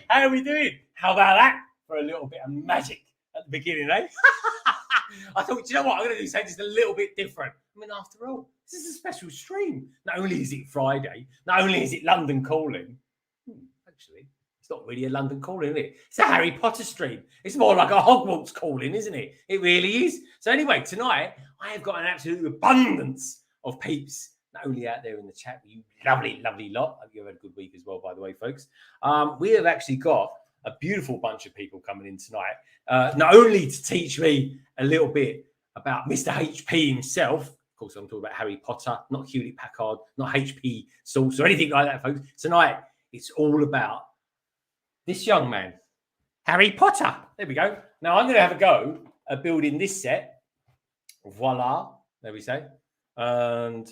How are we doing? How about that for a little bit of magic at the beginning, eh? I thought, you know what? I'm going to do something just a little bit different. I mean, after all, this is a special stream. Not only is it Friday, not only is it London calling. Actually, it's not really a London calling, is it? It's a Harry Potter stream. It's more like a Hogwarts calling, isn't it? It really is. So anyway, tonight, I have got an absolute abundance of peeps, not only out there in the chat, you lovely, lovely lot. I hope you've had a good week as well, by the way, folks. We have actually got a beautiful bunch of people coming in tonight, not only to teach me a little bit about Mr. HP himself. Of course, I'm talking about Harry Potter, not Hewlett Packard, not HP Sauce or anything like that, folks. Tonight, it's all about this young man, Harry Potter. There we go. Now, I'm going to have a go at building this set. Voila. There we say. And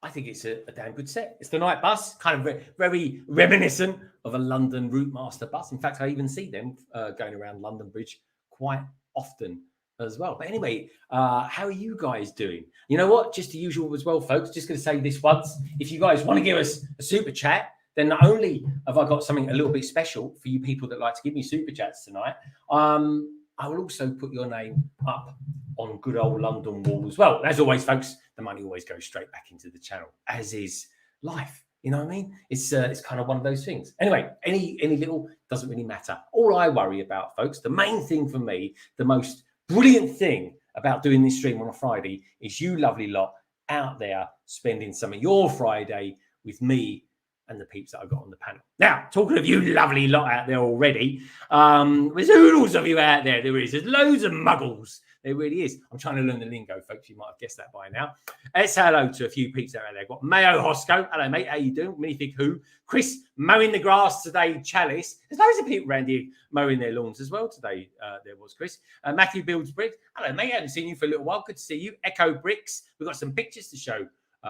I think it's a damn good set. It's the night bus, kind of very reminiscent of a London Route Master bus. In fact, I even see them going around London Bridge quite often as well. But anyway, how are you guys doing? You know what? Just the usual as well, folks. Just going to say this once. If you guys want to give us a super chat, then not only have I got something a little bit special for you people that like to give me super chats tonight, I will also put your name up on good old London Wall as well. As always, folks, the money always goes straight back into the channel, as is life. You know what I mean? It's kind of one of those things. Anyway, any little doesn't really matter. All I worry about, folks, the main thing for me, the most brilliant thing about doing this stream on a Friday is you lovely lot out there spending some of your Friday with me and the peeps that I've got on the panel. Now, talking of you lovely lot out there already, there's oodles of you out there. There's loads of muggles. There really is. I'm trying to learn the lingo, folks. You might have guessed that by now. Let's say hello to a few peeps out there. Got Mayo Hosco. Hello, mate. How you doing? Minifig Who? Chris mowing the grass today. Chalice. There's loads of people around here mowing their lawns as well today. There was Chris. Matthew Builds Bricks. Hello, mate. I haven't seen you for a little while. Good to see you. Echo Bricks. We've got some pictures to show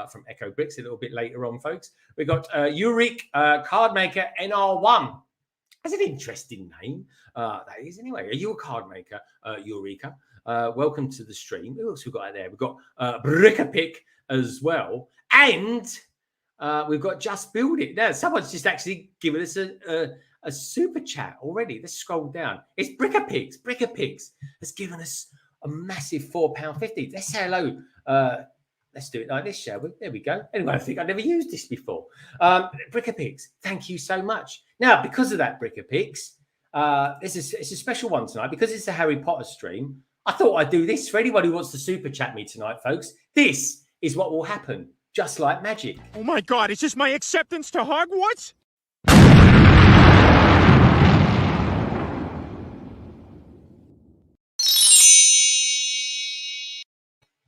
from Echo Bricks a little bit later on, folks. We've got Uric Card Maker NR1. That's an interesting name. That is, anyway. Are you a card maker, Eureka? Welcome to the stream. Who else we've got out there? We've got Brickapick as well. And we've got Just Build It. Now, someone's just actually given us a super chat already. Let's scroll down. It's Brickapix. Brickapix has given us a massive £4.50. Let's say hello. Let's do it like this, shall we? There we go. Anyway, I think I've never used this before. Brickapix, thank you so much. Now, because of that, Brickapix, it's a special one tonight. Because it's a Harry Potter stream, I thought I'd do this for anyone who wants to super chat me tonight, folks. This is what will happen, just like magic. Oh my God, is this my acceptance to Hogwarts?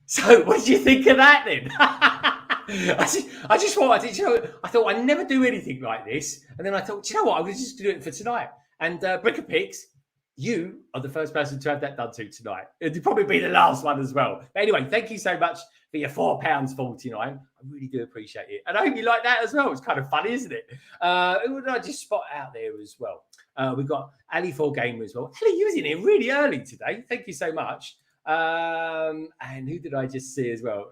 So, what did you think of that then? I just thought I thought I'd never do anything like this, and then I thought, you know what, I'm going to just do it for tonight. And Brickapix, you are the first person to have that done to tonight. It'll probably be the last one as well. But anyway, thank you so much for your £4.49. I really do appreciate it. And I hope you like that as well. It's kind of funny, isn't it? Who did I just spot out there as well? We've got Ali4 Gamer as well. Ali, you was in here really early today. Thank you so much. And who did I just see as well?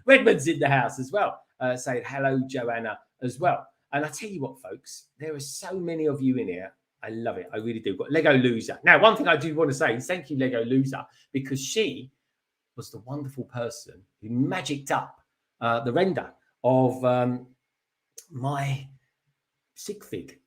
Redmond's in the house as well. Saying hello, Joanna, as well. And I tell you what, folks, there are so many of you in here. I love it. I really do. Got Lego Loser. Now, one thing I do want to say is thank you, Lego Loser, because she was the wonderful person who magicked up the render of my sig fig.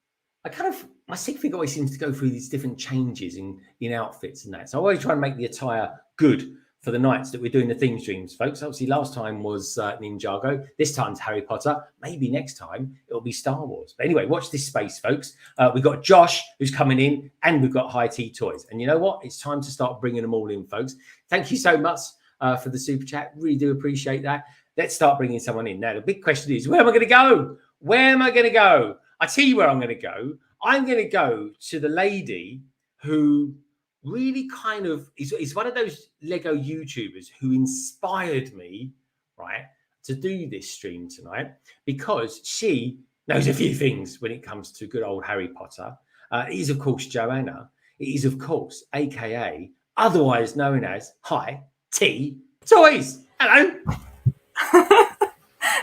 My sig fig always seems to go through these different changes in outfits and that. So I always try and make the attire good for the nights that we're doing the theme streams, folks. Obviously, last time was Ninjago. This time's Harry Potter. Maybe next time it'll be Star Wars. But anyway, watch this space, folks. We've got Josh who's coming in, and we've got HighTeaToys. And you know what? It's time to start bringing them all in, folks. Thank you so much for the super chat. Really do appreciate that. Let's start bringing someone in. Now, the big question is, where am I going to go? Where am I going to go? I tell you where I'm going to go. I'm going to go to the lady who really kind of is one of those Lego YouTubers who inspired me, right, to do this stream tonight, because she knows a few things when it comes to good old Harry Potter. It is, of course, Joanna. It is, of course, AKA, otherwise known as HighTeaToys. Hello.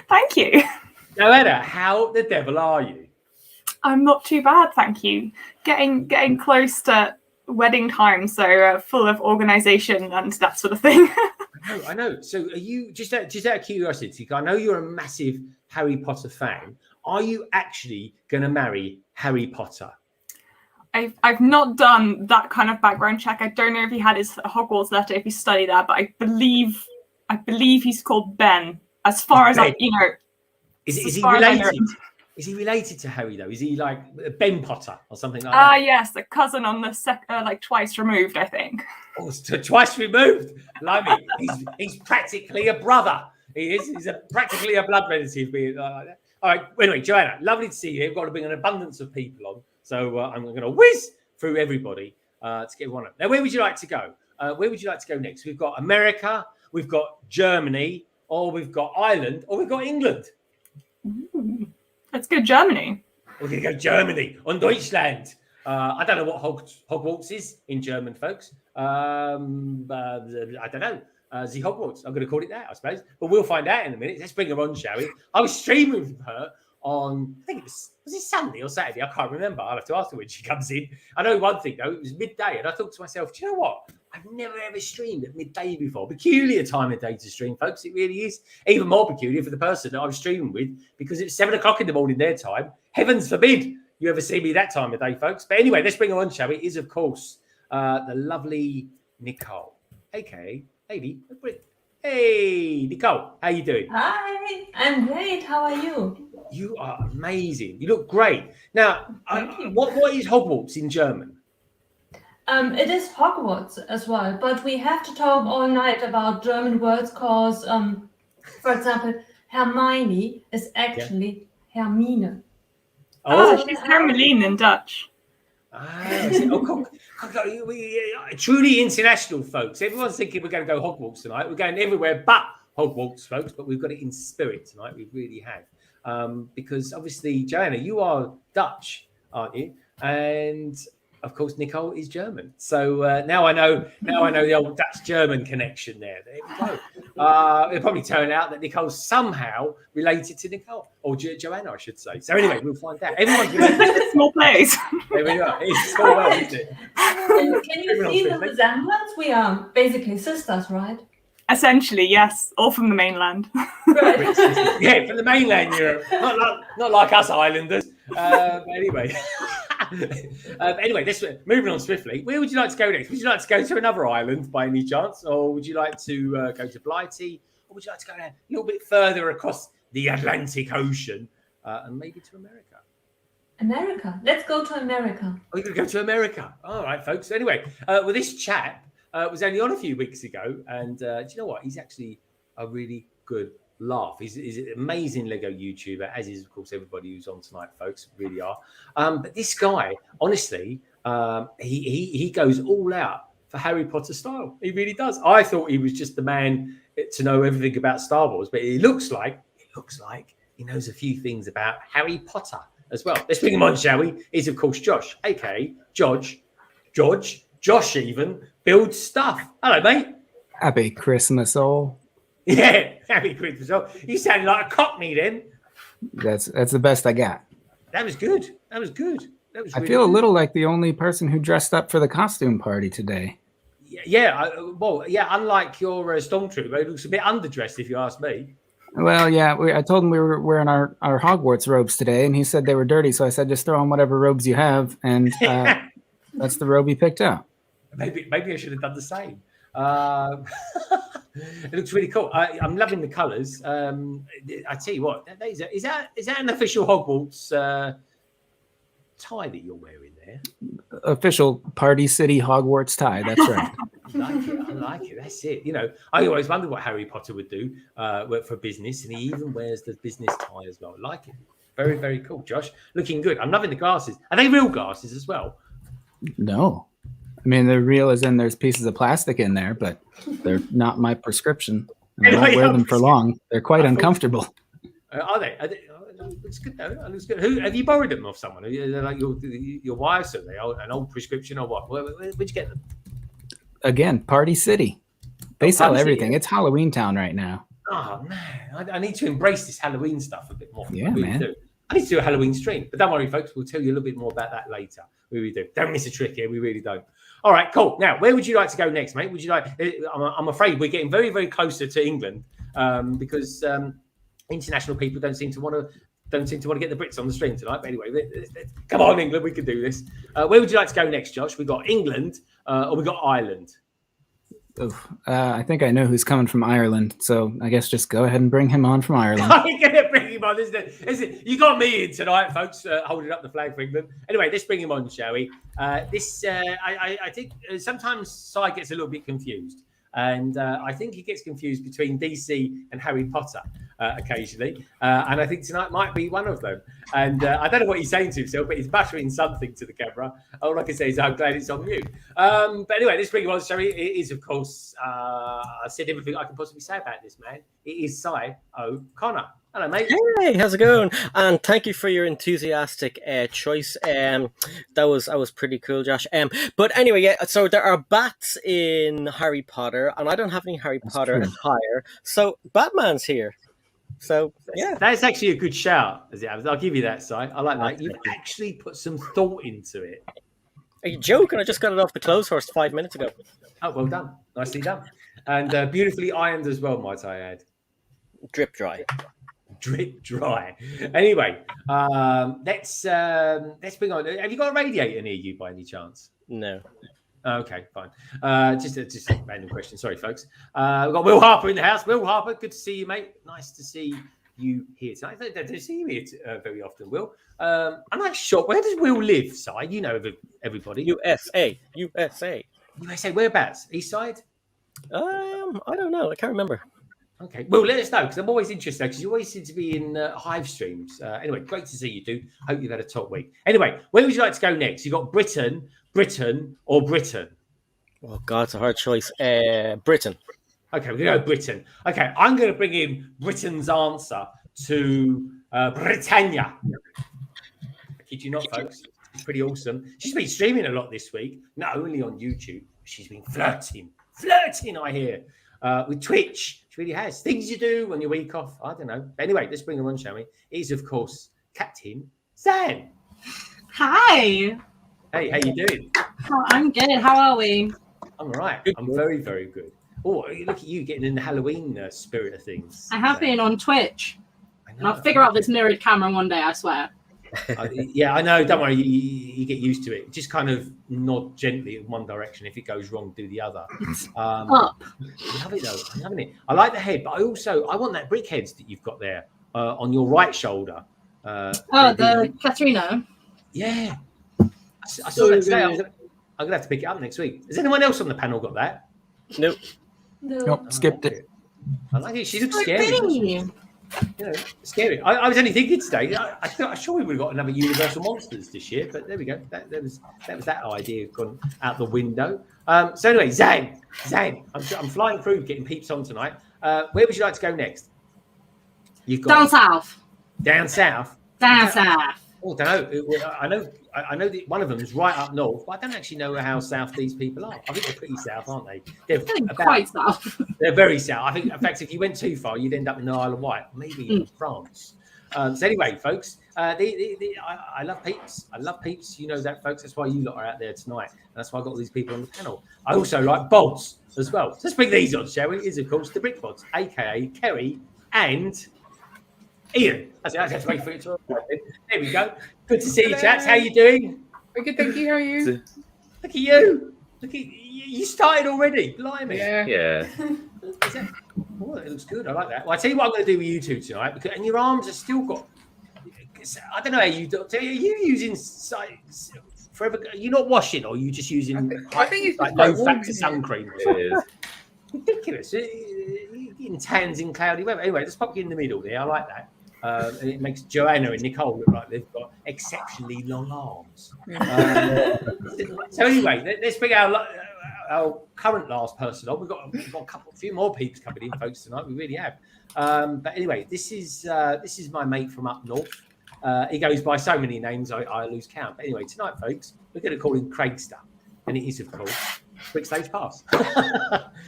Thank you. Joanna, how the devil are you? I'm not too bad, thank you. Getting close to wedding time, so full of organisation and that sort of thing. I know. So are you, just out of curiosity, I know you're a massive Harry Potter fan. Are you actually going to marry Harry Potter? I've not done that kind of background check. I don't know if he had his Hogwarts letter, if he studied that, but I believe he's called Ben. As far as Ben. Is he related? Is he related to Harry though? Is he like Ben Potter or something like that? Ah, yes, a cousin on the like twice removed, I think. Oh, twice removed. Like me, he's practically a brother. He is. He's practically a blood relative. Being like that. All right. Anyway, Joanna, lovely to see you. We've got to bring an abundance of people on, so I'm going to whiz through everybody to get one up. Now, where would you like to go? Where would you like to go next? We've got America, we've got Germany, or we've got Ireland, or we've got England. Ooh. Let's go Germany. We're going to go Germany, on Deutschland. I don't know what Hogwarts is in German, folks. I don't know. The Hogwarts. I'm going to call it that, I suppose. But we'll find out in a minute. Let's bring her on, shall we? I was streaming with her on, I think was it Sunday or Saturday? I can't remember. I'll have to ask her when she comes in. I know one thing, though. It was midday, and I thought to myself, do you know what? I've never ever streamed at midday before. Peculiar time of day to stream, folks. It really is. Even more peculiar for the person that I was streaming with, because it's 7 o'clock in the morning their time. Heavens forbid you ever see me that time of day, folks. But anyway, let's bring her on, shall we? It is, of course, the lovely Nicole, aka Lady of Brick. Hey, Nicole, how you doing? Hi, I'm great. How are you? You are amazing. You look great. Now, what is Hogwarts in German? It is Hogwarts as well, but we have to talk all night about German words because, for example, Hermione is actually Hermine. Oh, she's Hermeline in Dutch. Truly international, folks. Everyone's thinking we're going to go Hogwarts tonight. We're going everywhere but Hogwarts, folks, but we've got it in spirit tonight. We really have. Because obviously, Joanna, you are Dutch, aren't you? And of course, Nicole is German. So now I know the old Dutch-German connection there. There we go. It'll probably turn out that Nicole's somehow related to Nicole, or Joanna, I should say. So anyway, we'll find out. Everyone's related. It's a small place. There we go. It's small world, isn't it? Can you see the resemblance? We are basically sisters, right? Essentially, yes. All from the mainland. Right. Yeah, from the mainland Europe. Not like us islanders. Anyway. Anyway, moving on swiftly. Where would you like to go next? Would you like to go to another island by any chance? Or would you like to go to Blighty? Or would you like to go a little bit further across the Atlantic Ocean and maybe to America? America. Let's go to America. We're going to go to America. All right, folks. Anyway, well, this chap was only on a few weeks ago. And do you know what? He's actually a really good laugh. He's an amazing Lego YouTuber, as is, of course, everybody who's on tonight, folks, really are. But this guy, honestly, he goes all out for Harry Potter style. He really does. I thought he was just the man to know everything about Star Wars, but it looks like he knows a few things about Harry Potter as well. Let's bring him on, shall we? He's, of course, Josh, aka Josh even builds stuff. Hello, mate. Happy Christmas, all. Yeah, happy Christmas. Oh, you sounded like a cockney then. That's the best I got. That was good. That was really I feel good. a little like the only person who dressed up for the costume party today. Yeah. Unlike your stormtrooper, it looks a bit underdressed, if you ask me. Well, yeah, I told him we were wearing our Hogwarts robes today, and he said they were dirty. So I said, just throw on whatever robes you have, and that's the robe he picked out. Maybe I should have done the same. It looks really cool. I'm loving the colours. I tell you what, is that an official Hogwarts tie that you're wearing there? Official Party City Hogwarts tie. That's right. I like it. That's it. You know, I always wondered what Harry Potter would do work for business, and he even wears the business tie as well. I like it. Very, very cool, Josh. Looking good. I'm loving the glasses. Are they real glasses as well? No. I mean, they're real as in there's pieces of plastic in there, but they're not my prescription. I don't wear them for long. They're quite uncomfortable. Are they? Looks good though. Looks good. Who have you borrowed them off someone? Are they like your wife's? Are they an old prescription or what? Where'd you get them? Again, Party City. They sell Party City, everything. It's Halloween Town right now. Oh man, I need to embrace this Halloween stuff a bit more. Yeah, man. I need to do a Halloween stream, but don't worry, folks. We'll tell you a little bit more about that later. We really do. Don't miss a trick here. We really don't. All right, cool. Now, where would you like to go next, mate? Would you like? I'm afraid we're getting very, very closer to England because international people don't seem to want to get the Brits on the stream tonight. But anyway, come on, England, we can do this. Where would you like to go next, Josh? We got England or we got Ireland. I think I know who's coming from Ireland, so I guess just go aheed and bring him on from Ireland. I'm going to bring him on, isn't it? You got me in tonight, folks, holding up the flag for England. Anyway, let's bring him on, shall we? I think sometimes Si gets a little bit confused. And I think he gets confused between DC and Harry Potter occasionally. And I think tonight might be one of them. And I don't know what he's saying to himself, but he's muttering something to the camera. All I can say is I'm glad it's on mute. But anyway, let's bring him on, shall we? It is, of course, I said everything I can possibly say about this man. It is Si O'Connor. Hello, mate. Hey, how's it going? And thank you for your enthusiastic choice. That was pretty cool, Josh. But anyway, yeah. So there are bats in Harry Potter, and I don't have any Harry Potter attire. So Batman's here. So yeah, that's actually a good shout. As it happens, I'll give you that, Si. I like that. You've actually put some thought into it. Are you joking? I just got it off the clothes horse 5 minutes ago. Oh, well done. Nicely done. And beautifully ironed as well, might I add. Drip dry. Drip dry. Anyway, let's bring on. Have you got a radiator near you by any chance? No. Okay, fine. Just a random question. Sorry, folks. We've got Will Harper in the house. Will Harper, good to see you, mate. Nice to see you here tonight. I don't see you here very often, Will. I'm not sure. Where does Will live, Si? You know everybody. USA. Whereabouts? East side? I don't know. I can't remember. Okay, well, let us know because I'm always interested because you always seem to be in Hive streams. Anyway, great to see you, dude. Hope you've had a top week. Anyway, where would you like to go next? You got Britain, or Britain? Oh God, it's a hard choice. Britain. Okay, we're gonna go Britain. Okay, I'm gonna bring in Britain's answer to Britannia. I kid you not, folks. It's pretty awesome. She's been streaming a lot this week, not only on YouTube. She's been flirting. I hear. With Twitch, she really has things you do on your week off. I don't know. Anyway, let's bring her on, shall we? It is, of course, Captain Zan. Hi. Hey, how you doing? I'm good. How are we? I'm all right. I'm very, very good. Oh, look at you getting in the Halloween spirit of things. I have been on Twitch. And I'll figure out this mirrored camera one day, I swear. Yeah, I know. Don't worry. You get used to it. Just kind of nod gently in one direction. If it goes wrong, do the other. Up. I love it though. I'm loving it. I like the head, but I want that brick heads that you've got there on your right shoulder. The Katharina. Yeah. I saw that today. I'm gonna have to pick it up next week. Has anyone else on the panel got that? Nope. Nope, skipped it. I like it. She looks scary. You know, scary. I was only thinking today. I'm sure we would have got another Universal Monsters this year, but there we go. That was that idea gone out the window. So anyway, Zan, I'm flying through getting peeps on tonight. Where would you like to go next? You've got Down south. Down south. Down south. Oh, I don't know. I know that one of them is right up north, but I don't actually know how south these people are. I think they're pretty south, aren't they? They're quite south. They're very south. I think, in fact, if you went too far, you'd end up in the Isle of Wight, maybe in France. So anyway, folks, I love peeps. I love peeps. You know that, folks. That's why you lot are out there tonight. And that's why I got all these people on the panel. I also like bods as well. So let's bring these on, shall we? It is, of course, the Brick Bods, a.k.a. Kerry and Ian. I have to wait for it to arrive. There we go. Good to see you, chaps. How you doing? Very good, thank you. How are you? Look at you. Look at you. You started already, blimey. Yeah. Oh, it looks good. I like that. Well, I tell you what I'm going to do with you two tonight, because and your arms are still got. I don't know how you do. Are you using forever? You're not washing, or are you just using I think it's like just low like factor warm, sun cream? It is. Ridiculous. You're getting tans in cloudy weather. Anyway, let's pop you in the middle there. I like that. And it makes Joanna and Nicole look like they've got exceptionally long arms. So anyway, let's bring our current last person on. We've got a few more peeps coming in, folks, tonight. We really have. But anyway, this is my mate from up north. He goes by so many names, I lose count. But anyway, tonight, folks, we're going to call him Craigster, and it is, of course, BrickStagePass.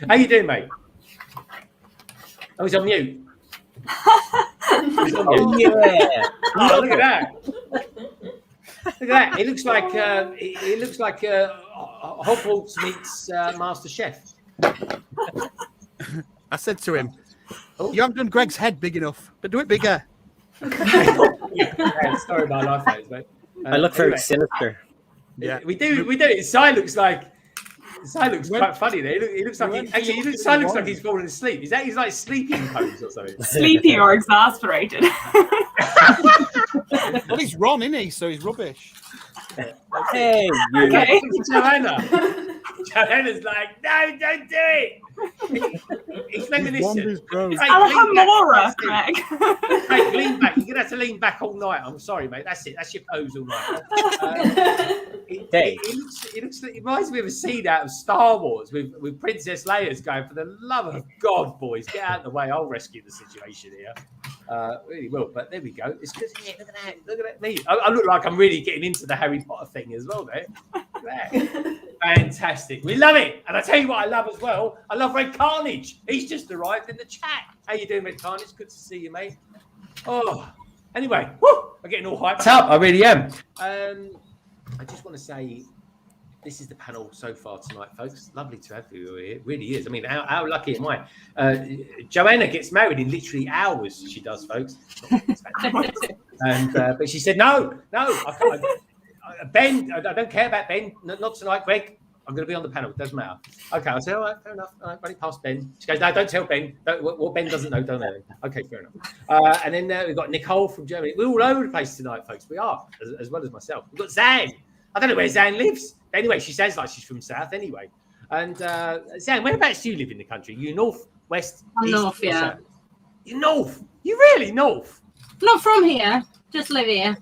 How you doing, mate? Oh, he's on mute. He's on mute. Yeah. Oh, look at that! Look at that! It looks like Hogwarts meets Master Chef. I said to him, you haven't done Greg's head big enough, but do it bigger. Yeah, sorry about life, days, mate. I look very anyway, sinister. Yeah, we do. Sai looks quite funny there. He looks like Sai looks like he's falling asleep. Is that he's like sleeping pose or something? Sleepy or exasperated. Well, he's Ron, isn't he? So he's rubbish. Hey, you. Okay. Joanna. Joanna's like, no, don't do it. He's reminiscent. Alhamora, Greg. Craig, lean back. You're gonna have to lean back all night. I'm sorry, mate. That's it. That's your pose all night. It reminds me of a scene out of Star Wars with Princess Leia's going, for the love of God, boys, get out of the way. I'll rescue the situation here. Really will. But there we go. It's good. Yeah, look at that. Look at me. I look like I'm really getting into the Harry Potter thing as well, there. Look at that. Fantastic. We love it. And I tell you what I love as well. I love Red Carnage. He's just arrived in the chat. How you doing, Red Carnage? Good to see you, mate. Oh, anyway, woo, I'm getting all hyped up. I really am. I just want to say this is the panel so far tonight, folks. Lovely to have you here. It really is. I mean, how lucky am I? Joanna gets married in literally hours. She does, folks. And but she said, no, I can't. Ben, I don't care about Ben. Not tonight, Greg. I'm going to be on the panel. It doesn't matter. Okay, I said, all right, fair enough. All right, run it past Ben. She goes, no, don't tell Ben. What Ben doesn't know, don't know. Okay, fair enough. And then we've got Nicole from Germany. We're all over the place tonight, folks. We are, as well as myself. We've got Zan. I don't know where Zan lives. Anyway, she sounds like she's from South anyway. And Zan, whereabouts do you live in the country? You north, west, I'm east, north, yeah. South? You're north? You really north? Not from here. Just live here.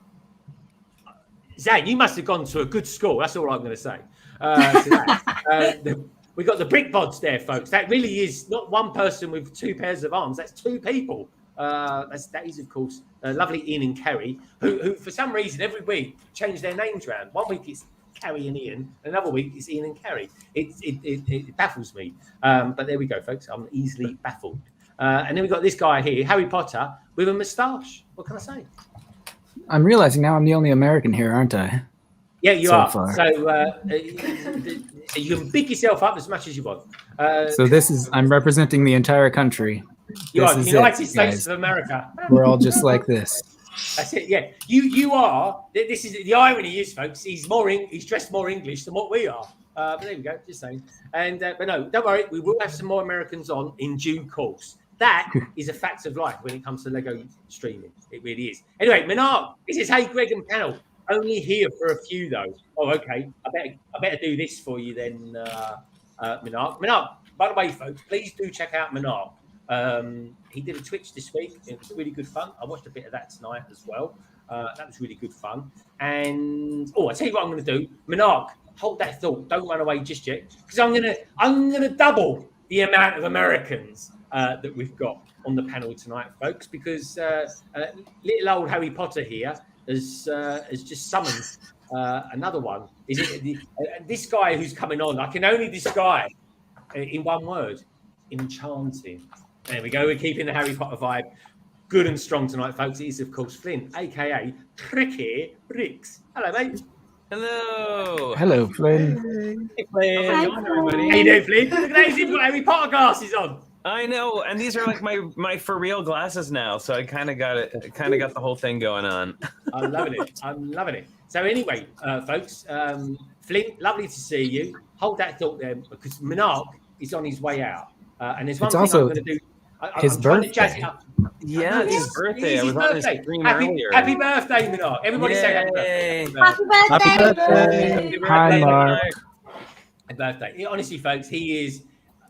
Zan, you must have gone to a good school. That's all I'm going to say. We've got the Brick Bods there, folks. That really is not one person with two pairs of arms. That's two people. That is, of course, lovely Ian and Kerry, who for some reason every week change their names around. One week it's Kerry and Ian, another week it's Ian and Kerry. It baffles me. But there we go, folks. I'm easily baffled. And then we've got this guy here, Harry Potter, with a moustache. What can I say? I'm realizing now I'm the only American here, aren't I? Yeah, you so are. Far. So you can big yourself up as much as you want. So I'm representing the entire country. You this are the is United it, States guys. of America. We're all just like this. That's it. Yeah, you are. This is the irony is, folks. He's dressed more English than what we are. But there we go. Just saying. And but no, don't worry. We will have some more Americans on in due course. That is a fact of life when it comes to Lego streaming. It really is. Anyway, Minark, this is Hey Greg and panel. Only here for a few though. Oh, okay. I better do this for you then, Minark. Minark, by the way, folks, please do check out Minark. He did a Twitch this week. It was really good fun. I watched a bit of that tonight as well. That was really good fun. And I tell you what I'm going to do, Minark. Hold that thought. Don't run away just yet, because I'm gonna double the amount of Americans that we've got on the panel tonight, folks. Because little old Harry Potter here has just summoned another one. Is it this guy who's coming on? I can only describe in one word: enchanting. There we go. We're keeping the Harry Potter vibe good and strong tonight, folks. It is, of course, Flynn, aka Tricky Bricks. Hello, mate. Hello. Hello, Flynn. Hey, Flynn. How's it going, everybody? How you doing, Flynn? Look at that. He's got Harry Potter glasses on. I know, and these are like my for real glasses now, so I kind of got it. Kind of got the whole thing going on. I'm loving it. So anyway, folks, Flint, lovely to see you. Hold that thought there, because Monarch is on his way out. And there's one It's thing also I'm going to do. his I'm trying to jazz birthday. it up. Yeah, it's his birthday. It I is was his on his birthday. stream Happy, earlier. happy birthday, Monarch. Everybody say happy birthday. Happy birthday! Happy birthday. Happy Hi, birthday, Mark. Happy birthday. Honestly, folks,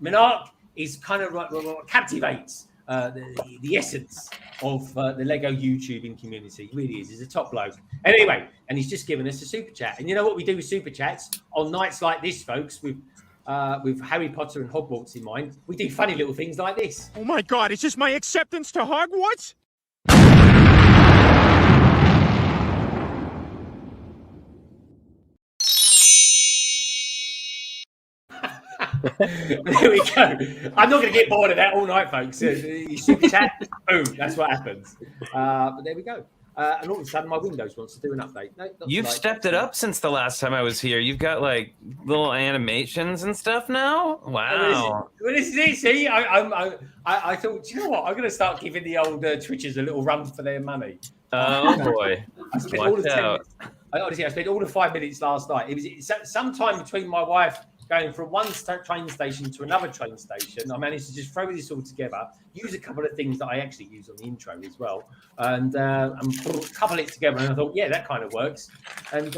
Monarch is kind of captivates the essence of the Lego YouTubing community. He really is. He's a top bloke. Anyway, and he's just given us a super chat. And you know what we do with super chats on nights like this, folks, with Harry Potter and Hogwarts in mind? We do funny little things like this. Oh my God, is this my acceptance to Hogwarts? There we go. I'm not going to get bored of that all night, folks. You super chat, boom, that's what happens. But there we go. And all of a sudden, my Windows wants to do an update. No, You've stepped it up since the last time I was here. You've got like little animations and stuff now. Wow. Well, this is it. See, I thought, you know what? I'm going to start giving the old Twitchers a little run for their money. Oh boy. I spent all the Watch 10 out. minutes. I spent all the 5 minutes last night. It was sometime between my wife going from one train station to another train station. I managed to just throw this all together, use a couple of things that I actually use on the intro as well, and couple it together. And I thought, yeah, that kind of works. And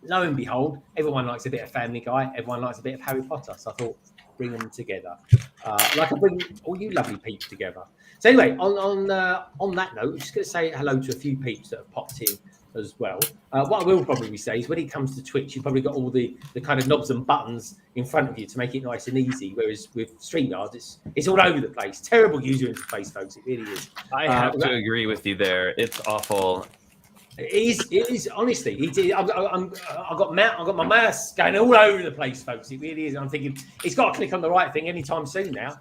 lo and behold, everyone likes a bit of Family Guy. Everyone likes a bit of Harry Potter. So I thought, bring them together, like I bring all you lovely peeps together. So anyway, on that note, I'm just going to say hello to a few peeps that have popped in as well. What I will probably say is when it comes to Twitch, you've probably got all the kind of knobs and buttons in front of you to make it nice and easy, whereas with StreamYard, it's all over the place. Terrible user interface, folks. It really is. I have to agree with you there. It's awful. It is honestly. I've got my mouse going all over the place, folks. It really is. I'm thinking it's got to click on the right thing anytime soon now.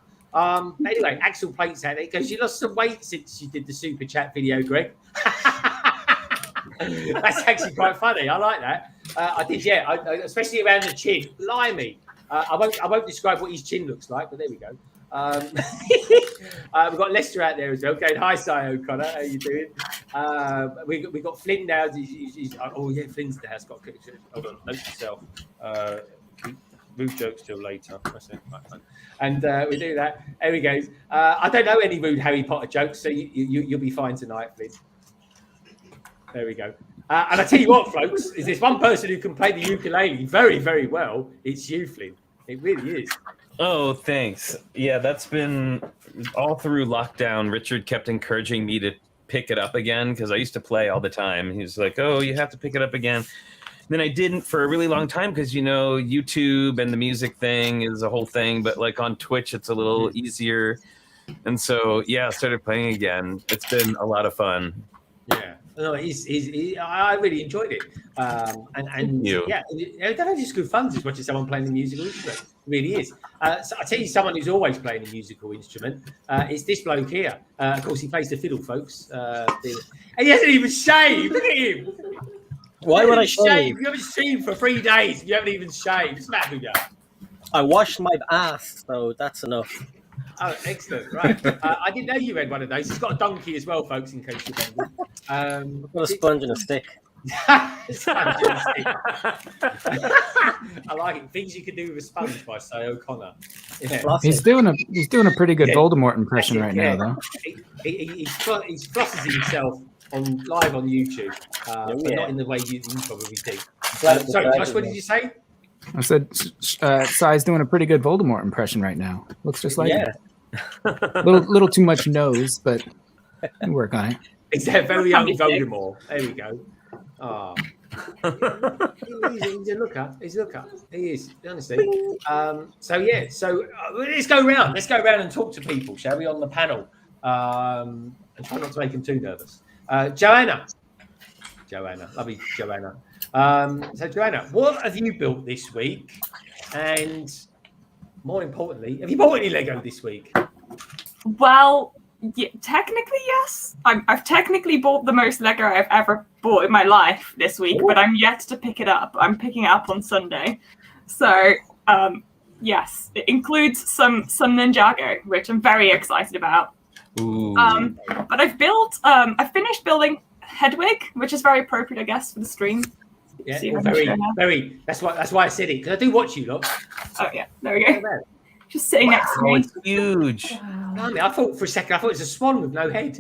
Anyway, Axel Plate's out there because you lost some weight since you did the super chat video, Greg. That's actually quite funny. I like that. I did, yeah. Especially around the chin. Blimey. I won't describe what his chin looks like, but there we go. We've got Lester out there as well. Going, hi, Si O'Connor. How you doing? We've got Flynn now. Oh yeah, Flynn's there. Has got. Hold on, note yourself. Rude jokes till later. That's it. Right. And we do that. There we go. I don't know any rude Harry Potter jokes, so you'll be fine tonight, Flynn. There we go. And I tell you what, folks, is there's one person who can play the ukulele very, very well. It's you, Flynn. It really is. Oh, thanks. Yeah, that's been all through lockdown. Richard kept encouraging me to pick it up again because I used to play all the time. He was like, oh, you have to pick it up again. And then I didn't for a really long time because, YouTube and the music thing is a whole thing. But like on Twitch, it's a little easier. And so, yeah, I started playing again. It's been a lot of fun. Yeah. No, I really enjoyed it. And yeah, I don't know, just good fun just watching someone playing the musical instrument. It really is. So I tell you, someone who's always playing a musical instrument. It's this bloke here. Of course, he plays the fiddle, folks. And he hasn't even shaved. Look at him. Why would I shave? You haven't shaved for 3 days. You haven't even shaved. What's the matter with you? I washed my ass, so that's enough. Oh, excellent. Right. I didn't know you had one of those. He's got a donkey as well, folks, in case you're wondering. I've got a sponge and a stick. Sponge and a stick. I like it. Things you can do with a sponge by Si O'Connor. Yeah. He's doing a pretty good Voldemort impression right now, though. He flosses himself live on YouTube, but not in the way you probably do. Sorry, Josh, what did you say? I said, Si's doing a pretty good Voldemort impression right now. Looks just like him. Little too much nose, but we'll work on it. It's a very young Voldemort. There we go. Oh. He's a looker. He's a looker. He is, honestly. So let's go around. Let's go around and talk to people, shall we, on the panel? And try not to make them too nervous. Joanna, lovely Joanna. So Joanna, what have you built this week? And more importantly, have you bought any Lego this week? Well, yeah, technically, yes. I've technically bought the most Lego I've ever bought in my life this week, but I'm yet to pick it up. I'm picking it up on Sunday. So, yes, it includes some Ninjago, which I'm very excited about. Ooh. But I've finished building Hedwig, which is very appropriate, I guess, for the stream. Yeah, See if well, I can very, show now. very. That's why I said it because I do watch you, look. Oh yeah, there we go. Just sitting next to Oh, me. it's huge. Blimey, I thought for a second it was a swan with no head.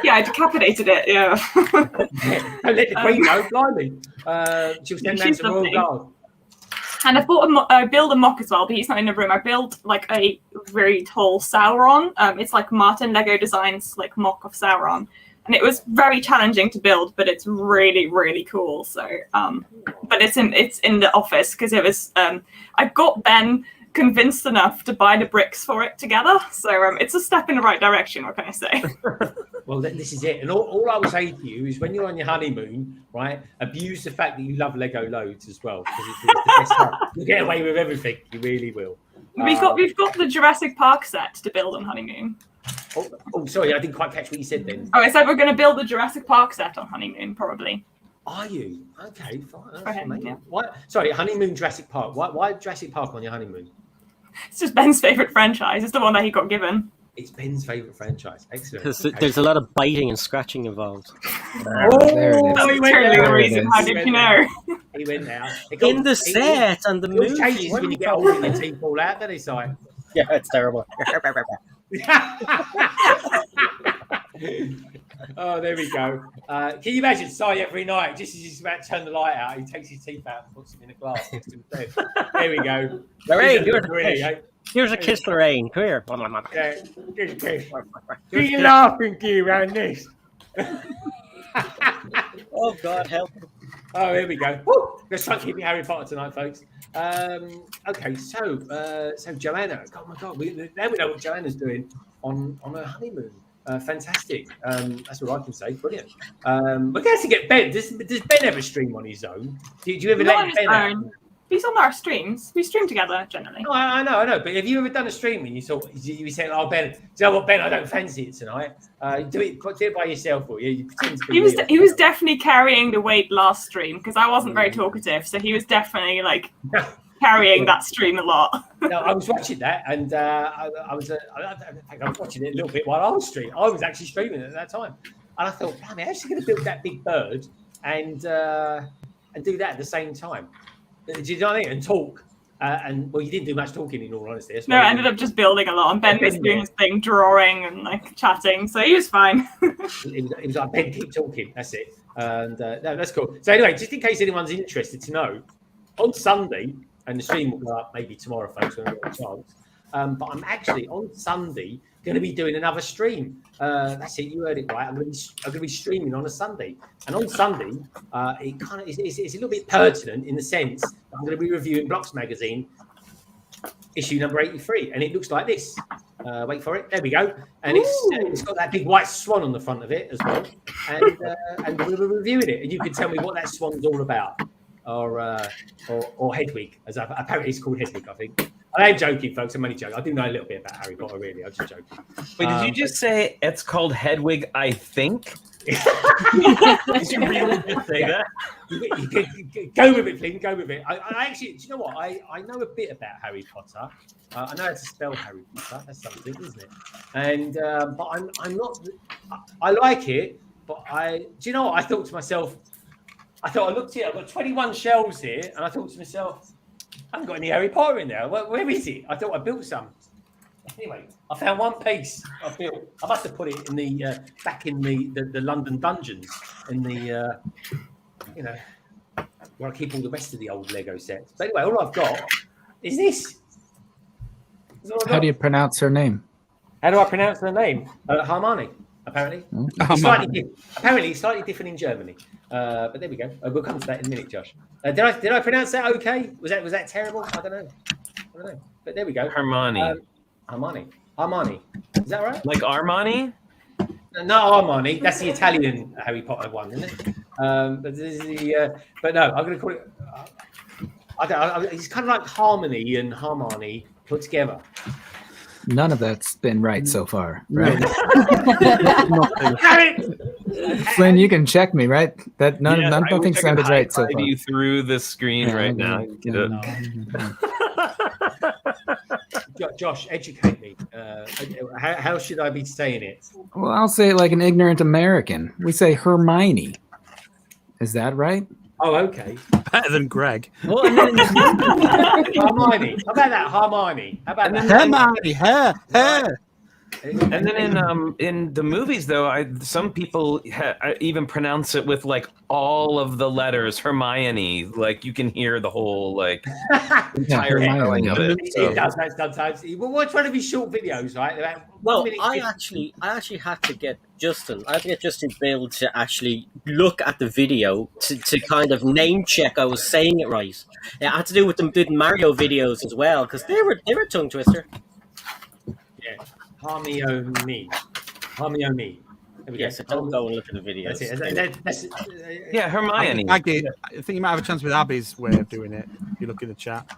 Yeah, I decapitated it. Yeah. Don't let the queen know, blimey. She'll send down She's some royal lovely. guard. And I build a mock as well, but he's not in the room. I build like a very tall Sauron. It's like Martin Lego Designs like mock of Sauron, and it was very challenging to build, but it's really really cool. So, but it's in the office because it was. I got Ben convinced enough to buy the bricks for it together. So it's a step in the right direction. What can I say? Well, this is it. And all I would say to you is when you're on your honeymoon, right, abuse the fact that you love Lego loads as well. Because it's the best stuff. You'll get away with everything. You really will. We've got the Jurassic Park set to build on honeymoon. Oh, sorry, I didn't quite catch what you said then. Oh, I said we're going to build the Jurassic Park set on honeymoon, probably. Are you? Okay, fine. That's Okay, amazing. yeah. Why? Sorry, honeymoon Jurassic Park. Why Jurassic Park on your honeymoon? It's just Ben's favourite franchise. It's the one that he got given. It's Ben's favourite franchise. Excellent. Because Okay. there's a lot of biting and scratching involved. Oh, There it is. That's he went totally there. the reason. How did you know? He went there. In the set and the It movie. changes when you get older and your teeth fall out, don't they, Si? Yeah, it's terrible. Oh, there we go. Can you imagine Si every night, just as he's about to turn the light out, he takes his teeth out and puts them in a glass next to the bed. There we go. Lorraine, you're the Really, fish. eh? Here's a kiss, Lorraine. Come here. Yeah, good kiss. Who you laughing to around this? Oh, God, help. Oh, here we go. Woo! Let's try and keep it Harry Potter tonight, folks. Okay, so Joanna. Oh my God, now we know what Joanna's doing on her honeymoon. Fantastic. That's what I can say. Brilliant. We're going to have to get Ben. Does Ben ever stream on his own? Do you ever Not let on his Ben out? own. He's on our streams. We stream together generally. No, I know. But have you ever done a stream and you thought you said, "Oh Ben, do you know what, Ben? I don't fancy it tonight." Do it by yourself, or you pretend to be. He was definitely carrying the weight last stream because I wasn't very talkative, so he was definitely like carrying that stream a lot. No, I was watching that, and I was watching it a little bit while I was streaming. I was actually streaming at that time, and I thought, "Man, I'm actually going to build that big bird and do that at the same time." Do you know what I mean? And talk. And well, you didn't do much talking, in all honesty. No, I ended up just building a lot, and Ben was doing his thing, drawing and like chatting, so he was fine. It was like, Ben, keep talking. That's it. And no, that's cool. So anyway, just in case anyone's interested to know, on Sunday, and the stream will go up maybe tomorrow, folks, when we get a chance. But I'm actually on Sunday going to be doing another stream. That's it. You heard it right. I'm going to be streaming on a Sunday, and on Sunday, it kind of it's a little bit pertinent in the sense that I'm going to be reviewing Blocks magazine, issue number 83, and it looks like this. Wait for it. There we go. And it's got that big white swan on the front of it as well, and we'll be reviewing it, and you can tell me what that swan's all about. Or Hedwig, as apparently it's called Hedwig, I think. I am joking, folks. I'm only joking. I do know a little bit about Harry Potter, really. I'm just joking. Wait, did you just say it's called Hedwig, I think? Did you really just say that? Go with it, Flynn. Go with it. I actually, do you know what? I know a bit about Harry Potter. I know how to spell Harry Potter. That's something, isn't it? And but I'm not. I like it, but do you know what? I thought to myself. I looked here. I've got 21 shelves here, and I thought to myself, I haven't got any Harry Potter in there. Where is it? I thought I built some. Anyway, I found one piece I built. I must have put it in the back in the London dungeons in the where I keep all the rest of the old Lego sets. But anyway, all I've got is this. How do you pronounce her name? How do I pronounce her name? Hermione. Apparently, apparently, it's slightly different in Germany. But there we go. We'll come to that in a minute, Josh. Did I pronounce that okay? Was that terrible? I don't know. But there we go. Hermione. Armani. Is that right? Like Armani? No, Armani. That's the Italian Harry Potter one, isn't it? But this is the. But no, I'm going to call it. It's kind of like Harmony and Harmony put together. None of that's been right so far, right? Flynn, you can check me, right? That none of things sounded right so far. You through the screen right now. Josh, educate me. How should I be saying it? Well, I'll say it like an ignorant American. We say Hermione. Is that right? Oh, okay. Better than Greg. Well, and then Hermione. How about that, Hermione? How about that? Hermione, hair. And then in the movies, though, some people even pronounce it with like all of the letters Hermione. Like you can hear the whole like entire Hermione. echoing of it. It does that sometimes. Well, watch one of his short videos, right? About 1 well, minute I 50. actually had to get Justin. I had to get Justin Bill to actually look at the video to kind of name check I was saying it right. Yeah, I had to do with them doing Mario videos as well because they were a tongue twister. Yeah. Hermione. Hermione. There we Yes, go. don't go and look at the videos. That's it. Yeah, Hermione. Maggie, I think you might have a chance with Abby's way of doing it. If you look in the chat.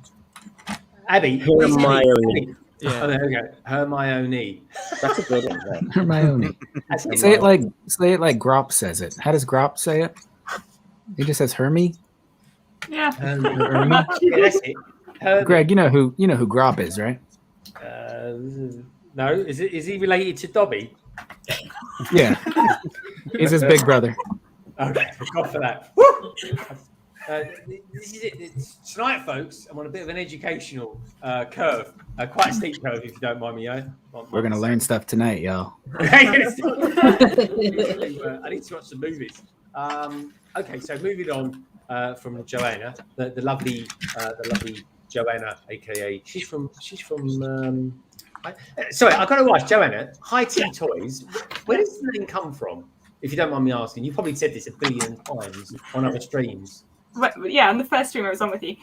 Abby. Hermione. Yeah. Oh, there we go. Hermione. That's a good one. Hermione. Say it like Grop says it. How does Grop say it? He just says Hermie. Yeah. Yeah, that's it. Greg, you know who Grop is, right? No, is he related to Dobby? Yeah. He's his big brother. Okay, God for that. Woo! This is it. Tonight, folks, I'm on a bit of an educational curve, quite a steep curve, if you don't mind me. We're gonna learn stuff tonight, y'all. I need to watch some movies. Okay, so moving on from Joanna, the lovely Joanna, aka she's from. Sorry, I've got to ask Joanna. HighTeaToys. Where does the name come from? If you don't mind me asking, you probably said this a billion times on other streams. Yeah, on the first stream I was on with you.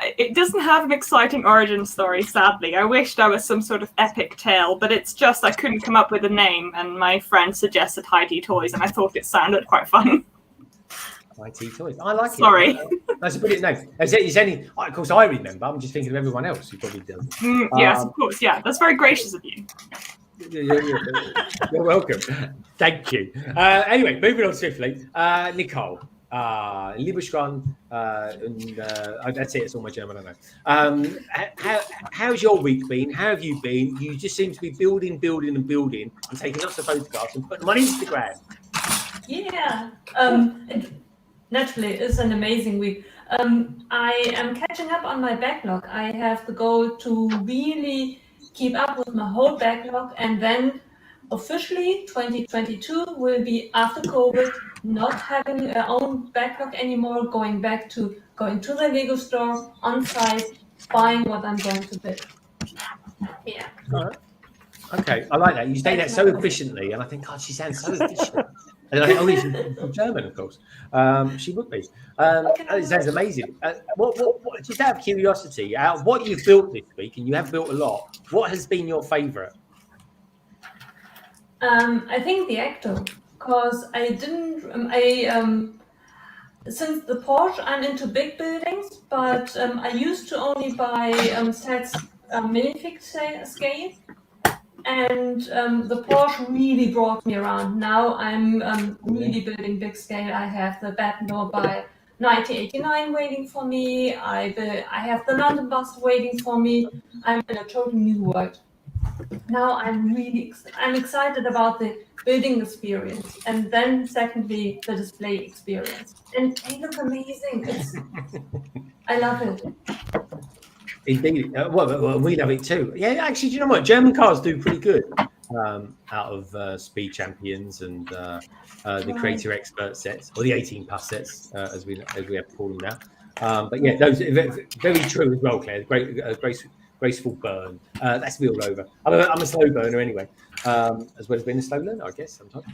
It doesn't have an exciting origin story, sadly. I wished I was some sort of epic tale, but it's just I couldn't come up with a name, and my friend suggested HighTeaToys, and I thought it sounded quite fun. HighTeaToys. I like it. Sorry. That's a brilliant name. It's only, of course, I remember. I'm just thinking of everyone else who probably does. Yes, of course. Yeah, that's very gracious of you. You're welcome. Thank you. Anyway, moving on swiftly. Nicole. Liebe Schwan, that's it. It's all my German, I know. How's your week been? How have you been? You just seem to be building and taking lots of photographs and putting them on Instagram. Yeah. Naturally, it's an amazing week. I am catching up on my backlog. I have the goal to really keep up with my whole backlog, and then officially 2022 will be after COVID, not having our own backlog anymore, going to the Lego store on site, buying what I'm going to build. Yeah. All right. Okay, I like that. You say that so efficiently, and I think, God, she sounds so efficient. And I think, she's from German, of course. She would be. It sounds amazing. What, just out of curiosity, out of what you've built this week, and you have built a lot, what has been your favourite? I think the Ecto, because since the Porsche, I'm into big buildings, but I used to only buy sets minifig scale, and the Porsche really brought me around. Now I'm really building big scale. I have the Batmobile by 1989 waiting for me. I have the London bus waiting for me. I'm in a totally new world. Now I'm excited about the building experience, and then secondly the display experience. And they look amazing. I love it. Indeed. Well, we love it too. Yeah, actually, do you know what? German cars do pretty good out of Speed Champions and the Creator Expert sets, or the 18+ sets, as we have to call them now. But yeah, those are very true as well, Claire. Graceful burn. That's me all over. I'm a slow burner anyway, as well as being a slow learner, I guess, sometimes.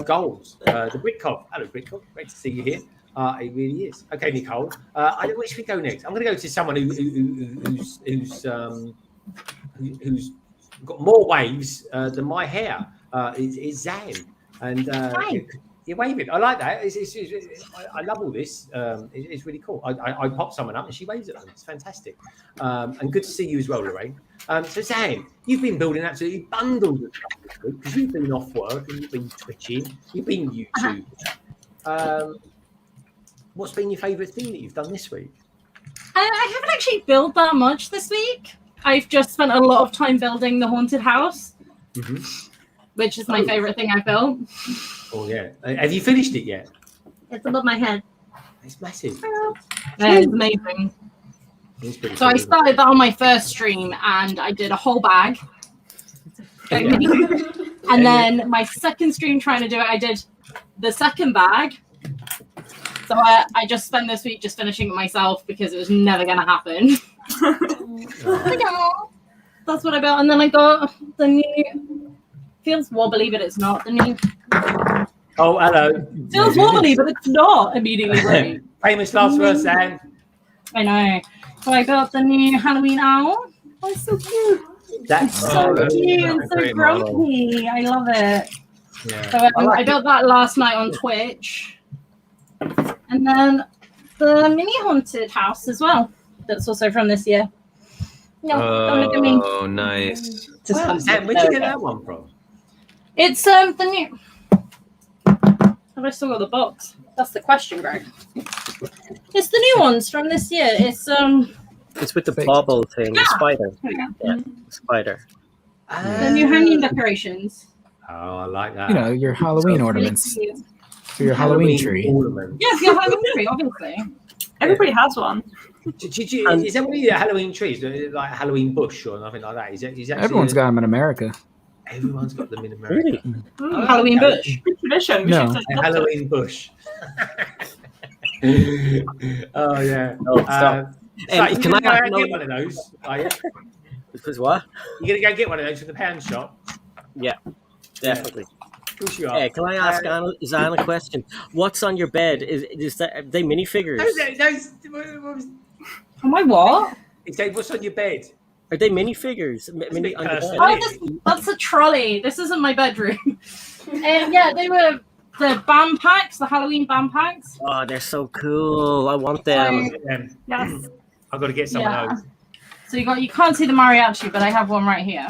Goals. The Brick Bods. Hello, Brick Bods. Great to see you here. It really is. Okay, Nicole. Where should we go next? I'm going to go to someone who's got more waves than my hair. Is Zan. And you're waving. I like that. I love all this. It's really cool. I pop someone up and she waves at them. It's fantastic. And good to see you as well, Lorraine. So Zan, you've been building absolutely bundles of stuff this week because you've been off work and you've been twitching. You've been YouTube. What's been your favourite thing that you've done this week? I haven't actually built that much this week. I've just spent a lot of time building the haunted house, which is my favourite thing I've built. Oh, yeah. Have you finished it yet? It's above my head. It's massive. Yeah, it's amazing. It's pretty So I cool, started that on my first stream, and I did a whole bag. And then my second stream trying to do it, I did the second bag. So I just spent this week just finishing it myself because it was never going to happen. That's what I built. And then I got the new... Feels wobbly, but it's not. The new... Oh, hello. Feels wobbly, but it's not immediately right. Famous last words, Sam. I know. So I built the new Halloween owl. Oh, it's so cute. That's So cute and so great model. grumpy. I love it. Yeah. So I built that last night on Twitch. And then the mini haunted house as well. That's also from this year. No, don't look at me. Oh, nice. Wow, Sam, where'd you get that one from? It's the new. Have I still got the box? That's the question, Greg. It's the new ones from this year. It's It's with the bubble thing, the spider. Here we go. Yeah, the spider. The new hanging decorations. Oh, I like that. You know, your Halloween ornaments Really cute. for your Halloween tree. ornament. Yes, your Halloween tree, obviously. Everybody has one. Is that one of your Halloween trees? Like a Halloween bush or nothing like that? Is that Everyone's got them in America. Everyone's got them in America. Really? Halloween bush. Good tradition. We No. should A Halloween bush. Oh yeah. Oh, stop. So Can can I I have get one of those? Are you? Because what? You're gonna go get one of those from the pound shop? Yeah, definitely. Of course you are. Can I ask Anna a question? What's on your bed? Is that are they minifigures? Those, Am I what? he said, "What's on your bed?" Are they minifigures? Mini on your personal. bed? Oh, that's a trolley. This isn't my bedroom. Yeah, they were the BAM packs, the Halloween BAM packs. Oh, they're so cool. I want them. Yes. I've got to get some of those. So you can't see the mariachi, but I have one right here.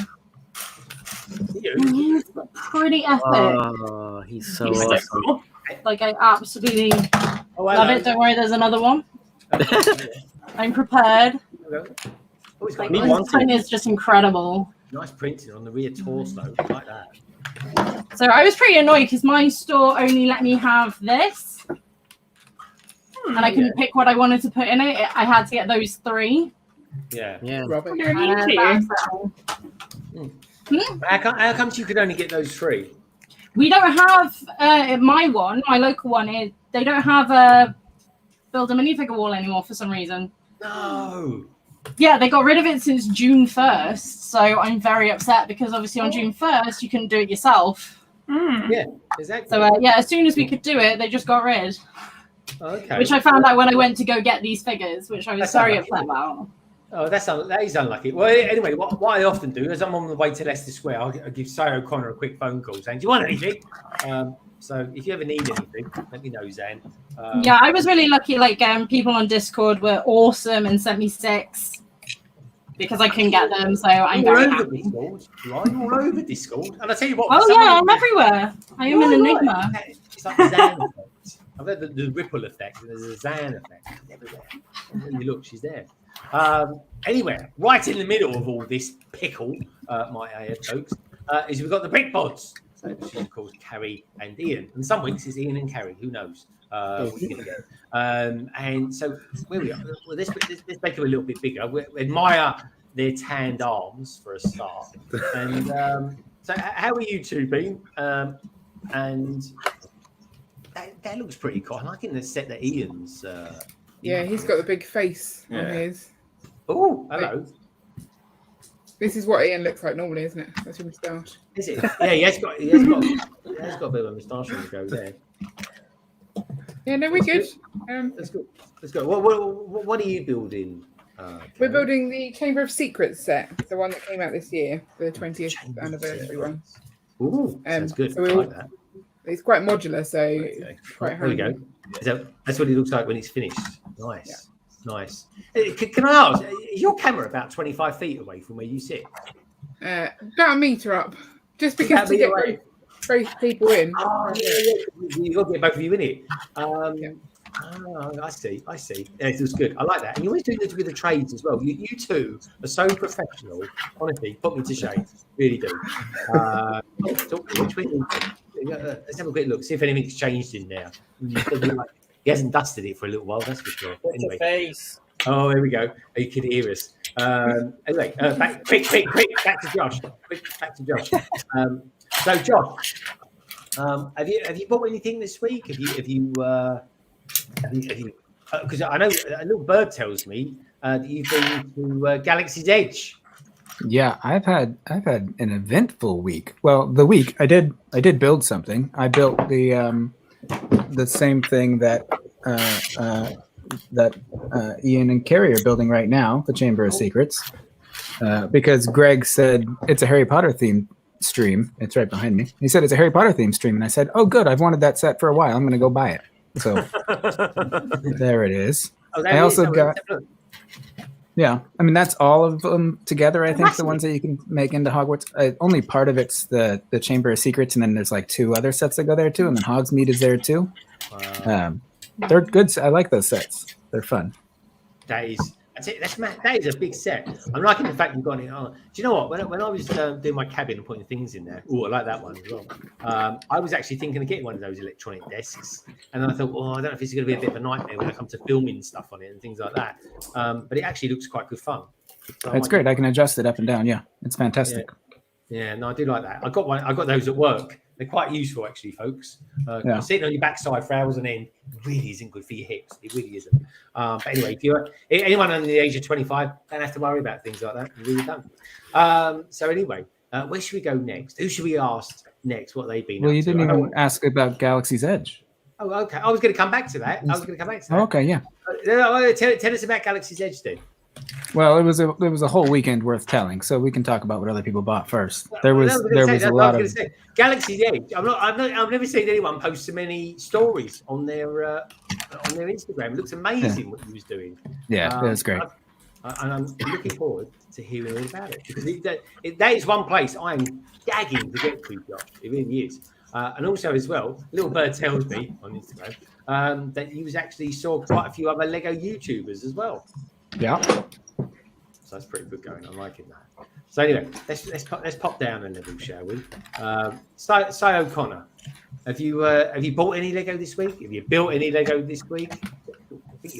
He's pretty epic. Oh, he's so He's so awesome. cool. Like I absolutely Oh, love it. Don't worry, there's another one. I'm prepared. Oh, it's got Like, Me nice, one this thing is just incredible. nice printing on the rear torso. I like that. So I was pretty annoyed because my store only let me have this. And I couldn't pick what I wanted to put in it. I had to get those three. Yeah. Yeah. Robert. They're mean to you. How come you could only get those three? We don't have my local one. They don't have a build a minifigure wall anymore for some reason. No. Yeah, they got rid of it since June 1st. So I'm very upset because obviously on June 1st you couldn't do it yourself. Yeah, exactly. So yeah, as soon as we could do it, they just got rid. Okay. Which I found out when I went to go get these figures, which I was That's very unlucky. upset about. Oh, that is unlucky. Well, anyway, what I often do is I'm on the way to Leicester Square. I'll give Sarah O'Connor a quick phone call saying, "Do you want anything?" So if you ever need anything, let me know, Zan. Yeah, I was really lucky. Like people on Discord were awesome and sent me 6 because I couldn't get them. So I'm You're very all over happy. Discord. You are. You're all over Discord. And I tell you what. Oh for yeah, someone- I'm everywhere. I am an enigma. It's like the Zan effect. I've heard the ripple effect. There's a Zan effect everywhere. And when you look, she's there. Anyway, right in the middle of all this pickle, might I add, folks, is we've got the Brick Bods. So which is called Carrie and Ian. And some weeks it's Ian and Carrie. Who knows? What you're going to get. And so where we are. Well, let's make them a little bit bigger. We admire their tanned arms for a start. And so how are you two been? And that looks pretty cool. I like in the set that Ian's. Yeah, he's got the big face on Yeah. his. Oh, hello. This is what Ian looks like normally, isn't it? That's your moustache. Is it? Yeah, he has got a bit of a moustache on the go there. Yeah, no, we're good. That's good. That's good. What are you building? We're Karen? building the Chamber of Secrets set, the one that came out this year, the 20th Chamber of anniversary one. Ooh, sounds good. so I we're like that. It's quite modular, so Okay. quite There we go. handy. That's what it looks like when it's finished. Nice. Yeah. Nice. Can I ask, is your camera about 25 feet away from where you sit? About a metre up, just because About a to get metre both people in. Oh, yeah. You've got to get both of you in it. Yeah. I see. Yeah, it was good. I like that. And you're always doing this with the trades as well. You two are so professional. Honestly, put me to shame. Really do. So, let's have a quick look, see if anything's changed in there. He hasn't dusted it for a little while, that's for sure. What's your Anyway. face? Oh, there we go. Oh, you can hear us. Anyway, quick, back to Josh. Back to Josh. So, Josh, have you bought anything this week? Have you? Because I know a little bird tells me that you've been to Galaxy's Edge. Yeah, I've had an eventful week. Well, the week I did build something. I built the same thing that Ian and Carrie are building right now, the Chamber of Secrets, because Greg said it's a Harry Potter themed stream. It's right behind me. He said it's a Harry Potter themed stream, and I said, "Oh, good! I've wanted that set for a while. I'm going to go buy it." So there it is. Oh, I also got. Yeah, I mean that's all of them together. I think the ones that you can make into Hogwarts. Only part of it's the Chamber of Secrets, and then there's like 2 other sets that go there too, and then Hogsmeade is there too. Wow. They're good. I like those sets. They're fun. That is a big set. I'm liking the fact you've got it on. Do you know what? When I was doing my cabin and putting things in there, I like that one as well. I was actually thinking of getting one of those electronic desks, and I thought, I don't know if it's going to be a bit of a nightmare when it comes to filming stuff on it and things like that. But it actually looks quite good fun. So It's great. I can adjust it up and down. Yeah, it's fantastic. Yeah, no, I do like that. I got those at work. They're quite useful, actually, folks. Sitting on your backside for hours on end really isn't good for your hips. It really isn't. But anyway, if you're anyone under the age of 25, don't have to worry about things like that. You really don't. So anyway, where should we go next? Who should we ask next? What they've been? Well, up you to? didn't even ask about Galaxy's Edge. Oh, okay. I was going to come back to that. Oh, okay, yeah. Tell us about Galaxy's Edge then. Well, it was a whole weekend worth telling, so we can talk about what other people bought first. There was a lot of Galaxy's Edge. I've never seen anyone post so many stories on their Instagram. It looks amazing what he was doing. Yeah, it was great. And I'm looking forward to hearing all about it because that is one place I'm gagging to get to, Josh. It really is. And also as well, Little Bird tells me on Instagram that you actually saw quite a few other Lego YouTubers as well. Yeah. So that's pretty good going. I'm liking that. So anyway, let's pop down a level, shall we? Si O'Connor, have you bought any Lego this week? Have you built any Lego this week?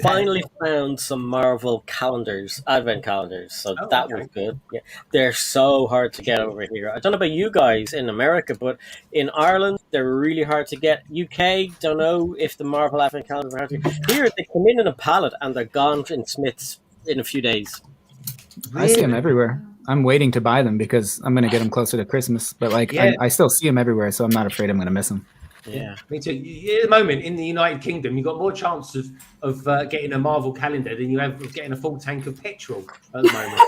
Finally found some Marvel calendars, advent calendars, so that was good. Yeah, they're so hard to get over here. I don't know about you guys in America, but in Ireland they're really hard to get. UK, don't know if the Marvel advent calendars are hard to get. Here they come in a pallet and they're gone in Smith's in a few days. I see them everywhere. I'm waiting to buy them because I'm going to get them closer to Christmas. But I still see them everywhere, so I'm not afraid I'm going to miss them. Yeah, me too. At the moment in the United Kingdom, you've got more chance of getting a Marvel calendar than you have of getting a full tank of petrol at the moment.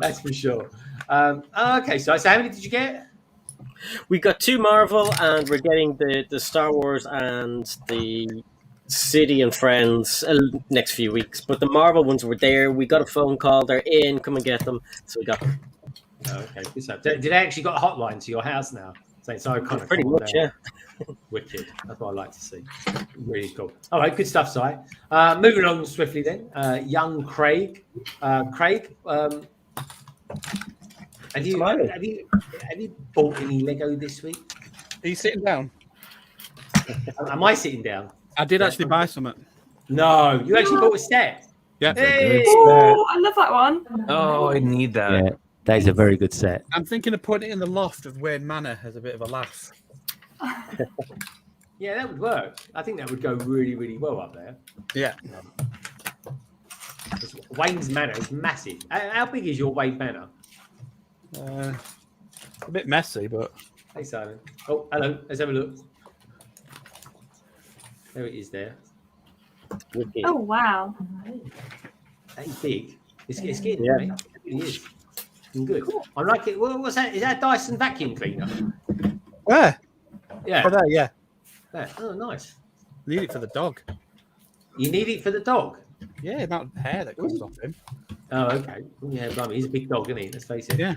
That's for sure. Okay, so how many did you get? We got 2 Marvel, and we're getting the Star Wars and the City and Friends next few weeks. But the Marvel ones were there. We got a phone call. They're in. Come and get them. So we got them. Oh, okay, good stuff. Did they actually got a hotline to your house now? So kind of pretty much, yeah. Wicked. That's what I like to see. Really cool. All right, good stuff, Si. Moving on swiftly then. Young Craig. Craig, have you bought any Lego this week? Are you sitting down? Am I sitting down? I did actually buy some. No, you actually bought a set. Yeah. Hey! Oh, I love that one. Oh, I need that. Yeah, that is a very good set. I'm thinking of putting it in the loft of Wayne Manor as a bit of a laugh. Yeah, that would work. I think that would go really, really well up there. Yeah. Wayne's Manor is massive. How big is your Wayne Manor? A bit messy, but... Hey, Simon. Oh, hello. Let's have a look. There it is there. Oh, wow. That is big. It's getting there, mate. It really is. Good. I like it. What's that? Is that a Dyson vacuum cleaner? Where? Yeah. Oh, there, yeah. There. Oh, nice. Need it for the dog. You need it for the dog? Yeah, the amount of hair that comes off him. Oh, okay. Yeah, blimey. He's a big dog, isn't he? Let's face it. Yeah.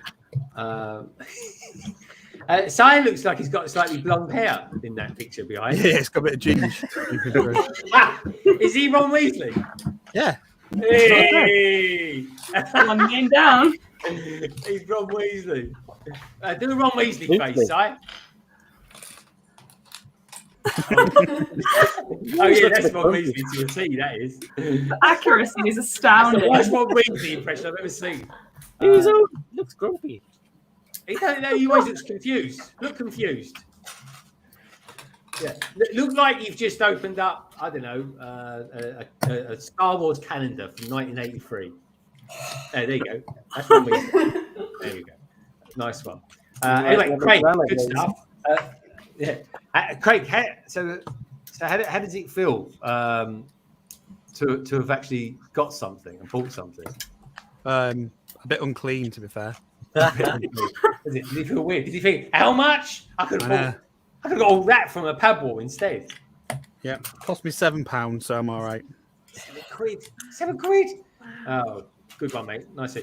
Si looks like he's got slightly blonde hair in that picture behind. Yeah, it's got a bit of ginger. Is he Ron Weasley? Yeah. Hey! One game down. He's Ron Weasley. Do a Ron Weasley face, Si. Oh yeah, that's Ron Weasley to a T. That is. The accuracy is That's astounding. the worst Ron Weasley impression I've ever seen. He looks grumpy. He always looks confused. Look confused. Yeah, look like you've just opened up. I don't know a Star Wars calendar from 1983. There you go. That's Ron Weasley. There you go. Nice one. Anyway, Craig, good stuff. Yeah, Craig. So how does it feel to have actually got something and bought something? A bit unclean, to be fair. Did he feel weird? Did he think, how much? I could have got all that from a pub wall instead. Yeah, cost me £7, so I'm all right. £7. Oh, good one, mate. Nice.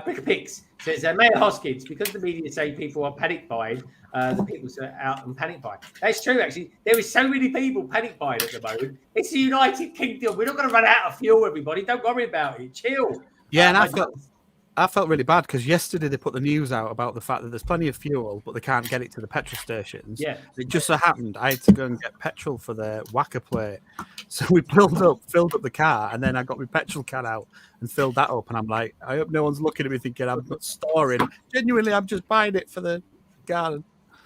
Brick Pix says, Mayor Hoskins, because the media say people are panic buying, the people are out and panic buying. That's true, actually. There is so many people panic buying at the moment. It's the United Kingdom. We're not going to run out of fuel, everybody. Don't worry about it. Chill. Yeah, and I felt really bad because yesterday they put the news out about the fact that there's plenty of fuel, but they can't get it to the petrol stations. Yeah. It just so happened I had to go and get petrol for the whacker plate. So we filled up the car, and then I got my petrol can out and filled that up. And I'm like, I hope no one's looking at me thinking I'm not storing. Genuinely, I'm just buying it for the garden.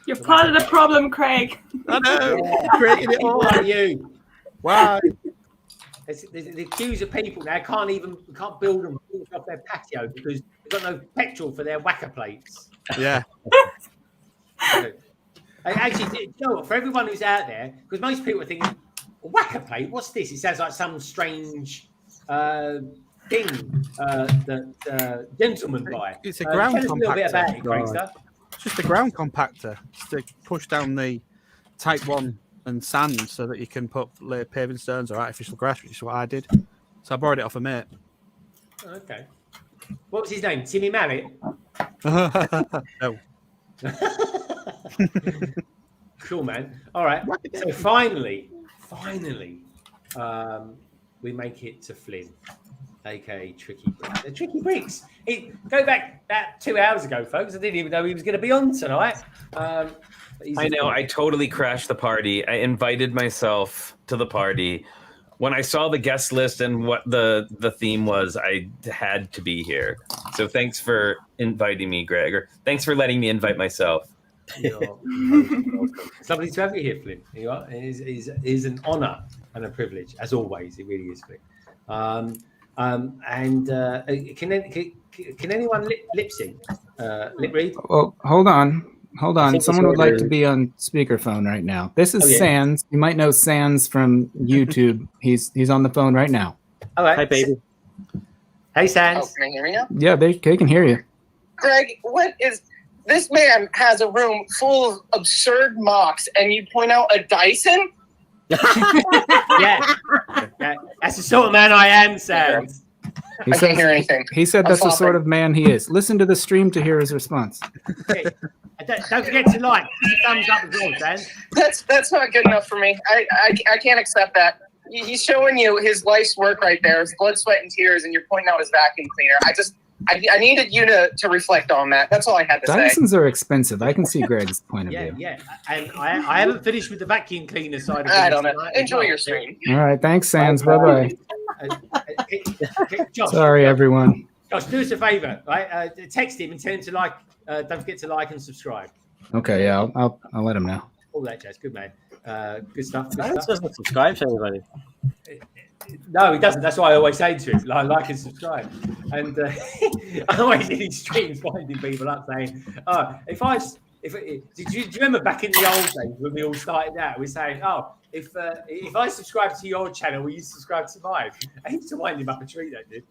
You're part of the problem, Craig. I know. Creating it all. Like you. Why? The queues of people now can't build them off their patio because they've got no petrol for their whacker plates. Yeah. Actually, you know what, for everyone who's out there, because most people are thinking, whacker plate, what's this? It sounds like some strange thing that gentlemen buy. It's a ground tell us a little bit compactor. about it, Craigster. It's just a ground compactor just to push down the type 1 and sand so that you can lay paving stones or artificial grass, which is what I did. So I borrowed it off a mate. Okay. What was his name? Timmy Mallet? No. Cool, man. All right. So finally, we make it to Flynn, aka Tricky Bricks. The Tricky Bricks. Go back about 2 hours ago, folks. I didn't even know he was going to be on tonight. I know. I totally crashed the party. I invited myself to the party. When I saw the guest list and what the theme was, I had to be here. So thanks for inviting me, Greg. Or thanks for letting me invite myself. It's lovely to have you here, Flynn. You are. It is an honour and a privilege, as always. It really is, Flynn. Can anyone lip sync? Lip read? Well, hold on. Someone would like to be on speakerphone right now. This is Sans. You might know Sans from YouTube. He's on the phone right now. All right. Hi, baby. Hey, Sans. Oh, can I hear me now? Yeah, they can hear you. Greg, what is this? Man has a room full of absurd mocks, and you point out a Dyson? Yeah, that's the sort of man I am, Sans. I can't hear anything. He said that's the sort of man he is. Listen to the stream to hear his response. Okay. Don't forget to like. Thumbs up as well, Sans. That's not good enough for me. I can't accept that. He's showing you his life's work right there, his blood, sweat, and tears, and you're pointing out his vacuum cleaner. I needed you to reflect on that. That's all I had to say. Dysons are expensive. I can see Greg's point of view. Yeah. And I haven't finished with the vacuum cleaner side of things. I don't know. Enjoy your stream. All right. Thanks, Sans. Bye-bye. Josh, Sorry, everyone. Josh, do us a favour, right? Text him and tell him to like. Don't forget to like and subscribe. Okay, yeah, I'll let him know. All that jazz. Good man. Good stuff. Good Alex stuff. doesn't subscribe to anybody. No, he doesn't. That's why I always say to him, like and subscribe. And I'm always in his streams finding people up saying, "Oh, do you remember back in the old days when we all started out? We're saying, oh, if I subscribe to your channel, will you subscribe to mine?" I used to wind him up a treat, that did.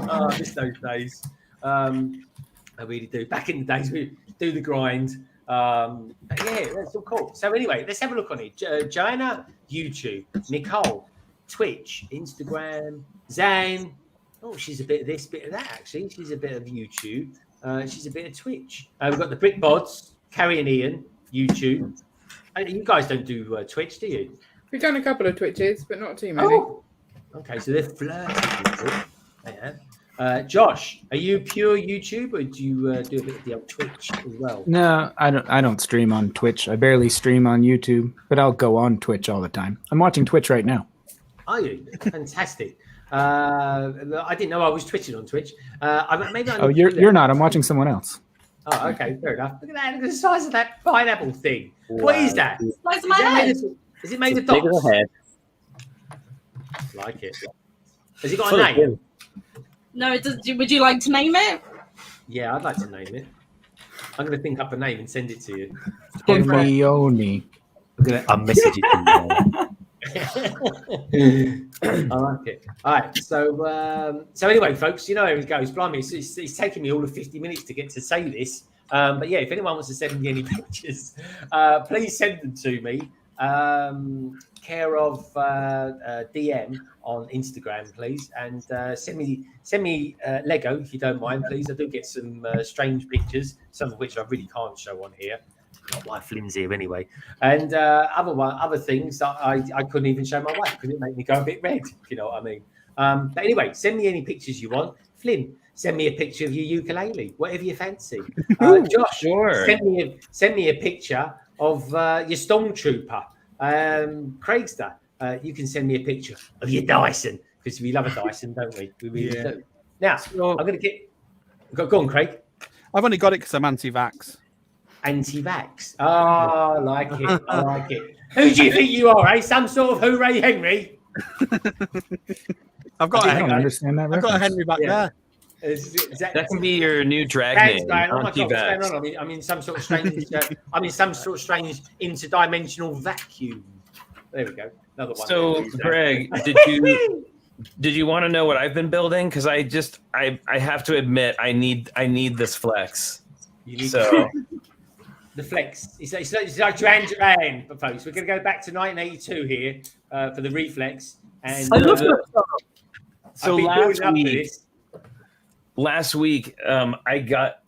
I miss those days. I really do. Back in the days, we do the grind. Yeah, that's all cool. So anyway, let's have a look on it. Joanna, YouTube. Nicole, Twitch, Instagram. Zan, oh, she's a bit of this, bit of that, actually. She's a bit of YouTube. She's a bit of Twitch. We've got the Brick Bods, Carrie and Ian, YouTube. You guys don't do Twitch, do you? We've done a couple of Twitches, but not too many. Oh. Okay, so they're flirting. Yeah. Josh, are you pure YouTube, or do you do a bit of the old Twitch as well? No, I don't stream on Twitch. I barely stream on YouTube, but I'll go on Twitch all the time. I'm watching Twitch right now. Are you? Fantastic. I didn't know I was twitching on Twitch. Maybe I You're not. I'm watching someone else. Oh, okay, fair enough. Look at that. Look at the size of that pineapple thing. Wow. What is that? Size of my head. Is it made of dots? Head. Like it. Has it got a name? No, it does. Would you like to name it? Yeah, I'd like to name it. I'm going to think up a name and send it to you. Hermione. I'll message it to you. I like it. All right. So anyway, folks, you know how it goes. Blimey, it's taking me all of 50 minutes to get to say this. But yeah, if anyone wants to send me any pictures, please send them to me. Care of DM on Instagram, please, and send me Lego if you don't mind, please. I do get some strange pictures, some of which I really can't show on here. Not why Flynn's here anyway, and other things that I couldn't even show my wife because it made me go a bit red. If you know what I mean. But anyway, send me any pictures you want, Flynn. Send me a picture of your ukulele, whatever you fancy. Josh, sure. Send me a picture of your stormtrooper. Craigster, you can send me a picture of your Dyson because we love a Dyson, don't we? We really do. Now, I'm going to get. Go on, Craig. I've only got it because I'm anti-vax. Anti-vax. Oh, I like it. I like it. Who do you think you are, eh? Some sort of Hooray Henry? I've got a I Henry. don't understand that. I've got a Henry back there. That can be your new drag name. Oh my God, what's going on? I'm in some sort of strange. I'm in some sort of strange interdimensional vacuum. There we go. Another one. So, Greg, did you want to know what I've been building? Because I have to admit I need this flex. You need the flex. It's like Duran Duran, folks. We're going to go back to 1982 here for the reflex. And so last week, I got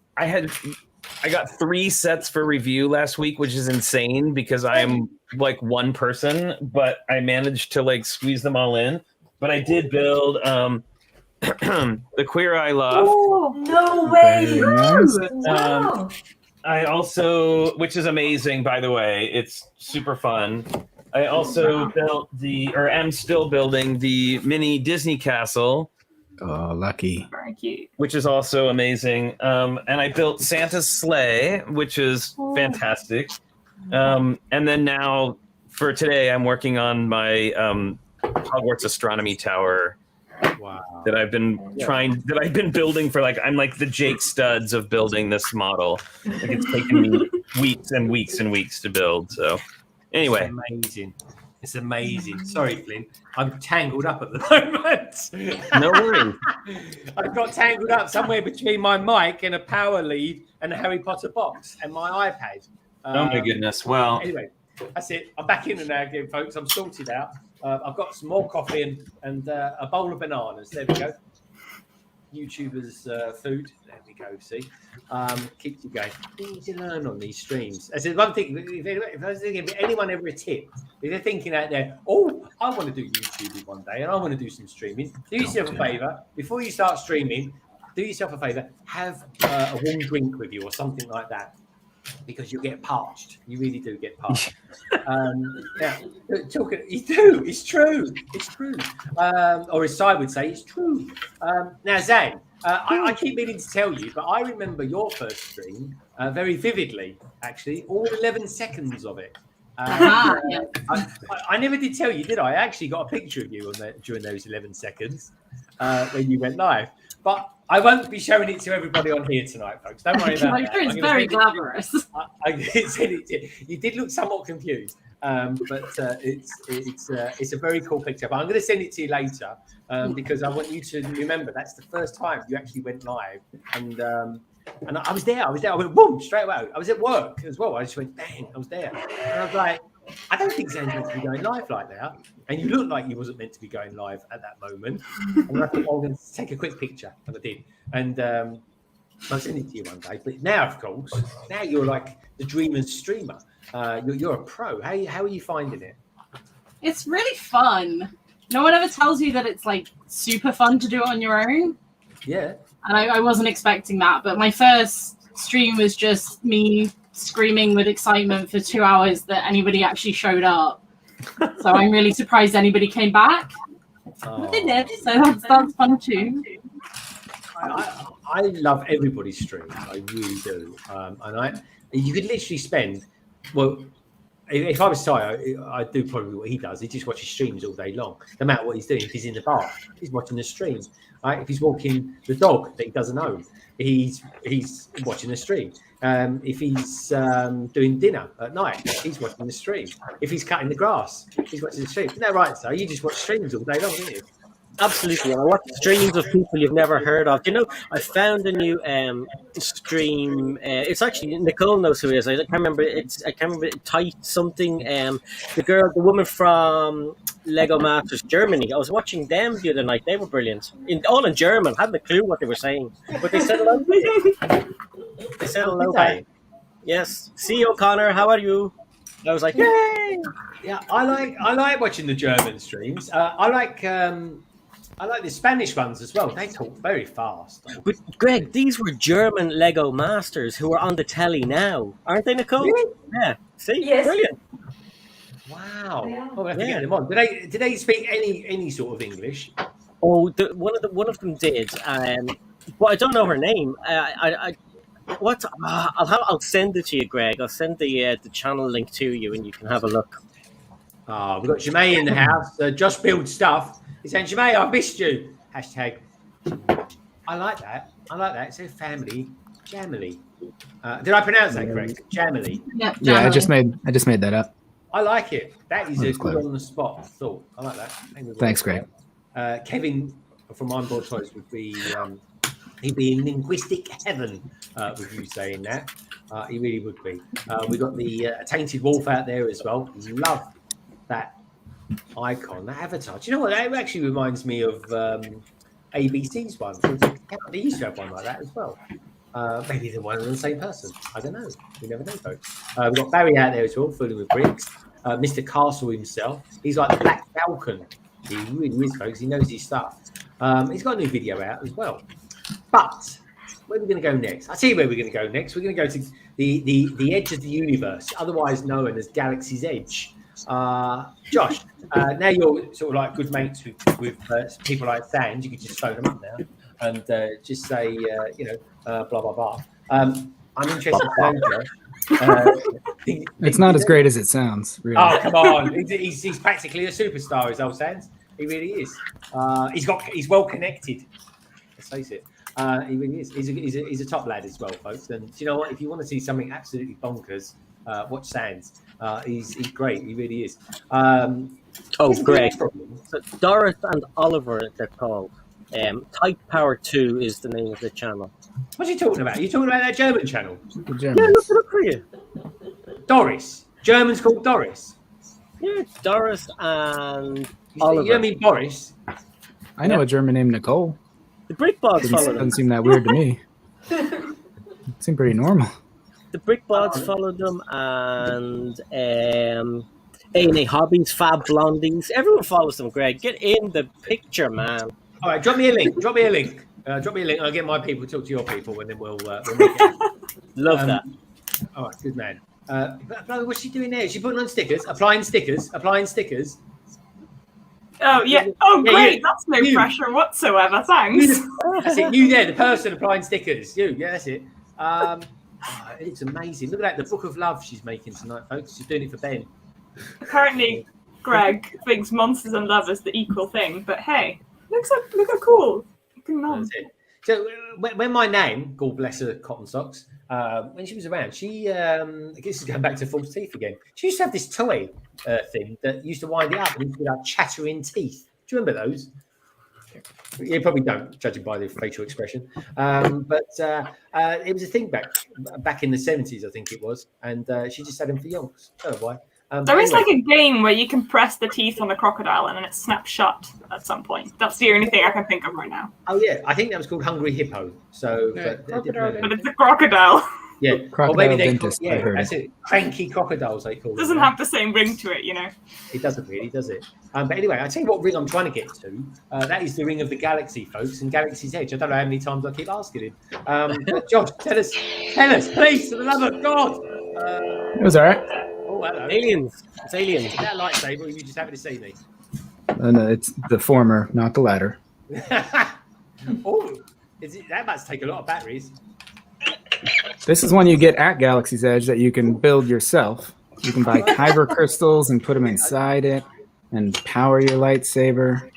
3 sets for review last week, which is insane because I am like one person, but I managed to like squeeze them all in. But I did build the Queer Eye Loft. Oh, no way! Wow. I also, which is amazing, by the way, it's super fun. I also am still building the mini Disney castle. Oh, lucky. Very cute. Which is also amazing. And I built Santa's sleigh, which is fantastic. And then now for today, I'm working on my Hogwarts astronomy tower. Wow. That I've been building for I'm like the Jake Studs of building this model. Like it's taken me weeks and weeks and weeks to build. So anyway. It's amazing. Sorry, Flynn. I'm tangled up at the moment. No worries. I've got tangled up somewhere between my mic and a power lead and a Harry Potter box and my iPad. Oh my goodness. Well, anyway, that's it. I'm back in there now again, folks. I'm sorted out. I've got some more coffee and a bowl of bananas. There we go. YouTubers' food. There we go. See, keeps you going. Things you learn on these streams. I said one thing. If I was thinking, if anyone ever a tip, if they're thinking out there, oh, I want to do YouTube one day and I want to do some streaming. Do yourself a favor before you start streaming. Do yourself a favor. Have a warm drink with you or something like that. Because you'll get parched. You really do get parched. Now, you do. It's true. It's true. Or as Sai would say, it's true. Now, Zan, I keep meaning to tell you, but I remember your first stream very vividly, actually. All 11 seconds of it. I never did tell you, did I? I actually got a picture of you during those 11 seconds when you went live. But I won't be showing it to everybody on here tonight, folks. Don't worry about that. It's very glamorous. You did look somewhat confused, but it's a very cool picture. But I'm going to send it to you later because I want you to remember that's the first time you actually went live, and I was there. I went boom straight away. I was at work as well. I just went bang. I was there, and I was like, I don't think Zan's meant to be going live like that. And you looked like you wasn't meant to be going live at that moment. And I thought, I'm going to take a quick picture. And I did. And I'll send it to you one day. But now, of course, now you're like the dreamer's streamer. You're a pro. How are you finding it? It's really fun. No one ever tells you that it's like super fun to do it on your own. Yeah. And I wasn't expecting that, but my first stream was just me screaming with excitement for 2 hours that anybody actually showed up. So I'm really surprised anybody came back. But they did, so that's fun too. I love everybody's streams. I really do. And you could literally spend, well, if I was Ty, I'd do probably what he does. He just watches streams all day long, no matter what he's doing. If he's in the bar, he's watching the stream. Right? If he's walking the dog that he doesn't own, he's watching the stream. If he's doing dinner at night, he's watching the stream. If he's cutting the grass, he's watching the stream. Isn't that right, so? You just watch streams all day long, don't you? Absolutely. I watch streams of people you've never heard of. You know, I found a new stream. It's actually Nicole knows who it is. I can't remember. I can't remember. Tight something. The woman from Lego Masters Germany. I was watching them the other night. They were brilliant. All in German. I hadn't a clue what they were saying, but they said hello. They said hello. Yes. See O'Connor. How are you? I was like, yay! Yeah, I like watching the German streams. I like the Spanish ones as well. They talk very fast. But Greg, these were German Lego Masters who are on the telly now, aren't they, Nicole? Really? Yeah. See, Yes. Brilliant. Wow. Yeah. Oh, I have to get them on. Did they speak any sort of English? Oh, one of them did. But I don't know her name. I'll send it to you, Greg. I'll send the channel link to you, and you can have a look. We've got Jemay in the house. Josh builds stuff. He's saying, Jemay, I missed you. Hashtag. I like that. It's a family jamily. Did I pronounce that correct? Jamily. Yeah, I just made that up. I like it. That is a good clever. on the spot thought. I like that. Thanks, Greg. Kevin from Untitled Toys would be he'd be in linguistic heaven with you saying that. He really would be. We got the tainted wolf out there as well. Love that icon, that avatar. Do you know what? That actually reminds me of ABC's one. They used to have one like that as well. Maybe they're one and the same person. I don't know. We never know, folks. We've got Barry out there as well, fooling with bricks. Mr. Castle himself. He's like the Black Falcon. He really is, folks. He knows his stuff. He's got a new video out as well. But where are we going to go next? I'll tell you where we're going to go next. We're going to go to the edge of the universe, otherwise known as Galaxy's Edge. Josh, now you're sort of like good mates with people like Sands. You could just phone them up now and just say, blah, blah, blah. I'm interested to know, Josh. It's not as great as it sounds. Really. Oh, come on. He's practically a superstar, is old Sands. He really is. He's well connected. Let's face it. He really is. He's a top lad as well, folks. And do you know what? If you want to see something absolutely bonkers, watch Sands. He's great. He really is. Greg. So Doris and Oliver, they're called. Type Power 2 is the name of the channel. What are you talking about? Are you talking about that German channel? Yeah, look for you. Doris. German's called Doris. Yeah, Doris and Oliver. You don't mean Boris? I know a German named Nicole. The Brick Bods follow them. Doesn't seem that weird to me. Seems pretty normal. The Brick Bods follow them, and A&A Hobbies, Fab Blondies. Everyone follows them, Greg. Get in the picture, man. All right, drop me a link. Drop me a link. I'll get my people to talk to your people, and then we'll make it. Love that. All right, good man. But what's she doing there? Is she putting on stickers? Applying stickers? Oh, yeah. Oh, great. That's no pressure whatsoever. Thanks. That's it. You there, the person applying stickers. You. Yeah, that's it. It's amazing. Look at that. The Book of Love she's making tonight, folks. She's doing it for Ben. Apparently, Greg thinks Monsters and Love is the equal thing, but hey, look how cool. That's it. So when my nan, God bless her cotton socks, when she was around, she I guess it's going back to false teeth again. She used to have this toy thing that used to wind it up and it used to be like chattering teeth. Do you remember those? You probably don't, judging by the facial expression. But it was a thing back in the 70s, I think it was, and she just had them for yonks. I don't know why. There is like a game where you can press the teeth on a crocodile and then it snaps shut at some point. That's the only thing I can think of right now. Oh yeah, I think that was called Hungry Hippo. So, but it's a crocodile. Yeah, or Crocodile maybe they dentist, I yeah, heard that's it. Cranky crocodiles, they call Doesn't them. have the same ring to it, you know. It doesn't really, does it? But anyway, I tell you what ring I'm trying to get to. That is the ring of the galaxy, folks, and Galaxy's Edge. I don't know how many times I keep asking him. But Josh, tell us, please, for the love of God. It was all right. Oh, hello. Aliens. It's aliens. Is that a lightsaber, or you just happy to see me? No, it's the former, not the latter. Oh, that must take a lot of batteries. This is one you get at Galaxy's Edge that you can build yourself. You can buy kyber crystals and put them inside it and power your lightsaber.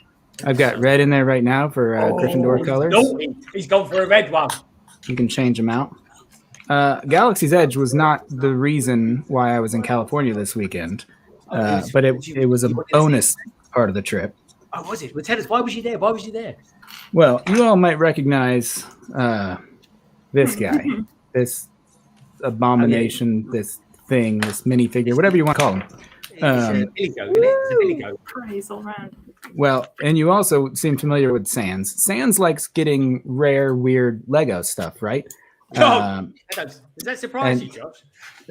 I've got red in there right now for Gryffindor colors. No, he's gone for a red one. You can change them out. Galaxy's Edge was not the reason why I was in California this weekend, but it was a bonus part of the trip. Oh, was it? Well, tell us, why was you there? Why was you there? Well, you all might recognize this guy, this abomination, this thing, this minifigure, whatever you want to call him. It's a billy goat, isn't it? It's a billy goat. Praise all round. Well, and you also seem familiar with Sans. Sans likes getting rare, weird Lego stuff, right? Does that surprise you, Josh?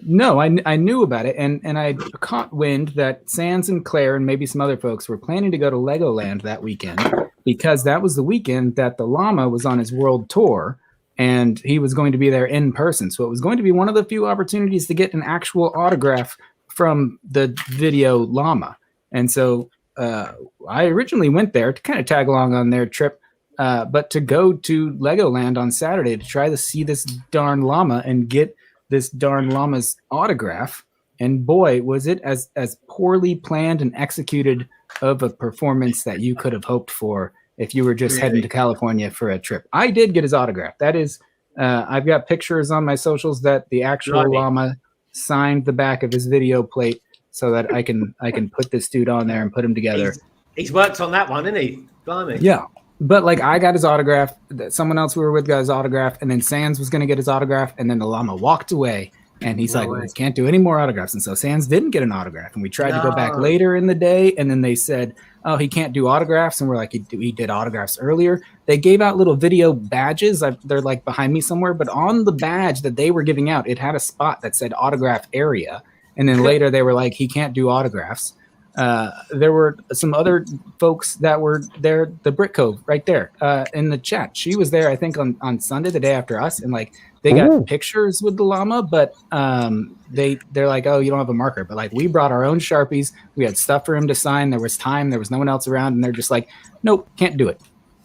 No, I knew about it, and I caught wind that Sans and Claire and maybe some other folks were planning to go to Legoland that weekend because that was the weekend that the llama was on his world tour, and he was going to be there in person. So it was going to be one of the few opportunities to get an actual autograph from the video llama. And so I originally went there to kind of tag along on their trip, but to go to Legoland on Saturday to try to see this darn llama and get this darn llama's autograph. And boy, was it as poorly planned and executed of a performance that you could have hoped for if you were just heading to California for a trip. I did get his autograph. That is, I've got pictures on my socials that the actual llama signed the back of his video plate so that I can put this dude on there and put him together. He's worked on that one, isn't he? Blimey. Yeah. But like I got his autograph, someone else we were with got his autograph, and then Sans was going to get his autograph, and then the llama walked away, and he's like, we can't do any more autographs. And so Sans didn't get an autograph, and we tried to go back later in the day, and then they said, oh, he can't do autographs, and we're like, he did autographs earlier. They gave out little video badges. They're like behind me somewhere, but on the badge that they were giving out, it had a spot that said autograph area, and then later they were like, he can't do autographs. There were some other folks that were there, the Brick Cove right there in the chat. She was there, I think, on Sunday, the day after us, and like they got pictures with the llama, but they're like, oh, you don't have a marker, but like we brought our own Sharpies, we had stuff for him to sign, there was time, there was no one else around, and they're just like, nope, can't do it.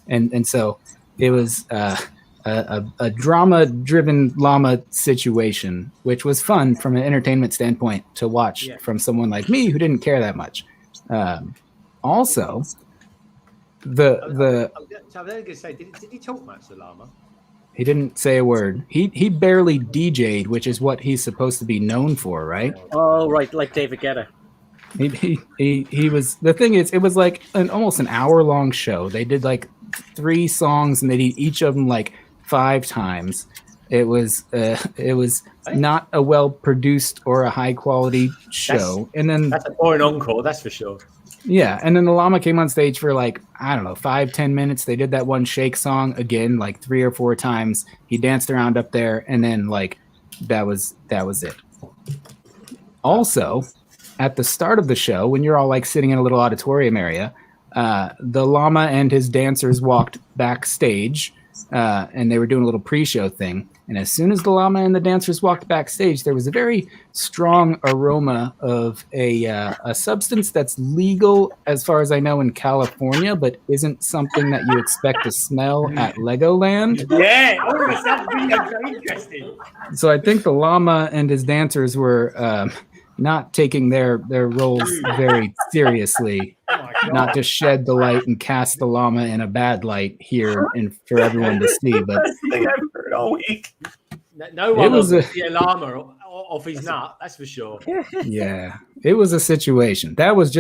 And so it was a drama-driven llama situation, which was fun from an entertainment standpoint to watch from someone like me who didn't care that much. Also, the So I was going to say, did he talk much, the llama? he didn't say a word. He barely DJ'd, which is what he's supposed to be known for, right? Oh, right, like David Guetta. He was. The thing is, it was like almost an hour-long show. They did like 3 songs, and they did each of them like 5 times. It was not a well produced or a high quality show. And then that's a boring encore, that's for sure. Yeah, and then the llama came on stage for like, I don't know, 5-10 minutes. They did that one shake song again like 3 or 4 times. He danced around up there, and then like that was it. Also, at the start of the show, when you're all like sitting in a little auditorium area, the llama and his dancers walked backstage. And they were doing a little pre-show thing. And as soon as the llama and the dancers walked backstage, there was a very strong aroma of a substance that's legal, as far as I know, in California, but isn't something that you expect to smell at Legoland. Yeah, that's really interesting. So I think the llama and his dancers were not taking their roles very seriously. Not to shed the light and cast the llama in a bad light here and for everyone to see, but That's the thing I've heard all week. No one was a llama off his nut, that's for sure. Yeah, it was a situation. That was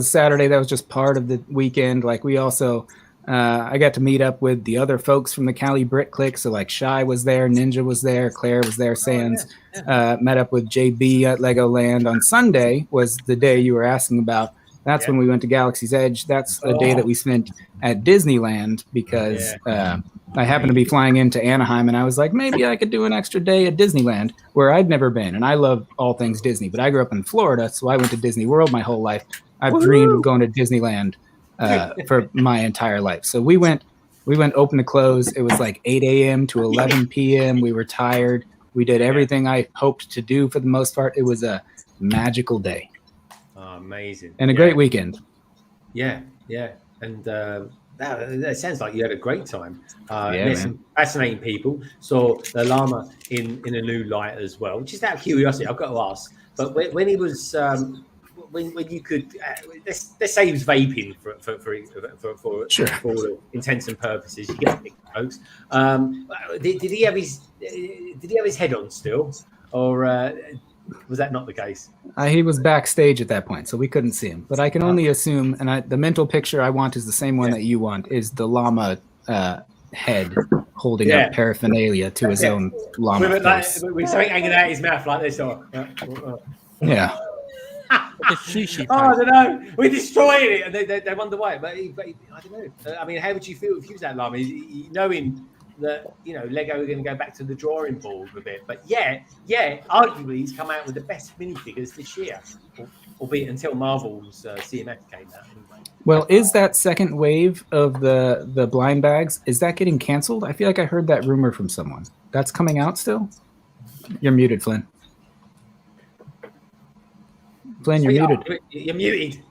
Saturday. That was just part of the weekend. Like we also, I got to meet up with the other folks from the Cali Brick Clique. So like Shy was there, Ninja was there, Claire was there, Sans. Met up with JB at Legoland on Sunday. Was the day you were asking about. That's when we went to Galaxy's Edge. That's a day that we spent at Disneyland because I happened to be flying into Anaheim, and I was like, maybe I could do an extra day at Disneyland where I'd never been. And I love all things Disney, but I grew up in Florida, so I went to Disney World my whole life. I've dreamed of going to Disneyland for my entire life. So we went open to close. It was like 8 a.m. to 11 p.m. We were tired. We did everything I hoped to do for the most part. It was a magical day. Oh, amazing. And a great weekend. Yeah. And that sounds like you had a great time. Yeah, Met some fascinating people. Saw the llama in a new light as well. Just out of curiosity, I've got to ask. But when he was, when you could, let's say he was vaping for all intents and purposes. You get it, folks. Did he have his head on still, or was that not the case? He was backstage at that point, so we couldn't see him. But I can only assume, and the mental picture I want is the same one that you want, is the llama head holding up paraphernalia to his own llama face. With something hanging out his mouth like this. Yeah. I don't know. We're destroying it, and they wonder why. But I don't know. I mean, how would you feel if you was that llama? Knowing that Lego are going to go back to the drawing board a bit, but arguably he's come out with the best minifigures this year, albeit until Marvel's CMF came out. Anyway. Well, is that second wave of the blind bags? Is that getting canceled? I feel like I heard that rumor from someone. That's coming out still. You're muted, Flynn. Flynn, you're muted. You're muted.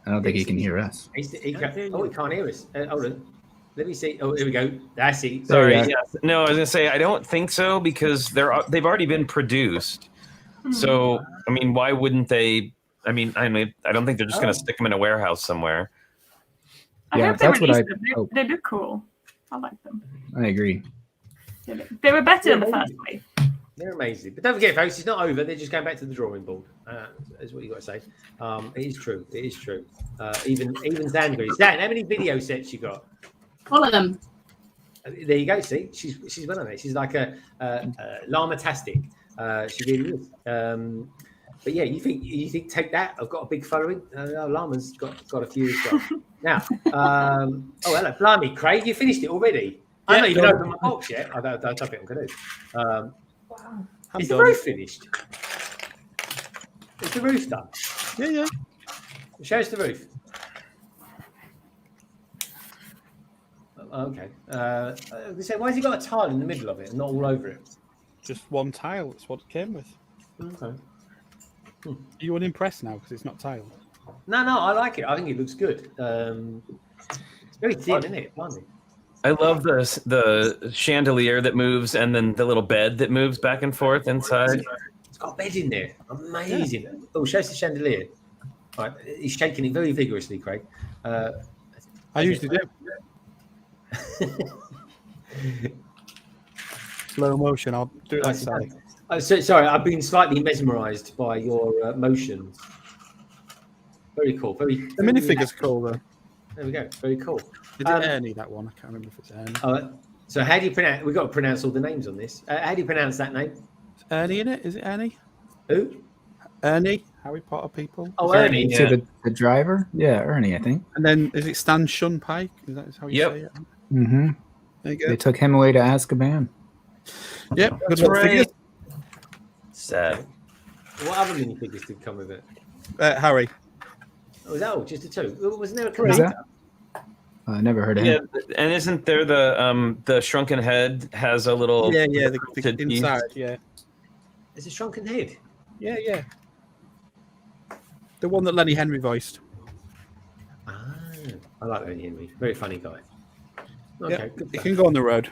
I don't think he can hear us. He can't hear us. Hold on. Let me see. Oh, here we go. That's it. Sorry. Yeah. No, I was gonna say I don't think so because they've already been produced. So I mean, why wouldn't they? I don't think they're just gonna stick them in a warehouse somewhere. I hope they release them. They look cool. I like them. I agree. They were better than the first wave. They're amazing. But don't forget, folks, it's not over. They're just going back to the drawing board. That's what you got to say. It is true. It is true. Even Dan agrees. Dan, how many video sets you got? All of them. There you go. See, she's one of it. She's like a llama-tastic. She really is. But yeah, you think take that? I've got a big following. Llama's got a few as well. Now, hello, blimey, Craig, you finished it already. I haven't even opened my box yet. I don't think I'm going to. Wow. Is the roof finished? Is the roof done? Yeah. Show us the roof. Okay. So why has he got a tile in the middle of it and not all over it? Just one tile. That's what it came with. Okay. Are you unimpressed now because it's not tiled? No, I like it. I think it looks good. It's very thin, isn't it? Blimey. I love the chandelier that moves and then the little bed that moves back and forth inside. It's got a bed in there. Amazing. Yeah. Oh, show us the chandelier. All right, he's shaking it very vigorously, Craig. I usually do. Slow motion. I'll do it like that. Sorry, I've been slightly mesmerised by your motions. Very cool. The minifigure's cool, though. There we go. Very cool. Is it Ernie, that one? I can't remember if it's Ernie. So how do you pronounce? We've got to pronounce all the names on this. How do you pronounce that name? Is Ernie in it? Is it Ernie? Who? Ernie. Harry Potter people. Oh, Ernie. Yeah. So the driver? Yeah, Ernie, I think. And then is it Stan Shunpike? Is that how you say it? Mm-hmm. There you go. They took him away to Azkaban. Yep. Good luck figures. Sad. What other minifigures did come with it? Harry. Oh, was that all? Just the two? Wasn't there a character? I never heard of him. Yeah, and isn't there the shrunken head has a little the inside, yeah. It's a shrunken head. Yeah. The one that Lenny Henry voiced. I like Lenny Henry. Very funny guy. Okay, good. You can go on the road.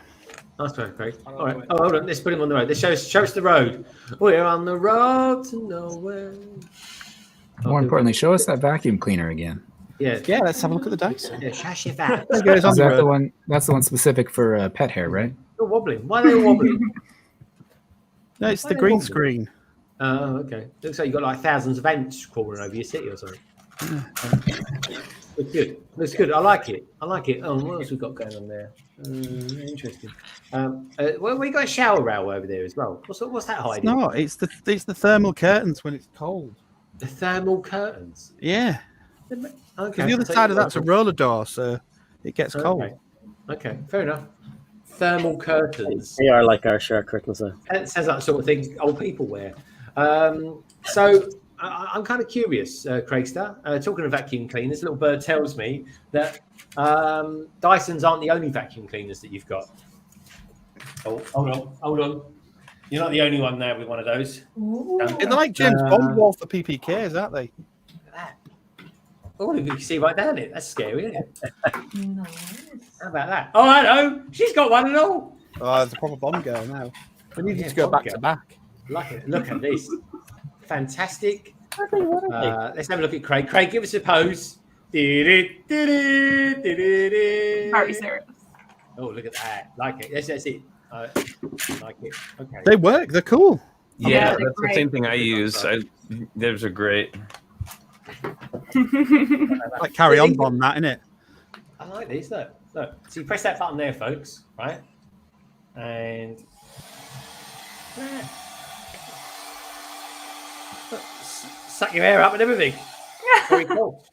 Nice one, Craig. All right. Oh, hold on. Let's put him on the road. Let's show us the road. We're on the road to nowhere. More importantly, show us that vacuum cleaner again. Yeah. Let's have a look at the dice. Yeah, shash your back. Is that the one? That's the one specific for pet hair, right? They're wobbling. Why are they wobbling? No, it's the green screen. Oh, okay. Looks like you've got like thousands of ants crawling over your city or something. Looks good. Looks good. I like it. Oh, what else we got going on there? Interesting. Well, we got a shower rail over there as well. What's that hiding? No, it's the thermal curtains when it's cold. The thermal curtains. Yeah. Okay. The other side of that's a roller door, so it gets cold. Okay, fair enough. Thermal curtains. They are like our shirt curtains. It sounds like the sort of thing old people wear. So I'm kind of curious, Craigster. Talking of vacuum cleaners, little bird tells me that Dysons aren't the only vacuum cleaners that you've got. Oh, hold on. You're not the only one there with one of those. They're like James Bond wall for PPKs, aren't they? Oh, you can see right down it. That's scary, isn't it? Nice. How about that? Oh, hello. She's got one and all. Oh, there's a proper bomb girl now. We need to go back to back. Look at this. Fantastic. Let's have a look at Craig. Craig, give us a pose. Very serious. Oh, look at that. Like it. That's it. Like it. Okay. They work. They're cool. Yeah, that's the same thing I use. Those are great. Like carry on bomb that, innit? I like these. Look. So you press that button there, folks, right? And suck your hair up and everything. Very cool.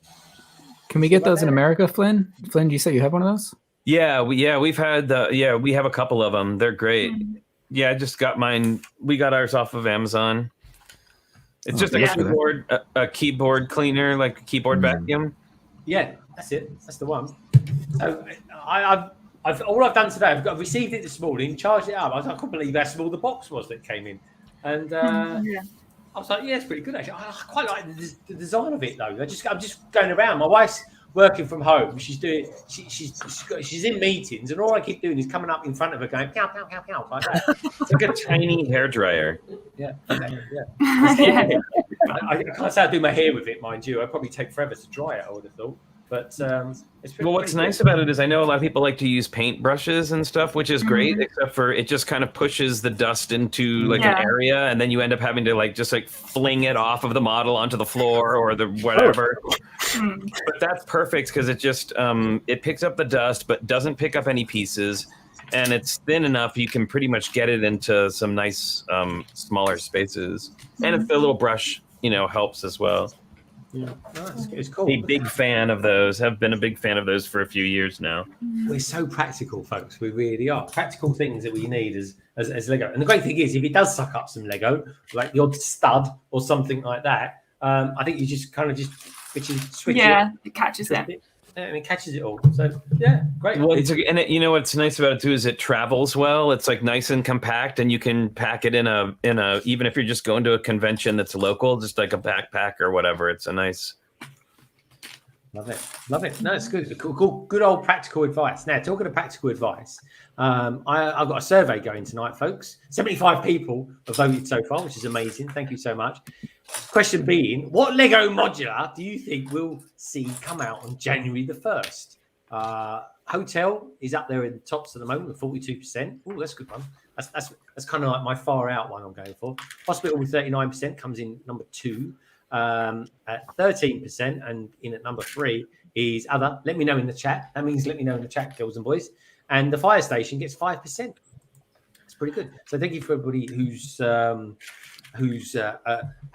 Can we get those in America, Flynn? Flynn, you say you have one of those? Yeah, we have a couple of them. They're great. Yeah, I just got mine. We got ours off of Amazon. It's just a keyboard cleaner, like a keyboard vacuum. Yeah, that's it. That's the one. So all I've done today, I've received it this morning, charged it up. I couldn't believe how small the box was that came in, and I was like, yeah, it's pretty good actually. I quite like the design of it though. I'm just going around. My wife's working from home. She's in meetings, and all I keep doing is coming up in front of her, going pow pow pow pow like that. It's like a tiny hairdryer. Yeah. I can't say I do my hair with it, mind you. I'd probably take forever to dry it, I would have thought. But it's pretty, what's nice about it is I know a lot of people like to use paint brushes and stuff, which is great, except for it just kind of pushes the dust into like an area, and then you end up having to just fling it off of the model onto the floor or the whatever. But that's perfect because it just it picks up the dust but doesn't pick up any pieces, and it's thin enough you can pretty much get it into some nice smaller spaces, and the little brush helps as well. Yeah, it's cool. A big fan of those. Have been a big fan of those for a few years now. We're so practical, folks. We really are. Practical things that we need as Lego. And the great thing is, if it does suck up some Lego, like the odd stud or something like that, I think you just kind of switch it. It catches it. And it catches it all. So yeah, great. Well, what's nice about it too is it travels well. It's nice and compact, and you can pack it in a even if you're just going to a convention that's local, just like a backpack or whatever. It's a nice. Love it. No, it's good. Cool. Good old practical advice. Now, talking of practical advice, I've got a survey going tonight, folks. 75 people have voted so far, which is amazing. Thank you so much. Question being, what Lego modular do you think we'll see come out on January the 1st? Hotel is up there in the tops at the moment with 42%. Oh, that's a good one. That's kind of like my far out one I'm going for. Hospital with 39% comes in number 2 at 13%, and in at number 3 is other. Let me know in the chat. That means let me know in the chat, girls and boys. And the fire station gets 5%. It's pretty good. So thank you for everybody who's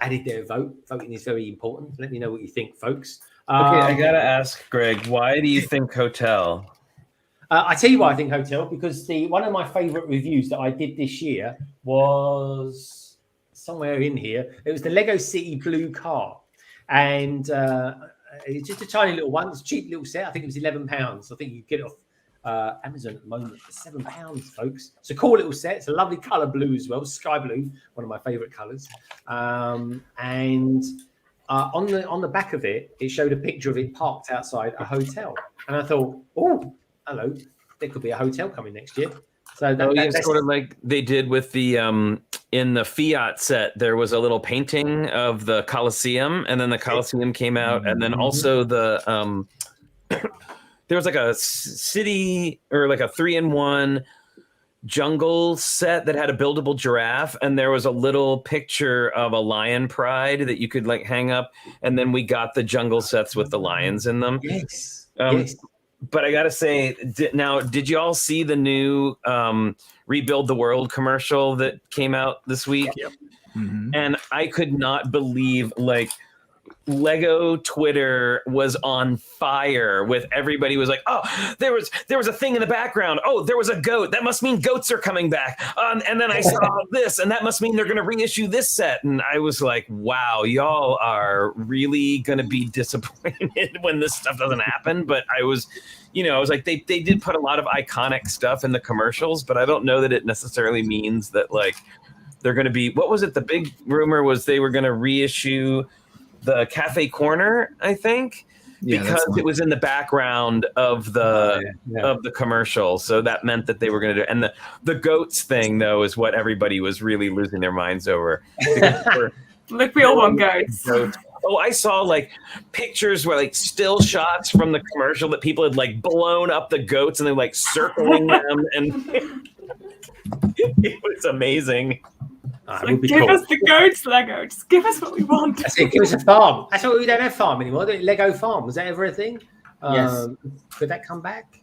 added their vote. Voting is very important. Let me know what you think, folks. Okay, I gotta ask, Greg, why do you think hotel? I tell you why I think hotel, because one of my favorite reviews that I did this year was somewhere in here. It was the Lego City blue car, and it's just a tiny little one. It's a cheap little set. I think it was £11. I think you get it off Amazon at the moment for £7, folks. It's a cool little set. It's a lovely color blue as well, sky blue, one of my favorite colors. And on the back of it, it showed a picture of it parked outside a hotel, and I thought, oh, hello, there could be a hotel coming next year. So that's sort of like they did with the in the Fiat set. There was a little painting of the Colosseum, and then the Colosseum came out, and then also the there was like a city or like a 3-in-1 jungle set that had a buildable giraffe, and there was a little picture of a lion pride that you could hang up, and then we got the jungle sets with the lions in them. Yes. But I gotta say, did you all see the new Rebuild the World commercial that came out this week? Yep. Mm-hmm. And I could not believe Lego Twitter was on fire with everybody was like, oh, there was a thing in the background. Oh, there was a goat. That must mean goats are coming back. And then I saw this, and that must mean they're going to reissue this set. And I was like, wow, y'all are really going to be disappointed when this stuff doesn't happen. But I was like, they did put a lot of iconic stuff in the commercials, but I don't know that it necessarily means that like they're going to be. What was it? The big rumor was they were going to reissue the Cafe Corner, I think, because it was in the background of the of the commercial. So that meant that they were going to do. And the goats thing, though, is what everybody was really losing their minds over. Look, we all want goats. Oh, I saw like pictures where like still shots from the commercial that people had like blown up the goats and they're like circling them, and it was amazing. Like, give us the goats, Lego. Just give us what we want. That's it. Give us a farm. That's what we don't have farm anymore. The Lego farm, was that ever a thing? Yes. Could that come back?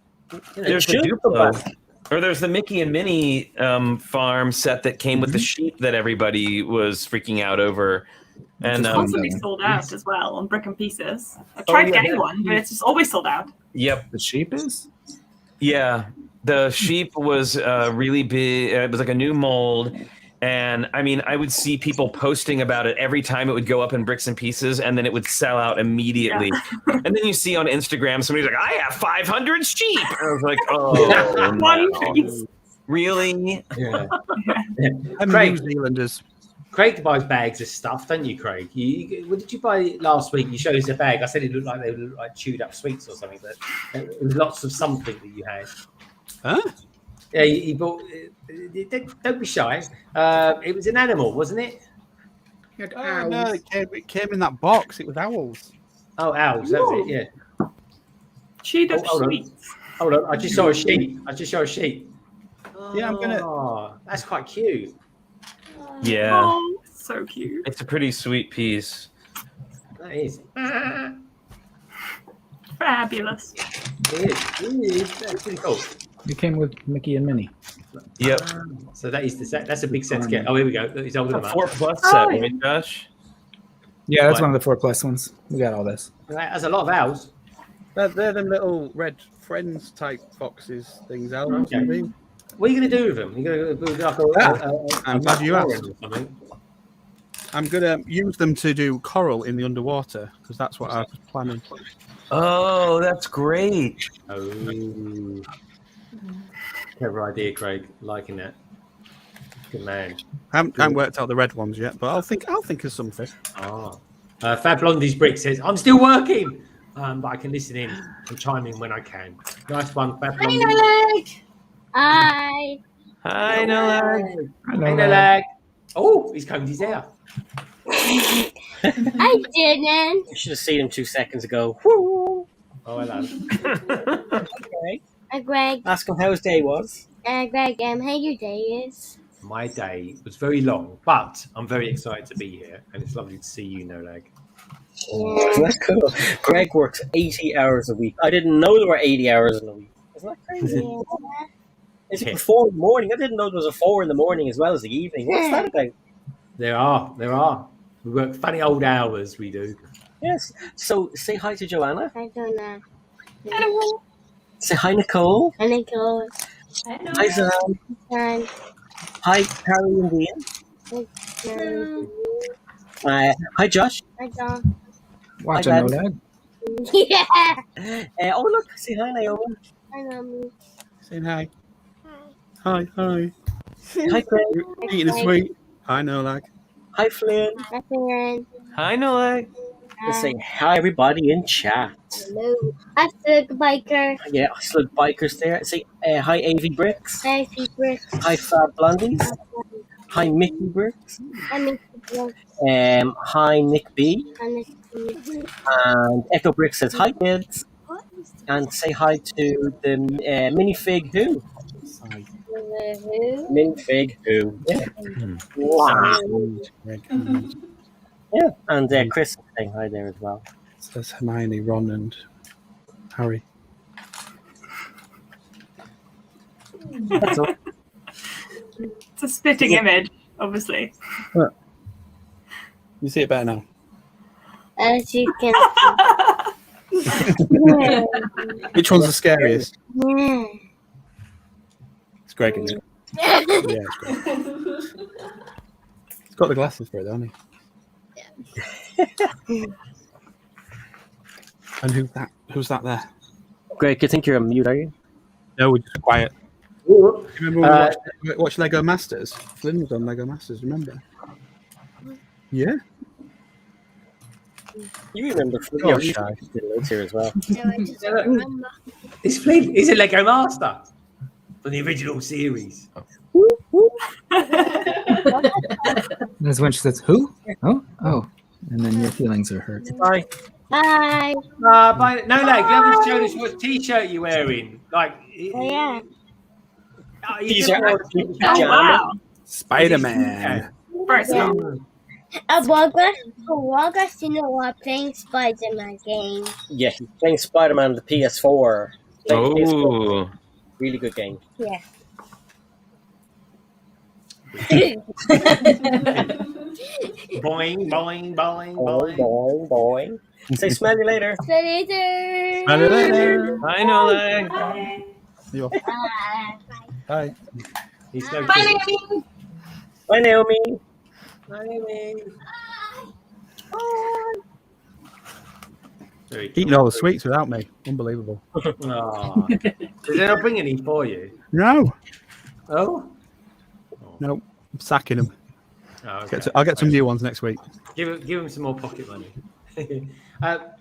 There's the Duplo. Or there's the Mickey and Minnie farm set that came with the sheep that everybody was freaking out over. And it's constantly sold out as well on Brick and Pieces. I tried getting one, but it's just always sold out. Yep. The sheep is? Yeah. The sheep was really big. It was like a new mold. And I mean, I would see people posting about it every time it would go up in Bricks and Pieces, and then it would sell out immediately. Yeah. And then you see on Instagram, somebody's like, I have 500 sheep. And I was like, oh, one piece. Really? Yeah. New Zealanders. Craig buys bags of stuff, don't you, Craig? What did you buy last week? You showed us a bag. I said it looked like they looked like chewed up sweets or something, but it was lots of something that you had. Huh? Yeah, you bought. Don't be shy. It was an animal, wasn't it? Oh, no, it came in that box. It was owls. Oh, owls. That was it. Yeah. Chewed up sweets. Hold on. I just saw a sheep. Yeah, I'm gonna. Oh, that's quite cute. Yeah. Oh, so cute. It's a pretty sweet piece. That is. Fabulous. It is. That's pretty cool. It came with Mickey and Minnie. Yep. So that is the set. That's a big set to get. Oh, here we go. He's holding them up. 4+ set, right, Josh? Yeah, that's one of the 4+ ones. We got all this. That's a lot of owls. They're them little red friends type foxes things. Owls. Okay. What are you going to do with them? You're going to do like I'm glad you asked. I'm going to use them to do coral in the underwater because that's what I was planning. Oh, that's great. Oh. Clever idea, Craig. Liking that. Good man. I haven't worked out the red ones yet, but I'll think of something. Fab Blondie's Brick says, I'm still working, but I can listen in and chime in when I can. Nice one, Fab Blondie. Hi. Hi, Nolag. Hi, Nolag. Oh, he's combed his hair. I didn't. You should have seen him 2 seconds ago. Oh, hello. Okay. Greg. Ask him how his day was. Greg, how your day is? My day was very long, but I'm very excited to be here, and it's lovely to see you, Nolag. Oh, that's cool. Greg works 80 hours a week. I didn't know there were 80 hours in a week. Isn't that crazy? Is it 4 in the morning? I didn't know there was a 4 in the morning as well as the evening. What's that about? There are. We work funny old hours, we do. Yes. So say hi to Joanna. I don't know. Hello. Say hi, Nicole. Hi, Nicole. Hi, Zan. Hi, Harry and Ian. Hi, Josh. Hi, John. Watching hi, Nolag. Yeah. Oh, look. Say hi, Naomi. Hi, Naomi. Saying hi. Hi. Hi, Craig. Eating a sweet. Hi, Nolag. Hi, Flynn. Hi, Flynn. Hi, Nolag. Let's say hi, everybody in chat. Hello. Hi, Slug Biker. Yeah, Slug Bikers there. Say hi, AV Bricks. Hi, C Bricks. Hi, Fab Blondies. Hi, Mickey Bricks. Hi, Mickey Bricks. Hi, Nick B. Hi, Nick B. And Echo Brick says hi, kids. And say hi to the minifig who. Who? Minifig who. Yeah. Wow. Yeah, and Chris is saying hi there as well. Says Hermione, Ron, and Harry. That's all. It's a spitting image, obviously. You see it better now. as you can Which one's the scariest? see. It's Greg, isn't it? Yeah, it's Greg. He's got the glasses for it, hasn't he? And who's that there? Greg, you think you're on mute, are you? No, we're just quiet. You remember when we watched Lego Masters? Flynn was on Lego Masters, remember? Yeah. You remember Flynn? Oh, You're you- shy. Flynn here as well. No, I just remember. It's Flynn. He's a Lego Master from the original series. That's when she says, "Who? Oh, oh," and then your feelings are hurt. Bye. Bye. But no, Leg, you haven't shown us what T-shirt you're wearing. Like, Oh, yeah. These are actually Oh, pajamas. wow. Spider-Man. First Yeah. one. August, you know what, playing Spider-Man game. Yeah, he's playing Spider-Man on the PS4. Playing the PS4. Oh, Really good game. Yeah. boing, boing, boing, Boing, boing. boing, boing. Say smell you later. See you later. Smell you later. I know that. You off? Bye. Bye. He's so Bye, cute. Naomi. Bye, Naomi. Very cute. Eating all the sweets without me. Unbelievable. Aw. Did they not bring any for you? No. Oh? No. I'm sacking them. Oh, okay. I'll get some new ones next week. Give him some more pocket money.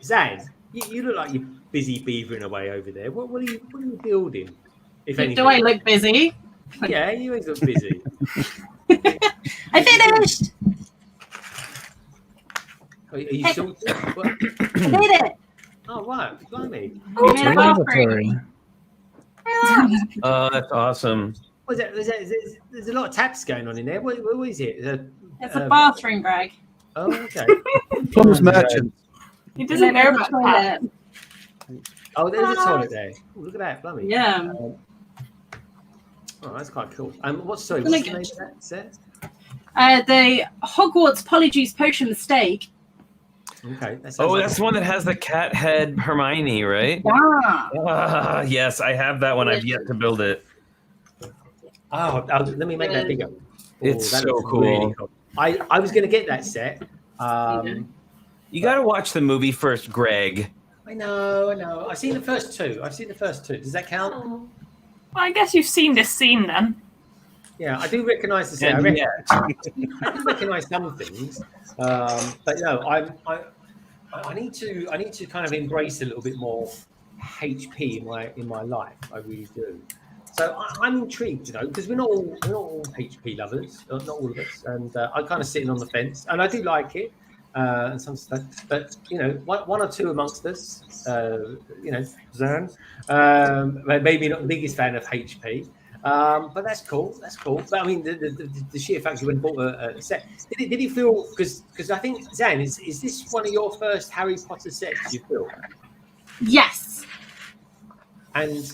Zan, you look like you're busy beavering away over there. What are you building? If anything? Do I look busy? Yeah, you always look busy. I finished. Are you still? What? I did it. Oh right, blimey. We made a bathroom. Laboratory. Oh, that's awesome. There's a lot of taps going on in there. What is it? It's a bathroom, Greg. Oh, okay. Plums Merchant. He doesn't know about that. Oh, there's a toilet there. Oh, look at that, blimey. Yeah. Oh, that's quite cool. What's the name of that set? The Hogwarts Polyjuice Potion Mistake. Okay. That sounds Oh, like that's the one that has the cat head Hermione, right? Yeah. Ah, yes, I have that one. I've yet to build it. Oh, let me make that bigger. It's that so looks cool. really cool. I was going to get that set. You got to watch the movie first, Greg. I know. I've seen the first two. Does that count? Well, I guess you've seen this scene then. Yeah, I do recognise the set. And I do recognise some things, but no, I need to kind of embrace a little bit more HP in my life. I really do. So I'm intrigued, because we're not all HP lovers, not all of us, and I'm kind of sitting on the fence, and I do like it. And some stuff, but one or two amongst us, Zan, maybe not the biggest fan of HP, but that's cool. But I mean, the sheer fact you went and bought a set, did it feel? Because I think Zan, is this one of your first Harry Potter sets you built? Yes. And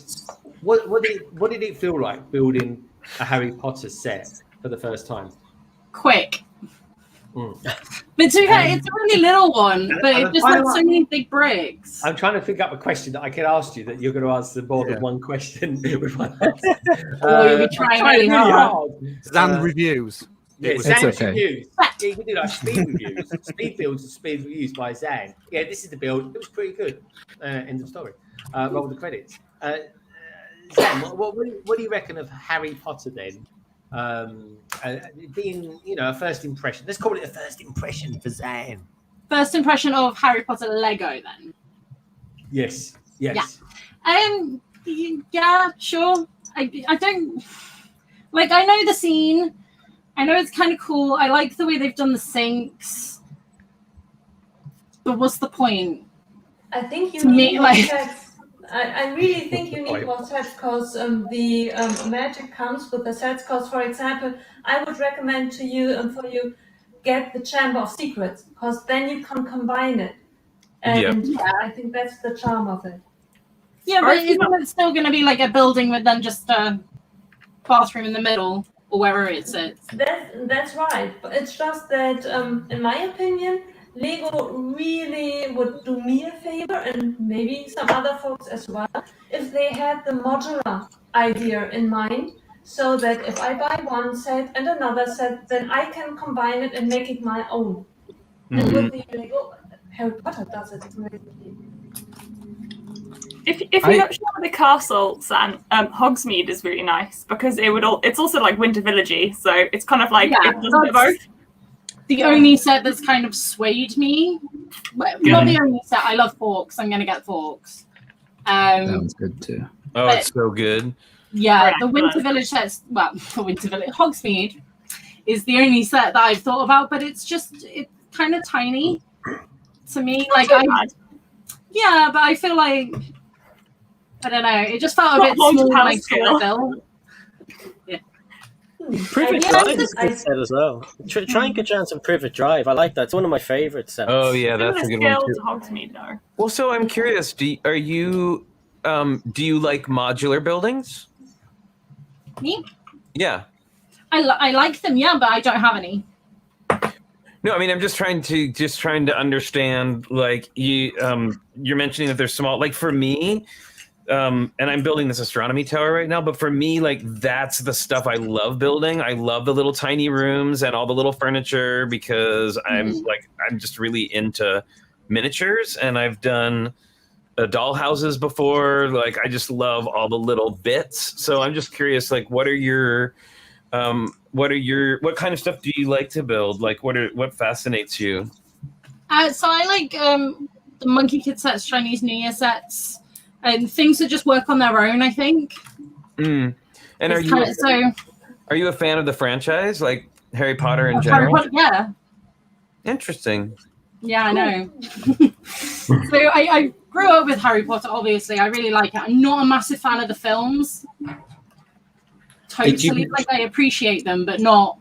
what did it feel like building a Harry Potter set for the first time? Quick. But to be fair, it's a really little one, but it just had so many big bricks. I'm trying to think up a question that I can ask you that you're going to answer more than one question with one answer. You'll be trying really hard. Zan reviews. Yeah, It's Zan's okay. reviews. Yeah, you can do like speed reviews, speed builds and speed reviews by Zan. Yeah, this is the build. It was pretty good. End of story. Roll the credits. Zan, what do you reckon of Harry Potter then? Being, a first impression. Let's call it a first impression for Zan. First impression of Harry Potter Lego, then. Yes. Yeah, sure. I don't like. I know the scene. I know it's kind of cool. I like the way they've done the sinks. But what's the point? I think you To me, need more like- sets. I really think you need more sets because the magic comes with the sets. Because, for example, I would recommend to you for you get the Chamber of Secrets because then you can combine it. And I think that's the charm of it. Yeah, but it's still going to be like a building with then just a bathroom in the middle or wherever it sits. That's right. But it's just that, in my opinion, Lego really would do me a favor, and maybe some other folks as well, if they had the modular idea in mind, so that if I buy one set and another set, then I can combine it and make it my own. And with the Lego, Harry Potter does it brilliantly. If you're not sure of the castle, San, Hogsmeade is really nice because it's also like Winter Villagey, so it's kind of like it does a bit of both. The only set that's kind of swayed me, not the only set. I love Forks. I'm gonna get Forks. That one's good too. Oh, it's so good. Yeah, the Winter Village sets. Well, the Winter Village Hogsmeade is the only set that I've thought about, but it's kind of tiny to me. Like but I feel like I don't know. It just felt a bit small, like scale. Yeah. Privet Drive is a good set as well. Try and get you on some Privet Drive. I like that. It's one of my favorite sets. Oh yeah, that's a good one too. Hogsmeade, though. Well, so I'm curious. Do you like modular buildings? Me? Yeah. I like them, yeah, but I don't have any. No, I mean I'm just trying to understand. Like you're mentioning that they're small. Like for me. And I'm building this astronomy tower right now, but for me, like that's the stuff I love building. I love the little tiny rooms and all the little furniture because I'm just really into miniatures, and I've done doll houses before. Like I just love all the little bits. So I'm just curious, like what kind of stuff do you like to build? Like what fascinates you? So I like the Monkey Kid sets, Chinese New Year sets. And things that just work on their own, I think. And are you a fan of the franchise, like Harry Potter in general? Harry Potter, yeah. Interesting. Yeah, I know. So I grew up with Harry Potter, obviously. I really like it. I'm not a massive fan of the films. Totally, I appreciate them, but not...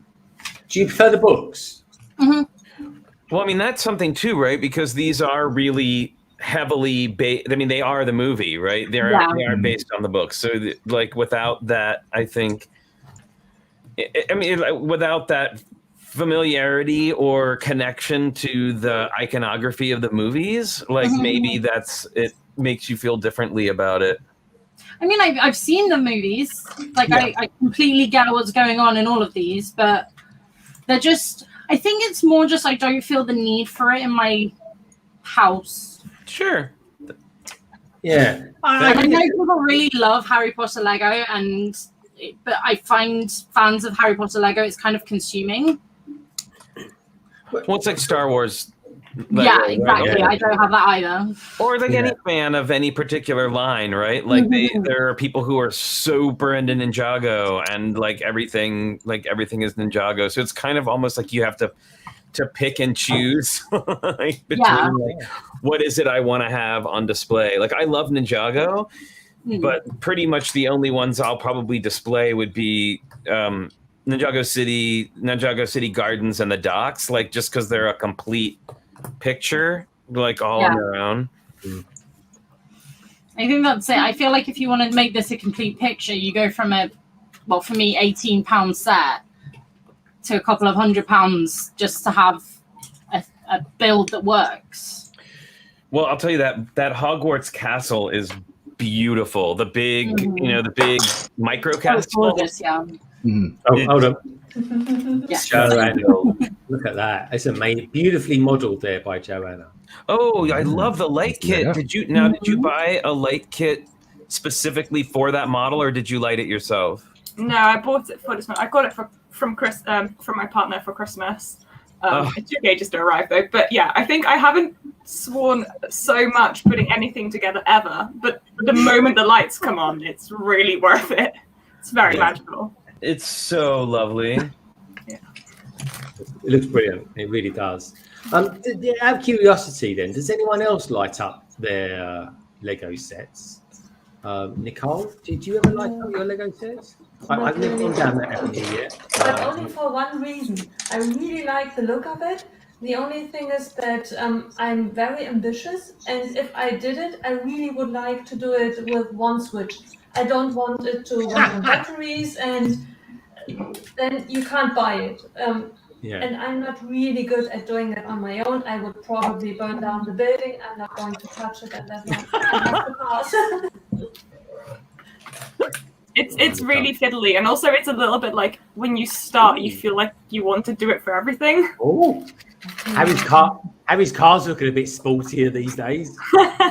Do you prefer the books? Mm-hmm. Well, I mean, that's something too, right? Because these are really... heavily based. I mean, they are the movie, right? They are based on the books. So, like, without that, I think. I mean, without that familiarity or connection to the iconography of the movies, like maybe it makes you feel differently about it. I mean, I've seen the movies. Like, I completely get what's going on in all of these, but they're just. I think it's more just I don't feel the need for it in my house. Sure. Yeah. I know people really love Harry Potter Lego, but I find fans of Harry Potter Lego it's kind of consuming. Well, it's like Star Wars. Lego, yeah, exactly. Right? Yeah. I don't have that either. Or like any fan of any particular line, right? Like there are people who are super into Ninjago, and like everything is Ninjago. So it's kind of almost like you have to pick and choose between like, what is it I want to have on display. Like I love Ninjago, but pretty much the only ones I'll probably display would be Ninjago City Gardens, and the docks. Like just because they're a complete picture, like all on their own. I think that's it. I feel like if you want to make this a complete picture, you go from for me, £18 set to a couple of £100 just to have a build that works. Well, I'll tell you that Hogwarts castle is beautiful. The big, the big micro castle. Gorgeous, yeah. Oh, hold on. Joanna, look at that. It's amazing. Beautifully modeled there by Joanna. Oh, I love the light kit. Did you buy a light kit specifically for that model, or did you light it yourself? No, I bought it for this one. I got it from my partner for Christmas. It took ages to arrive though. But yeah, I think I haven't sworn so much putting anything together ever. But the moment the lights come on, it's really worth it. It's very magical. It's so lovely. It looks brilliant. It really does. Out of curiosity, then, does anyone else light up their Lego sets? Nicole, did you ever light up your Lego sets? I've never gone down that avenue yet. But only for one reason. I really like the look of it. The only thing is that I'm very ambitious, and if I did it, I really would like to do it with one switch. I don't want it to run on batteries, and then you can't buy it. And I'm not really good at doing it on my own. I would probably burn down the building. I'm not going to touch it, and that's not I have to pass. It's really fiddly, and also it's a little bit like when you start, you feel like you want to do it for everything. Oh, Harry's car's looking a bit sportier these days.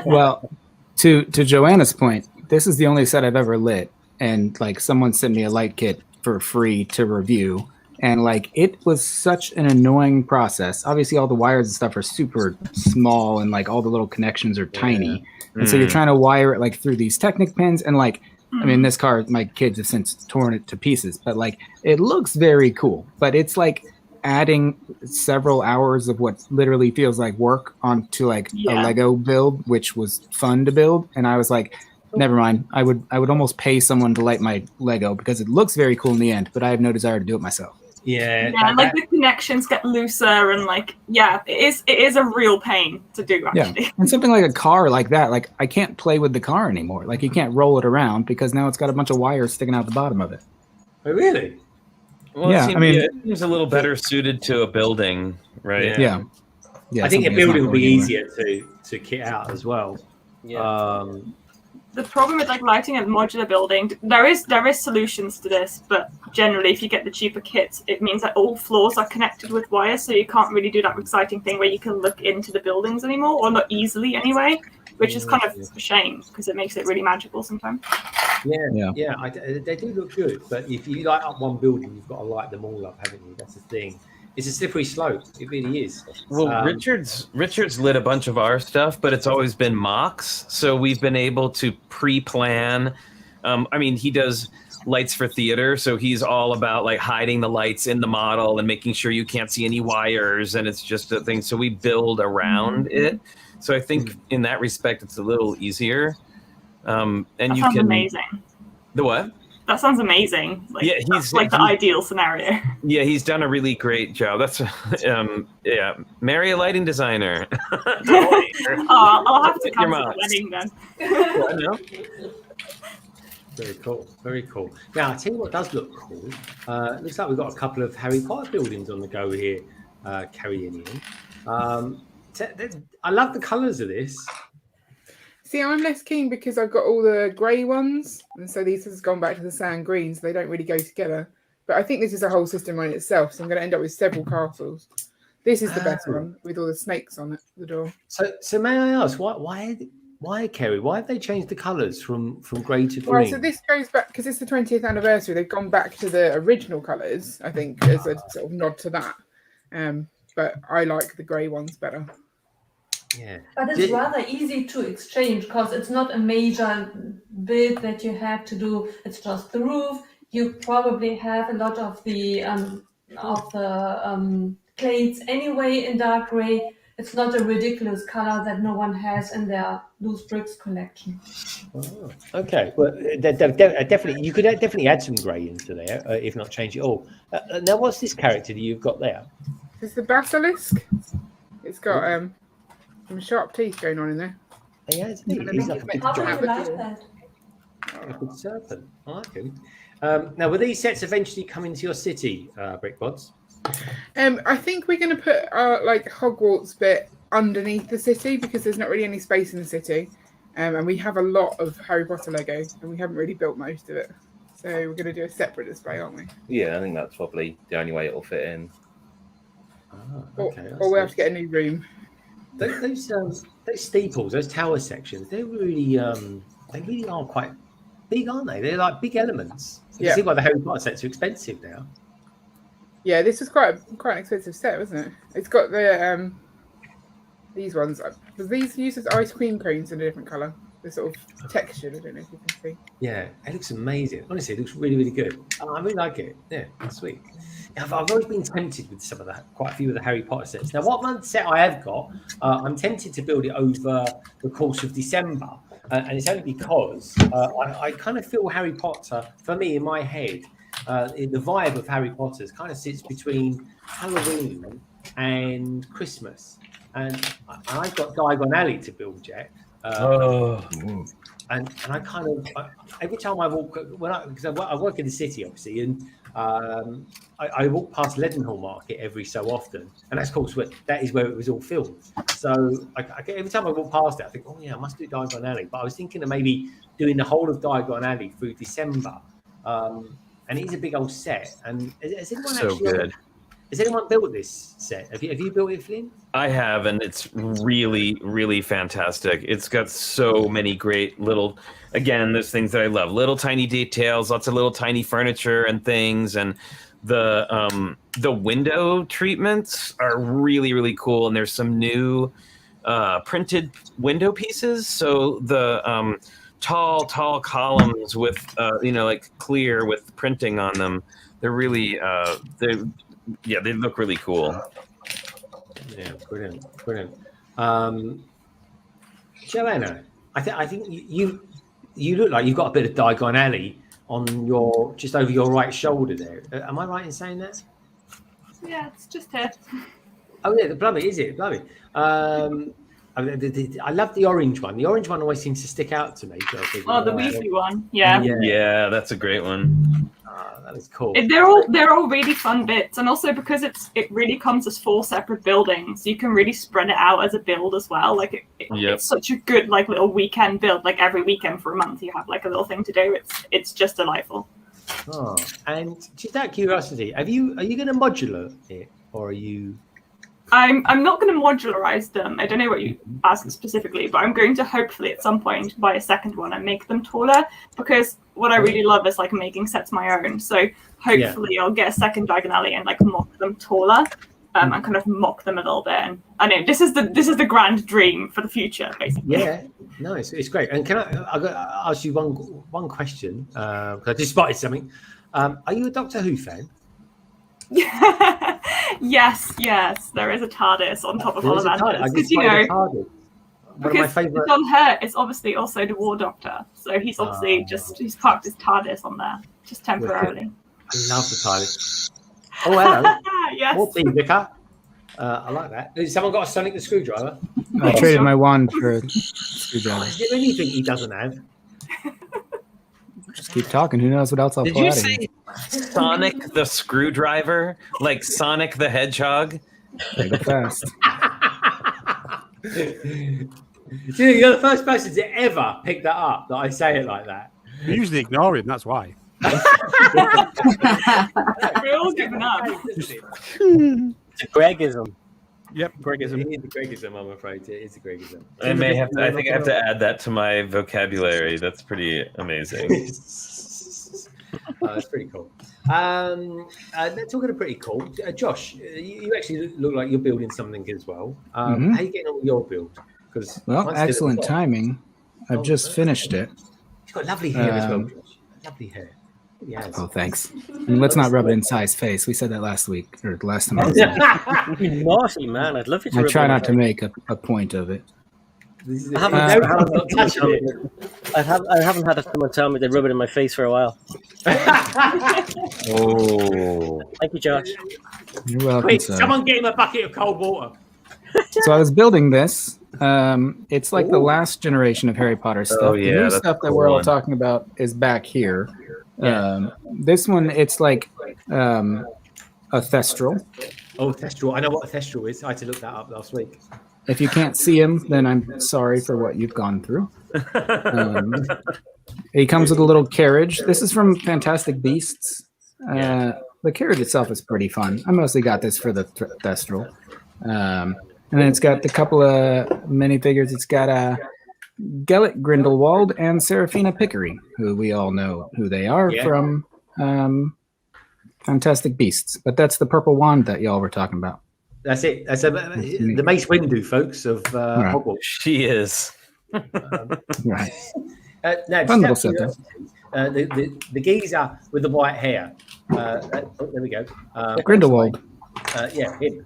Well, to Joanna's point, this is the only set I've ever lit, and like someone sent me a light kit for free to review, and like it was such an annoying process. Obviously, all the wires and stuff are super small, and like all the little connections are tiny, and so you're trying to wire it like through these Technic pins, and like I mean, this car, my kids have since torn it to pieces, but like it looks very cool, but it's like adding several hours of what literally feels like work onto like a Lego build, which was fun to build. And I was like, never mind. I would almost pay someone to light my Lego because it looks very cool in the end, but I have no desire to do it myself. Yeah, like the connections get looser, and like it is a real pain to do actually. Yeah, and something like a car like that, like I can't play with the car anymore. Like you can't roll it around because now it's got a bunch of wires sticking out the bottom of it. Oh, really? Well, yeah, I mean, it's a little better suited to a building, right? Yeah. I think a building will be easier to kit out as well. Yeah. The problem with like lighting a modular building, there is solutions to this, but generally if you get the cheaper kits, it means that all floors are connected with wires, so you can't really do that exciting thing where you can look into the buildings anymore, or not easily anyway, which is kind of a shame because it makes it really magical sometimes. They do look good, but if you light up one building, you've got to light them all up, haven't you? That's the thing. It's a slippery slope. It really is. Well, Richard's lit a bunch of our stuff, but it's always been mocks. So we've been able to pre-plan. I mean, he does lights for theater, so he's all about like hiding the lights in the model and making sure you can't see any wires, and it's just a thing. So we build around it. So I think in that respect, it's a little easier. And that you sounds can amazing. The what? That sounds amazing. Like, yeah, he's like the ideal scenario. Yeah, he's done a really great job. That's marry a lighting designer. I'll have to come to the wedding then. Very cool. Very cool. Now, I'll tell you what does look cool. Looks like we've got a couple of Harry Potter buildings on the go here, carrying in. I love the colours of this. See, I'm less keen because I've got all the grey ones, and so these has gone back to the sand green, so they don't really go together. But I think this is a whole system on itself, so I'm going to end up with several castles. This is the best one with all the snakes on it, the door. So may I ask, why, Kerry? Why have they changed the colours from grey to green? Right, so this goes back because it's the 20th anniversary. They've gone back to the original colours, I think, as a sort of nod to that. But I like the grey ones better. Yeah. But it's rather easy to exchange because it's not a major build that you have to do. It's just the roof. You probably have a lot of the plates anyway in dark grey. It's not a ridiculous color that no one has in their loose bricks collection. Oh, okay. Well, definitely you could definitely add some grey into there, if not change it all. Now, what's this character that you've got there? It's the Basilisk. It's got some sharp teeth going on in there. Yeah, it's neat. He's like a big serpent. I like him. Now, will these sets eventually come into your city, Brick Bods? I think we're going to put our like Hogwarts bit underneath the city because there's not really any space in the city, and we have a lot of Harry Potter Lego, and we haven't really built most of it. So we're going to do a separate display, aren't we? Yeah, I think that's probably the only way it'll fit in. Okay, or we'll have to get a new room. Those steeples, those tower sections, they really are quite big, aren't they? They're like big elements. You can see why the Harry Potter sets are expensive now. Yeah, this was quite an expensive set, wasn't it? It's got the these ones. These use as ice cream cones in a different colour. The sort of textured. I don't know if you can see. Yeah, it looks amazing. Honestly, it looks really, really good. I really like it. Yeah, sweet. I've always been tempted with some of that, quite a few of the Harry Potter sets. Now, what one set I have got, I'm tempted to build it over the course of December, and it's only because I kind of feel Harry Potter, for me, in my head, the vibe of Harry Potter kind of sits between Halloween and Christmas. And I've got Diagon Alley to build yet. And I kind of every time I walk because I work in the city obviously, and I walk past Leadenhall Market every so often, and that's of course that is where it was all filmed. So every time I walk past it, I think, oh yeah, I must do Diagon Alley. But I was thinking of maybe doing the whole of Diagon Alley through December, and it is a big old set. And has anyone has anyone built this set? Have you built it, Flynn? I have, and it's really, really fantastic. It's got so many great little, again, those things that I love. Little tiny details, lots of little tiny furniture and things, and the window treatments are really, really cool. And there's some new printed window pieces. So the tall columns with like clear with printing on them. They're really they look really cool. Yeah, brilliant. Joanna, I think you look like you've got a bit of Diagon Alley on your just over your right shoulder there. Am I right in saying that? Yeah, it's just here. Oh yeah, the blubby, is it? Blubby. I love the orange one. The orange one always seems to stick out to me. Oh, the Weasley one. Yeah. Yeah, that's a great one. That is cool. They're all really fun bits, and also because it really comes as 4 separate buildings, you can really spread it out as a build as well. Like it's such a good like little weekend build. Like every weekend for a month, you have like a little thing to do. It's just delightful. Oh, and just out of curiosity, are you going to modular it, or are you? I'm not going to modularize them. I don't know what you asked specifically, but I'm going to hopefully at some point buy a second one and make them taller, because what I really love is like making sets my own. So hopefully I'll get a second Diagon Alley and like mock them taller, and kind of mock them a little bit. And I know this is the grand dream for the future, basically. Yeah, no, it's great. And can I ask you one question? Because I just spotted something. Are you a Doctor Who fan? Yes, there is a TARDIS on top of Ollivanders, because because it's on her. It's obviously also the War Doctor, so he's obviously he's parked his TARDIS on there just temporarily. I love the TARDIS. Oh, hello. Yes. What Vicar? I like that. Has someone got a Sonic the Screwdriver? I traded my wand for a screwdriver. Is there anything he doesn't have? Just keep talking. Who knows what else I'll Did pull you out of say here. Sonic the Screwdriver? Like Sonic the Hedgehog? They go fast. You're the first person to ever pick that up, that I say it like that. We usually ignore him, that's why. We're all giving up. It's a Gregism. Yep, Gregism. It is a Gregism, I'm afraid. It is a Gregism. I think I have to add that to my vocabulary. That's pretty amazing. That's pretty cool. Talking of pretty cool, Josh, you actually look like you're building something as well. How are you getting on with your build? Well, excellent timing. I've just finished it. You've got lovely hair as well, Josh. Lovely hair. Yes. Oh, thanks. And let's not rub it in Sai's face. We said that last week, or last time I was there. You're naughty, man. I'd love you to. I try not to make a point of it. I haven't had someone tell me they rub it in my face for a while. Oh. Thank you, Josh. You're welcome, Quick, sir. someone get him a bucket of cold water. So I was building this. It's like the last generation of Harry Potter stuff. Oh, yeah, the new that's stuff that cool we're all one. talking about is back here. This one, it's like a Thestral. Oh, Thestral. I know what a Thestral is. I had to look that up last week. If you can't see him, then I'm sorry for what you've gone through. He comes with a little carriage. This is from Fantastic Beasts. The carriage itself is pretty fun. I mostly got this for the Thestral. And then it's got a couple of minifigures. It's got Gellick Grindelwald and Serafina Pickery, who we all know who they are from Fantastic Beasts. But that's the purple wand that y'all were talking about. That's it. That's the Mace Windu, folks, of Hogwarts. She is. Right. Now, Fun little set, the geezer with the white hair. There we go. Grindelwald. Yeah, him.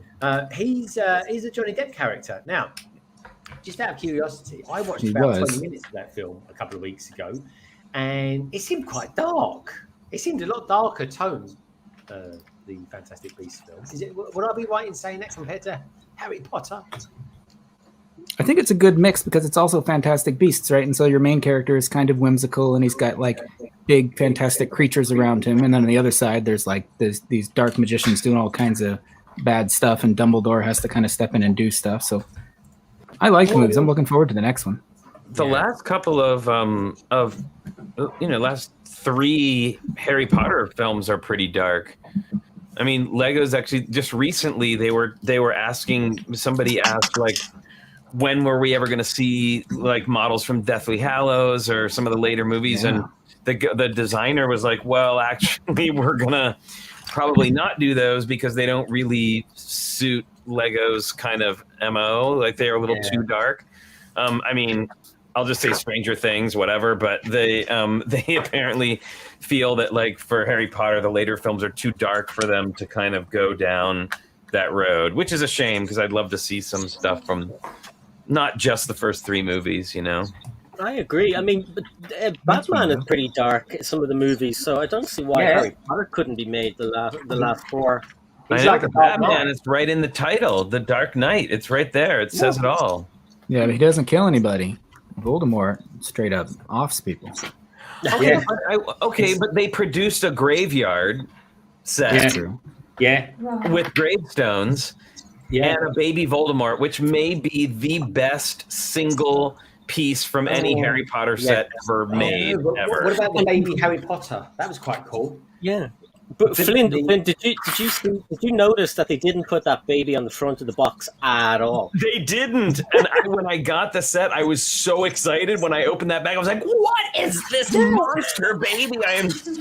He's a Johnny Depp character. Now, just out of curiosity, I watched about 20 minutes of that film a couple of weeks ago, and it seemed quite dark. It seemed a lot darker tone, the Fantastic Beasts film. Would I be right in saying that compared to Harry Potter? I think it's a good mix because it's also Fantastic Beasts, right? And so your main character is kind of whimsical, and he's got like big fantastic creatures around him, and then on the other side, there's like these dark magicians doing all kinds of bad stuff, and Dumbledore has to kind of step in and do stuff. So I like the movies. I'm looking forward to the next one. The last couple of last 3 Harry Potter films are pretty dark. I mean, Lego's actually just recently they were asking, somebody asked like, when were we ever going to see like models from Deathly Hallows or some of the later movies? Yeah. And the designer was like, well, actually, we're gonna probably not do those because they don't really suit Lego's kind of MO. Like they're a little too dark. I mean, I'll just say Stranger Things, whatever. But they apparently feel that like for Harry Potter, the later films are too dark for them to kind of go down that road, which is a shame because I'd love to see some stuff from not just the first 3 movies, you know. I agree. I mean, Batman is pretty dark, some of the movies, so I don't see why Harry Potter couldn't be made the last 4. I know, the Batman is right in the title, The Dark Knight. It's right there. It says it all. Yeah, but he doesn't kill anybody. Voldemort straight up offs people. Okay, but they produced a graveyard set with gravestones and a baby Voldemort, which may be the best single piece from any Harry Potter set ever made. Ever. What about the baby Harry Potter? That was quite cool. Yeah. But Flynn, did you notice that they didn't put that baby on the front of the box at all? They didn't. And when I got the set, I was so excited. When I opened that bag, I was like, "What is this monster baby?" I am so.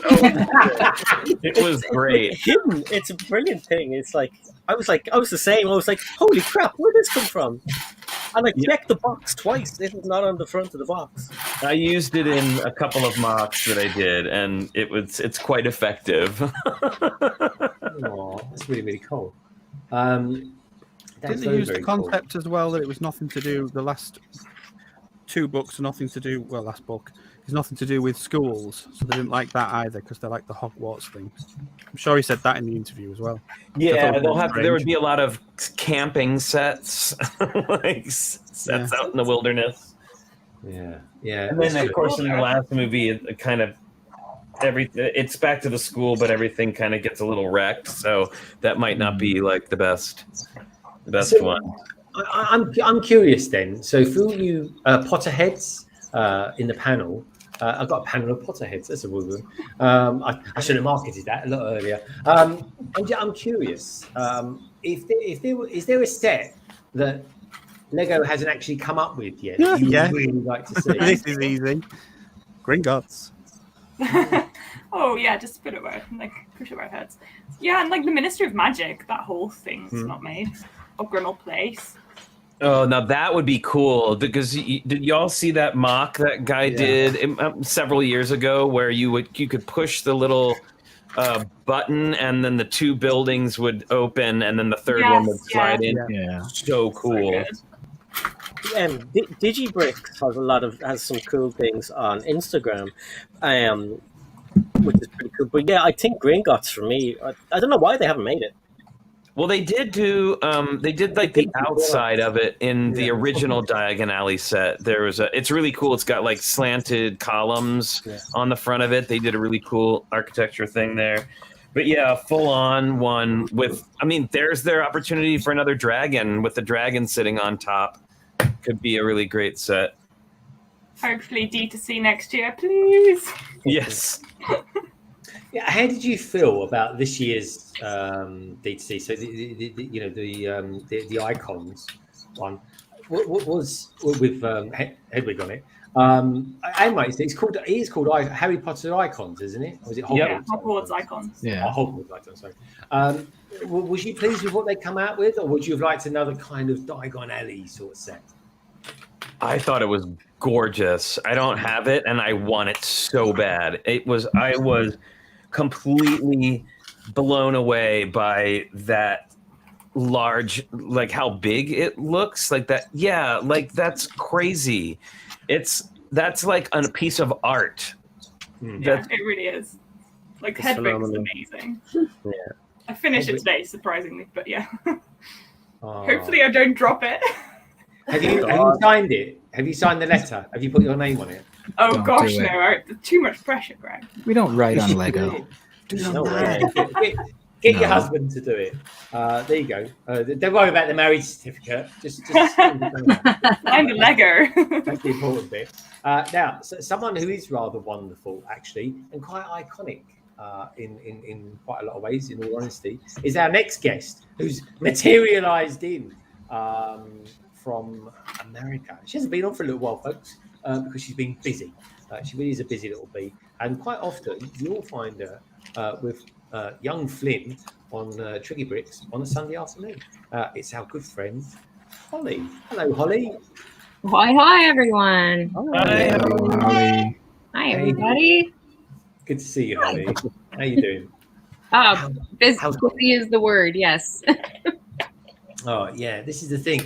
It was great. It's hidden. It's a brilliant thing. It's like I was the same. I was like, "Holy crap! Where did this come from?" And I checked the box twice. It was not on the front of the box. I used it in a couple of mocks that I did, and it's quite effective. Oh, that's really, really cool. Didn't they use the concept as well that it was nothing to do, the last 2 books are nothing to do, well, last book is nothing to do with schools, so they didn't like that either because they like the Hogwarts thing. I'm sure he said that in the interview as well. Yeah, there would be a lot of camping sets, like sets out in the wilderness. Yeah. And then, of course, in the last movie, it kind of it's back to the school, but everything kind of gets a little wrecked. So that might not be like the best one. I'm curious then. So for all you Potterheads in the panel, I've got a panel of Potterheads. That's a weird one. I should have marketed that a lot earlier. I'm curious. Is there a set that Lego hasn't actually come up with yet? That you would really like to see. This is easy. Gringotts. Oh yeah, just put it where like push it where it hurts. Yeah, and like the Ministry of Magic, that whole thing's not made. Or Grimmel Place. Oh, now that would be cool because did y'all see that mock that guy did several years ago where you could push the little button and then the 2 buildings would open and then the third one would slide in. Yeah, so cool. DigiBricks has some cool things on Instagram, which is pretty cool. But yeah, I think Gringotts for me. I don't know why they haven't made it. Well, they did do. They did like the outside of it in the original Diagon Alley set. It's really cool. It's got like slanted columns on the front of it. They did a really cool architecture thing there. But yeah, a full-on one with. I mean, there's their opportunity for another dragon with the dragon sitting on top. Could be a really great set. Hopefully D2C next year, please. Yes. Yeah, how did you feel about this year's D2C? So the icons one. What was with Hedwig on it? It is called Harry Potter Icons, isn't it? Or was it Hogwarts? Yeah, Hogwarts Icons. Yeah, Hogwarts Icons. Sorry. Was you pleased with what they come out with, or would you have liked another kind of Diagon Alley sort of set? I thought it was gorgeous. I don't have it, and I want it so bad. I was completely blown away by that large, like how big it looks. Like that, yeah, like that's crazy. That's like a piece of art. Yeah, it really is. Like Hedwig's amazing. Yeah. I finished it today, surprisingly, but yeah. Hopefully I don't drop it. Have you signed it? Have you signed the letter? Have you put your name on it? Oh Don't gosh, do it. no! Too much pressure, Greg. We don't write on Lego. No way. Get your No. husband to do it. There you go. Don't worry about the marriage certificate. Just I'm the Lego. that's the important bit. Now, someone who is rather wonderful, actually, and quite iconic in quite a lot of ways, in all honesty, is our next guest, who's materialised in from America. She hasn't been on for a little while, folks, because she's been busy. She really is a busy little bee, and quite often you'll find her with young Flynn on Tricky Bricks on a Sunday afternoon. It's our good friend Holly. Hello, Holly. Hi, everyone. Hi, Holly. Hi, everybody. Good to see you, Holly. How you doing? Busy is the word, yes. Oh yeah, this is the thing.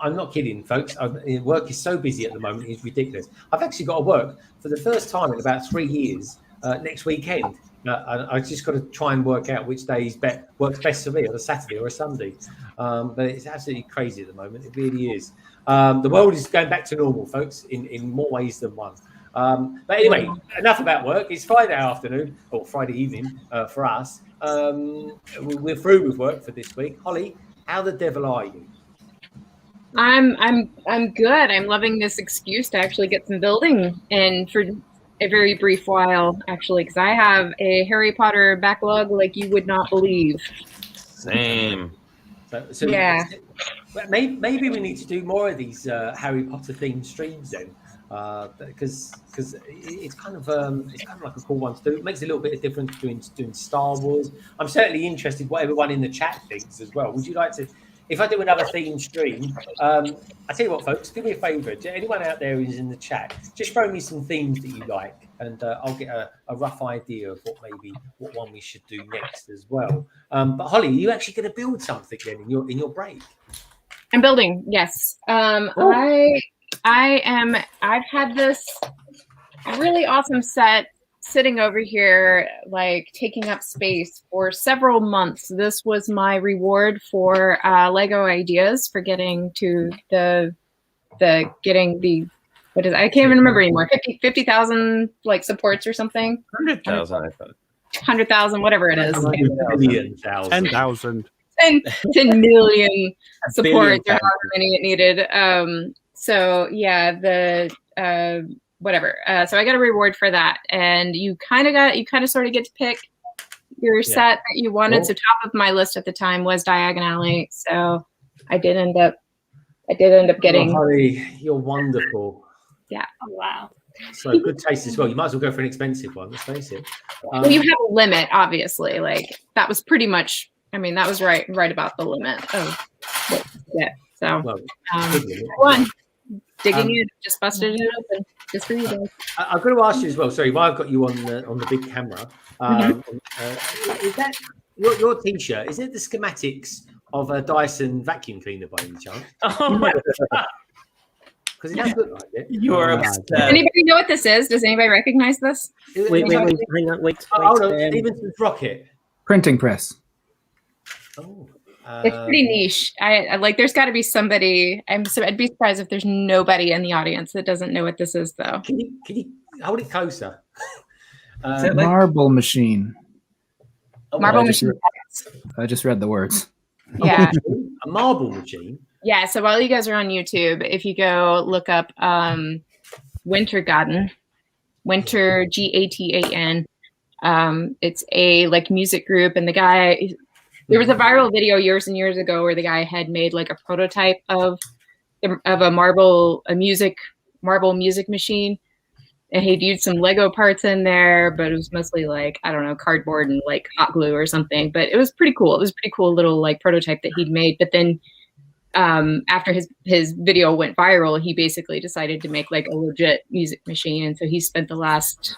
I'm not kidding, folks. Work is so busy at the moment; it's ridiculous. I've actually got to work for the first time in about 3 years next weekend. I just got to try and work out which days works best for me, on a Saturday or a Sunday. But it's absolutely crazy at the moment. It really is. The world is going back to normal, folks, in more ways than one. But anyway, enough about work. It's Friday afternoon or Friday evening for us. We're through with work for this week. Holly, how the devil are you? I'm good. I'm loving this excuse to actually get some building in for a very brief while, actually, because I have a Harry Potter backlog like you would not believe. Same. So yeah. Maybe we need to do more of these Harry Potter themed streams then, because it's kind of like a cool one to do. It makes a little bit of difference doing Star Wars. I'm certainly interested what everyone in the chat thinks as well. Would you like to? If I do another themed stream, I tell you what, folks, do me a favour. Anyone out there who's in the chat, just throw me some themes that you like, and I'll get a rough idea of what one we should do next as well. But Holly, are you actually going to build something then in your break? I'm building, yes. I've had this really awesome set sitting over here, like taking up space for several months. This was my reward for Lego ideas for getting to the what is it? I can't even remember anymore. 50,000 like supports or something. 100,000, I thought. 100,000, whatever it is. 10,000. 10 million supports or however many it needed. So yeah, whatever. So I got a reward for that, and you kind of sort of get to pick your set that you wanted. Cool. So top of my list at the time was Diagon Alley. So I did end up getting. Oh, Holly, you're wonderful. Yeah. Oh, wow. So good taste as well. You might as well go for an expensive one. Let's face it. Well, you have a limit, obviously. Like that was pretty much. I mean, that was right about the limit of what you get. So one. Digging in, just busted it open, just for you guys. I'm going to ask you as well. Sorry, while I've got you on the big camera, is that your T-shirt? Is it the schematics of a Dyson vacuum cleaner by any chance? Oh my god! Because it does look like it. You're upset. Does anybody know what this is? Does anybody recognize this? Wait, hang on, wait. Hold on, Stevenson's rocket. Printing press. Oh. It's pretty niche. I like. There's got to be somebody. I'd be surprised if there's nobody in the audience that doesn't know what this is, though. Can you hold it closer? Marble machine. Marble machine. I just read the words. Yeah. A marble machine. Yeah. So while you guys are on YouTube, if you go look up Wintergarten, Winter Gatan, it's a like music group, and the guy. There was a viral video years and years ago where the guy had made like a prototype of a marble music machine, and he'd used some Lego parts in there, but it was mostly like, I don't know, cardboard and like hot glue or something. But it was pretty cool. It was a pretty cool little like prototype that he'd made. But then after his video went viral, he basically decided to make like a legit music machine, and so he spent the last,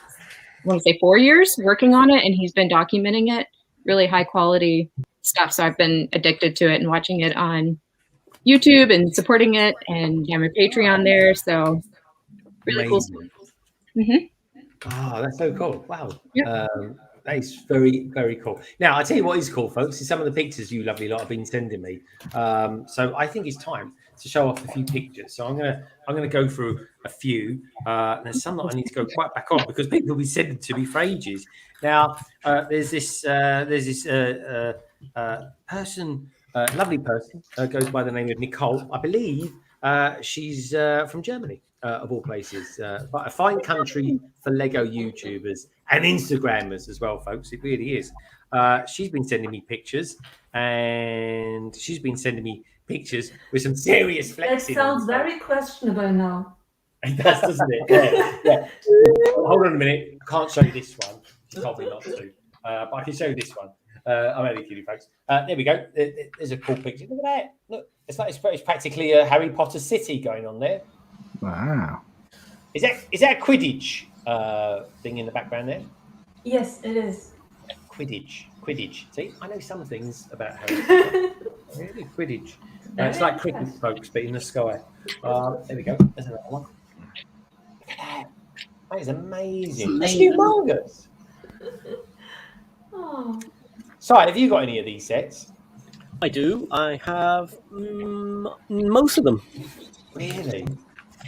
I want to say 4 years working on it, and he's been documenting it. Really high quality stuff. So I've been addicted to it and watching it on YouTube and supporting it, and I'm a Patreon there. So really cool stuff. Oh, that's so cool. Wow. Yep. That is very, very cool. Now, I'll tell you what is cool, folks, is some of the pictures you lovely lot have been sending me. So I think it's time to show off a few pictures. So I'm gonna go through a few. There's some that I need to go quite back on because people will be sending to me for ages. Now there's this person, lovely person, goes by the name of Nicole. I believe she's from Germany, of all places. But a fine country for Lego YouTubers and Instagrammers as well, folks. It really is. She's been sending me pictures, and she's been sending me pictures with some serious That flexing. sounds very questionable now. It does, doesn't it? Yeah. Hold on a minute. I can't show you this one. She told me not to. But I can show you this one. I'm only kidding, folks. There we go. There's a cool picture. Look at that. Look, it's practically a Harry Potter city going on there. Wow. Is that a Quidditch thing in the background there? Yes, it is. Quidditch. See, I know some things about Harry Potter. Really, Quidditch. It's like cricket, folks, but in the sky. There we go. There's another one. Look at that. That is amazing. That's humongous. Oh. So, have you got any of these sets? I do. I have most of them. Really?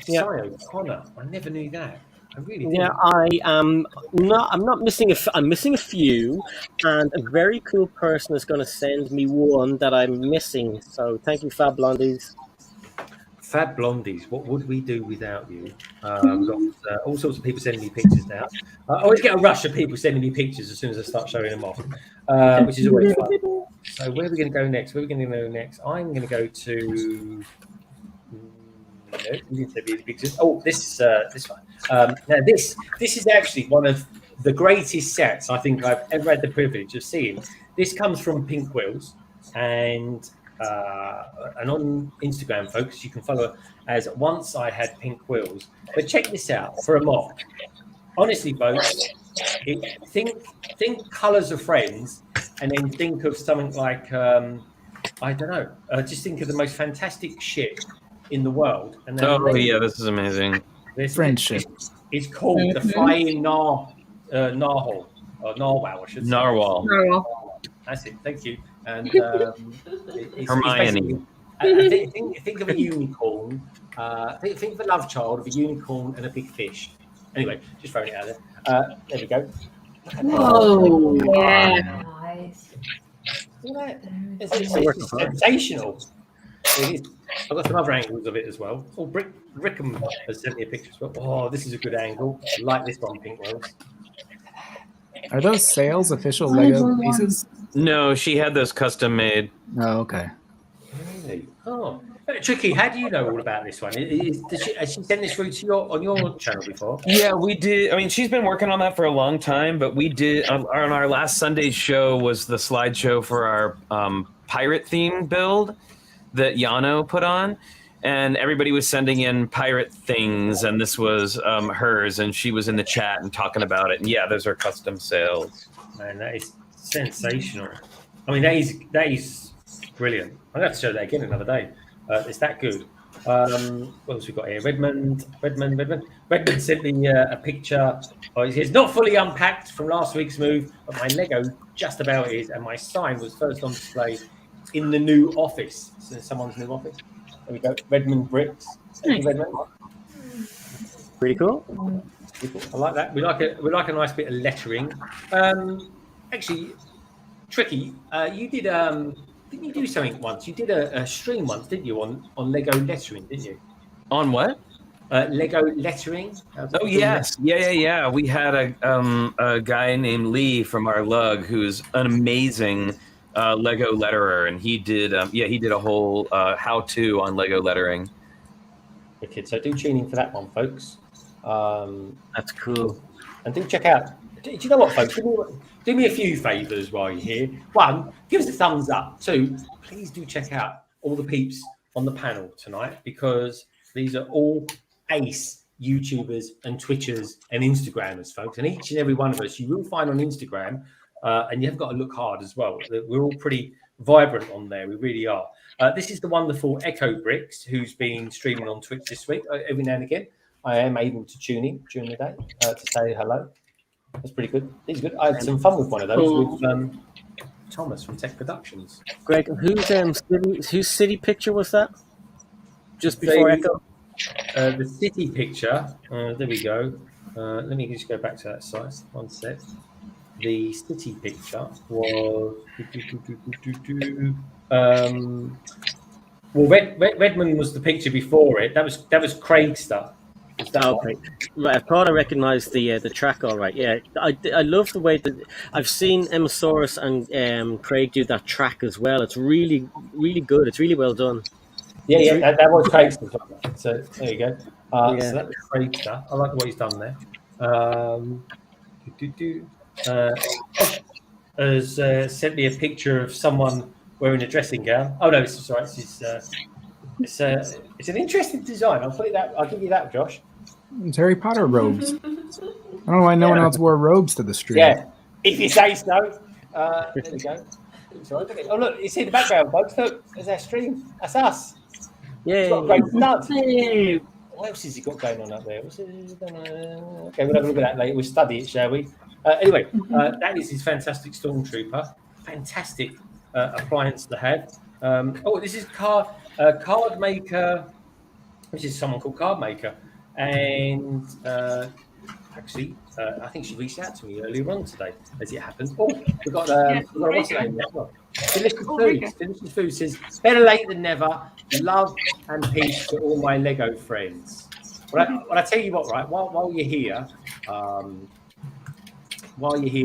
Yeah. Sorry, Connor. I never knew that. I really didn't. Yeah, I am not. I'm not missing I'm missing a few, and a very cool person is going to send me one that I'm missing. So thank you, Fab Blondies. Fab Blondies, what would we do without you? We've got all sorts of people sending me pictures now. I always get a rush of people sending me pictures as soon as I start showing them off, which is always fun. So where are we going to go next? I'm going to go to... No, we didn't send me the pictures. Oh, this one. Now, this is actually one of the greatest sets I think I've ever had the privilege of seeing. This comes from Pink Wheels, and on Instagram, folks, you can follow as Once I Had Pink Wheels. But check this out for a mock. Honestly, folks, think Colours of Friends, and then think of something like I don't know. Just think of the most fantastic ship in the world. And then this is amazing. Friendship. It's called the Flying Narwhal, or Narwhal, I should say. Narwhal. That's it. Thank you. And it's Hermione. think of a unicorn. Think of a love child of a unicorn and a big fish. Anyway, just throwing it out there. There we go. Whoa! Yeah. Nice. It's sensational. It is. I've got some other angles of it as well. Oh, Brickham has sent me a picture as well. Oh, this is a good angle. I like this one, Pink Wheels. Are those sales official Lego pieces? No, she had those custom made. Oh, okay. Really? Oh, Tricky. How do you know all about this one? Has she sent this through to on your channel before? Yeah, we did. I mean, she's been working on that for a long time, but we did on our last Sunday's show was the slideshow for our pirate theme build that Yano put on, and everybody was sending in pirate things, and this was hers, and she was in the chat and talking about it. And yeah, those are custom sales. Man, that is sensational. I mean, that is brilliant. I'm gonna have to show that again another day. It's that good. What else we got here? Redmond sent me a picture. Oh, he says, not fully unpacked from last week's move, but my Lego just about is, and my sign was first on display in the new office. So someone's new office. There we go. Redmond Bricks. Redmond. Pretty cool. I like that. We like a nice bit of lettering. Actually, Tricky, you did didn't you do something once? You did a stream once, didn't you, on Lego lettering, didn't you? On what? Lego lettering. Oh yes, yeah. We had a guy named Lee from our lug who's an amazing Lego letterer, and he did a whole how-to on Lego lettering. Okay, so do tune in for that one, folks. That's cool. And do check out. Do you know what, folks? Do me a few favours while you're here. One, give us a thumbs up. Two, please do check out all the peeps on the panel tonight, because these are all ace YouTubers and Twitchers and Instagrammers, folks. And each and every one of us you will find on Instagram, and you have got to look hard as well. We're all pretty vibrant on there. We really are. This is the wonderful Echo Bricks, who's been streaming on Twitch this week. Every now and again, I am able to tune in during the day to say hello. That's pretty good. He's good. I had some fun with one of those with Thomas from Tech Productions. Greg, whose city picture was that? Just before the, the city picture. There we go. Let me just go back to that site. One sec. The city picture was. Well, Redmond was the picture before it. That was Craig stuff. Okay, right. I thought I recognised the track. All right, yeah. I love the way that I've seen Emsaurus and Craig do that track as well. It's really good. It's really well done. Yeah, that was Craig stuff. So there you go. Yeah. So that was Craig stuff. I like what he's done there. Has sent me a picture of someone wearing a dressing gown. Oh no, it's all right. It's an interesting design. I'll give you that, Josh. It's Harry Potter robes. I don't know why no one else wore robes to the stream. Yeah, if you say so. There we go. Sorry, oh look, you see the background, folks. Look, there's our stream. That's us. Yeah. Got a great stud. What else has he got going on up there? Okay, we'll have a look at that later. We'll study it, shall we? Anyway, that is his fantastic Stormtrooper. Fantastic appliance to have. This is Card Maker. This is someone called Card Maker. And actually, I think she reached out to me earlier on today, as it happens. Oh, we've got what's her name? Delicious Foods says, better late than never. Love and peace to all my Lego friends. Well, I tell you what, right? While you're here,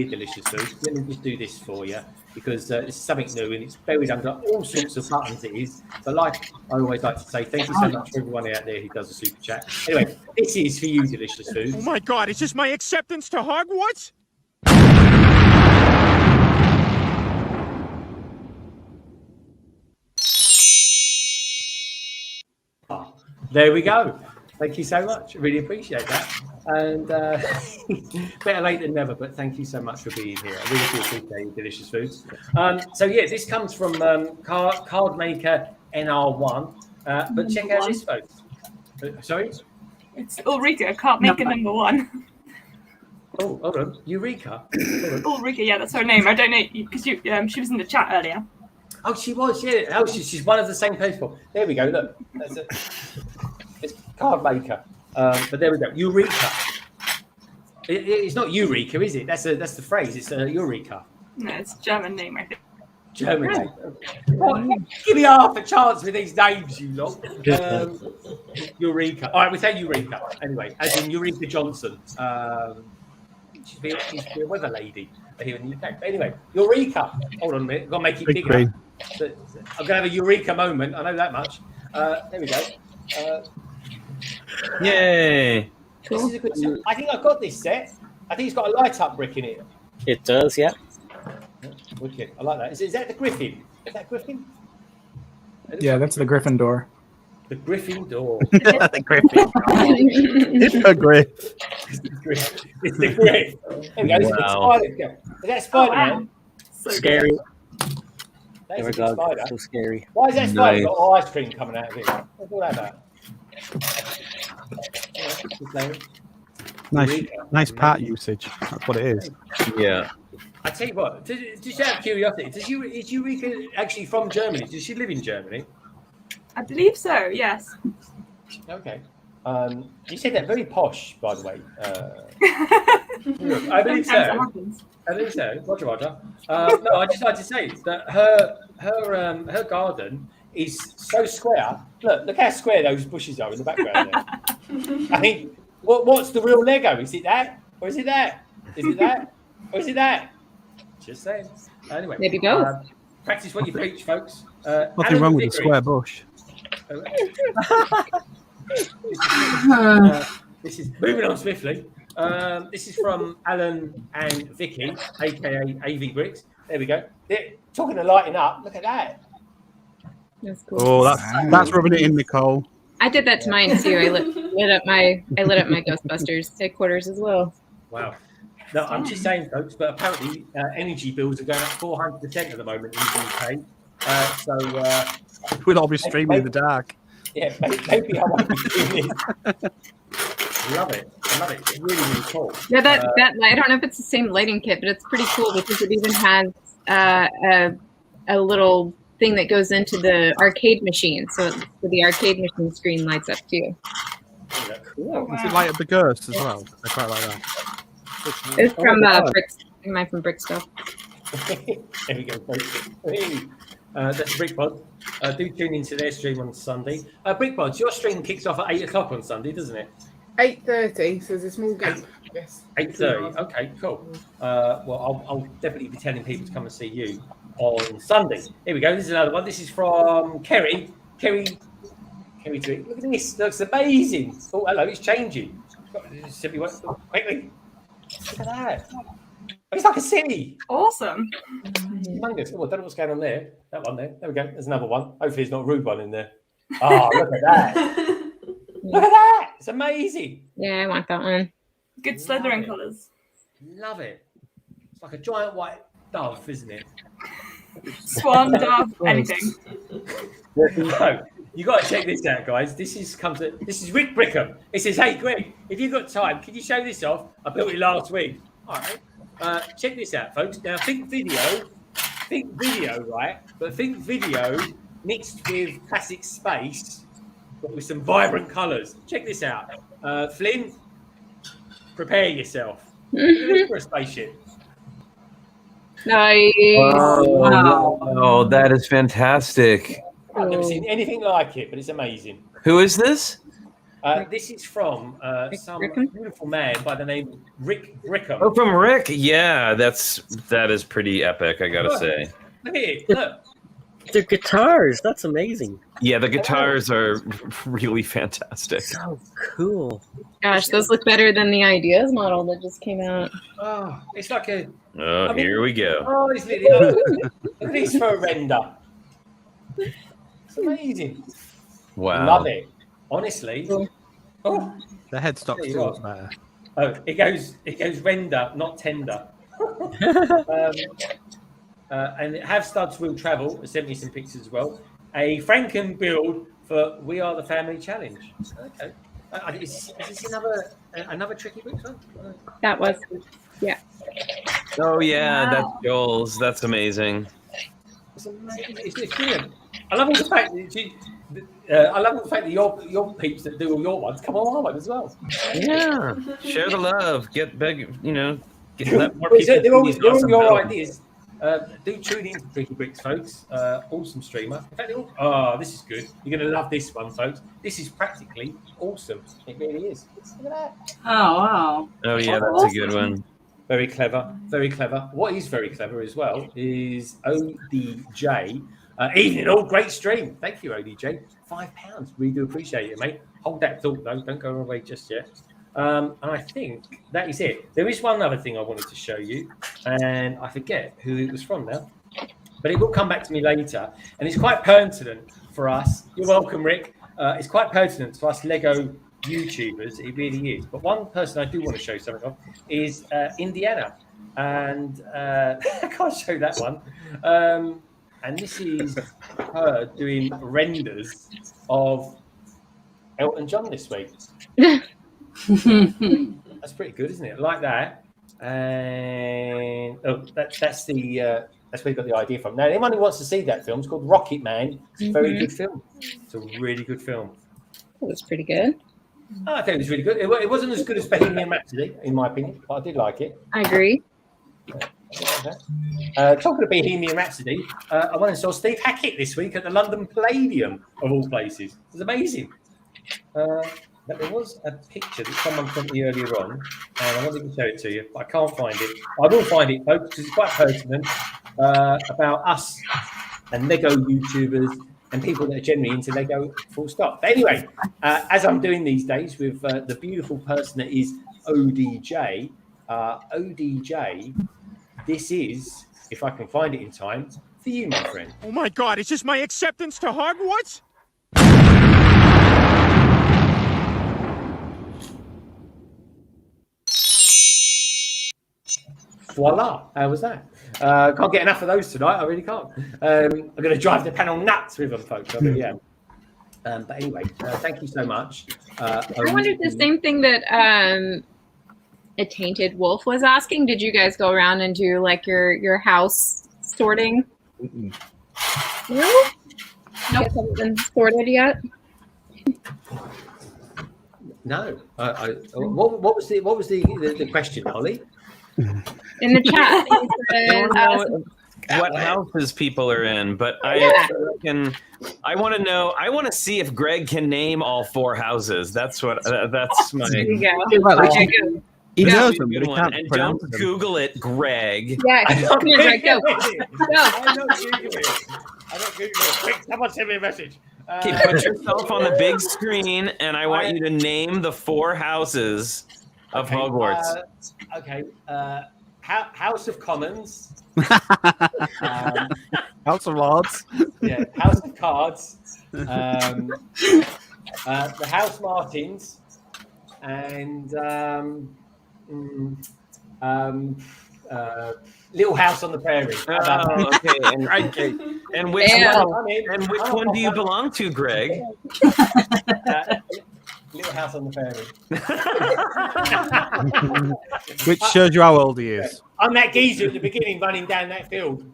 Delicious Foods, let me just do this for you, because this is something new and it's buried under all sorts of buttons. It is. So, like I always like to say, thank you so much for everyone out there who does a super chat. Anyway, this is for you, Delicious Foods. Oh my God! Is this my acceptance to Hogwarts? There we go. Thank you so much. I really appreciate that. And better late than never, but thank you so much for being here. I really do appreciate you, Delicious Foods. So yeah, this comes from Card Maker NR1. But check out this, folks. Sorry? It's Ulrika, Card Maker number 1. Oh, hold on. Eureka. Ulrika, yeah, that's her name. I don't know, because she was in the chat earlier. Oh, she was, yeah. Oh, she's one of the same people. There we go. Look, that's it. It's Card Maker. But there we go. Eureka. It's not Eureka, is it? That's the phrase. It's Eureka. No, it's a German name, I think. German name. Give me half a chance with these names, you lot. Eureka. All right, we say Eureka. Anyway, as in Eureka Johnson. She's been a weather lady here in the UK. But anyway, Eureka. Hold on a minute. I've got to make it bigger. I'm going to have a Eureka moment. I know that much. There we go. Yay! This is a good set. I think I've got this set. I think it's got a light up brick in it. It does, yeah. Wicked. I like that. Is that the Griffin? Is that Griffin? Yeah, that's the Gryffindor. The Gryffindor. The Griffin. It's a Griff. It's the Griff. It's the Griff. There we go. Wow. Is that Spider-Man? So Scary. That Oh is my a God, spider. so scary. Why is that spider Nice. got ice cream coming out of it? What's all that about? Nice part usage. That's what it is. Yeah. I tell you what, just out of curiosity, is Eureka actually from Germany? Does she live in Germany? I believe so, yes. Okay. You said that very posh, by the way. I believe so. I believe so. Roger. No, I just like to say that her garden is so square. Look how square those bushes are in the background there. I mean, what's the real Lego? Is it that? Or is it that? Is it that? Or is it that? Just saying. Anyway. Maybe both. Practice what you preach, folks. Nothing wrong with a square bush. This is moving on swiftly. This is from Alan and Vicky, aka AV Bricks. There we go. They're talking to lighting up. Look at that. That's cool. Oh, that's rubbing it in, Nicole. I did that to mine too. I lit up my Ghostbusters headquarters as well. Wow. No, I'm just saying, folks, but apparently energy bills are going up 400% at the moment in the UK. We'll all be streaming in the dark. Yeah, maybe I won't be doing this. Love it. It's really, really cool. Yeah, that I don't know if it's the same lighting kit, but it's pretty cool because it even has a little thing that goes into the arcade machine, so the arcade machine screen lights up too. Cool. Does it light up the ghosts as well? I quite like that. It's from Brick. Mine from Brick Stuff. There we go, folks. Hey, that's Brick Bods. Do tune into their stream on Sunday. Brick Bods, your stream kicks off at 8 o'clock on Sunday, doesn't it? 8:30, so there's a small gap. Yes. 8:30. Okay, cool. Well, I'll definitely be telling people to come and see you on Sunday. Here we go. This is another one. This is from Kerry. Kerry Tweet. Look at this. Looks amazing. Oh, hello. It's changing. Quickly. Look at that. It's like a city. Awesome. Humongous. Oh, I don't know what's going on there. That one there. There we go. There's another one. Hopefully, there's not a rude one in there. Oh, look at that. Look at that. It's amazing. Yeah, I want that one. Good Slytherin colours. Love it. It's like a giant white dove, isn't it? Swan, dove, anything. No, you got to check this out, guys. This is Rick Brickham. It says, "Hey, Greg, if you've got time, can you show this off? I built it last week." All right. Check this out, folks. Now, think video, right? But think video mixed with classic space, but with some vibrant colours. Check this out. Flynn, prepare yourself. Look at this for a spaceship. Nice. Wow. Oh, that is fantastic. I've never seen anything like it, but it's amazing. Who is this? This is from some beautiful man by the name Rick Brickham. Oh, from Rick. Yeah, that is pretty epic, I gotta say. Look at it. Look. The guitars. That's amazing. Yeah, the guitars are really fantastic. So cool. Gosh, those look better than the Ideas model that just came out. Oh, it's like a. Oh, here we go. Oh, it's literally. Look at this for a render. It's amazing. Wow. Love it. Honestly. Oh, The headstock There you still are. looks better. oh, it goes render, not tender. And have studs will travel. Sent me some pictures as well. A Franken build for We Are the Family Challenge. Okay. Is this another tricky book? That was, yeah. Oh yeah, that's Joel's. That's amazing. It's amazing. It's brilliant. I love all the fact that your peeps that do all your ones come on our one as well. Yeah, share the love. Get big. Let more Well, people. they're all see these awesome your builds. ideas. Do tune in to Tricky Bricks, folks. Awesome streamer. In fact, this is good. You're going to love this one, folks. This is practically awesome. It really is. Look at that. Oh, wow. Oh yeah, that's a good one. Very clever. Very clever. What is very clever as well is ODJ. Evening all, great stream. Thank you, ODJ. £5. Really do appreciate it, mate. Hold that thought, though. Don't go away just yet. And I think that is it. There is one other thing I wanted to show you, and I forget who it was from now, but it will come back to me later. And it's quite pertinent for us. You're welcome, Rick. It's quite pertinent to us Lego YouTubers. It really is. But one person I do want to show something of is Indiana, and I can't show that one. And this is her doing renders of Elton John this week. That's pretty good, isn't it? Like that. And that's where you got the idea from. Now, anyone who wants to see that film, it's called Rocket Man. It's a very good film. It's a really good film. It was pretty good. I think it was really good. It wasn't as good as Bohemian Rhapsody, in my opinion, but I did like it. I agree. Talking of Bohemian Rhapsody, I went and saw Steve Hackett this week at the London Palladium, of all places. It was amazing. But there was a picture that someone sent me earlier on, and I wanted to show it to you, but I can't find it. I will find it, folks, because it's quite pertinent about us and Lego YouTubers and people that are generally into Lego, full stop. But anyway, as I'm doing these days with the beautiful person that is ODJ, this is, if I can find it in time, for you, my friend. Oh my God, is this my acceptance to Hogwarts? Voila! How was that? Can't get enough of those tonight. I really can't. I'm going to drive the panel nuts with them, folks. I really am. But anyway, thank you so much. I wondered the same thing that a Tainted Wolf was asking. Did you guys go around and do like your house sorting? No? Nope. Haven't been sorted yet. No. What was the question, Holly? In the chat. I don't know what houses people are in, but I want to know. I want to see if Greg can name all 4 houses. That's what. That's my. There you go. He knows them, Good but he one. can't And pronounce don't them. Google it, Greg. Yeah, come here, Greg, go. I'm not Googling it. I'm not Googling it. Quick, someone send me a message. Okay, put yourself on the big screen, and I want you to name the 4 houses of Hogwarts. Okay. House of Commons. House of Lords. Yeah. House of Cards. The House Martins. And Little House on the Prairie. Okay. And which one do you belong to, Greg? Little House on the Prairie. Which shows you how old he is. I'm that geezer at the beginning running down that field.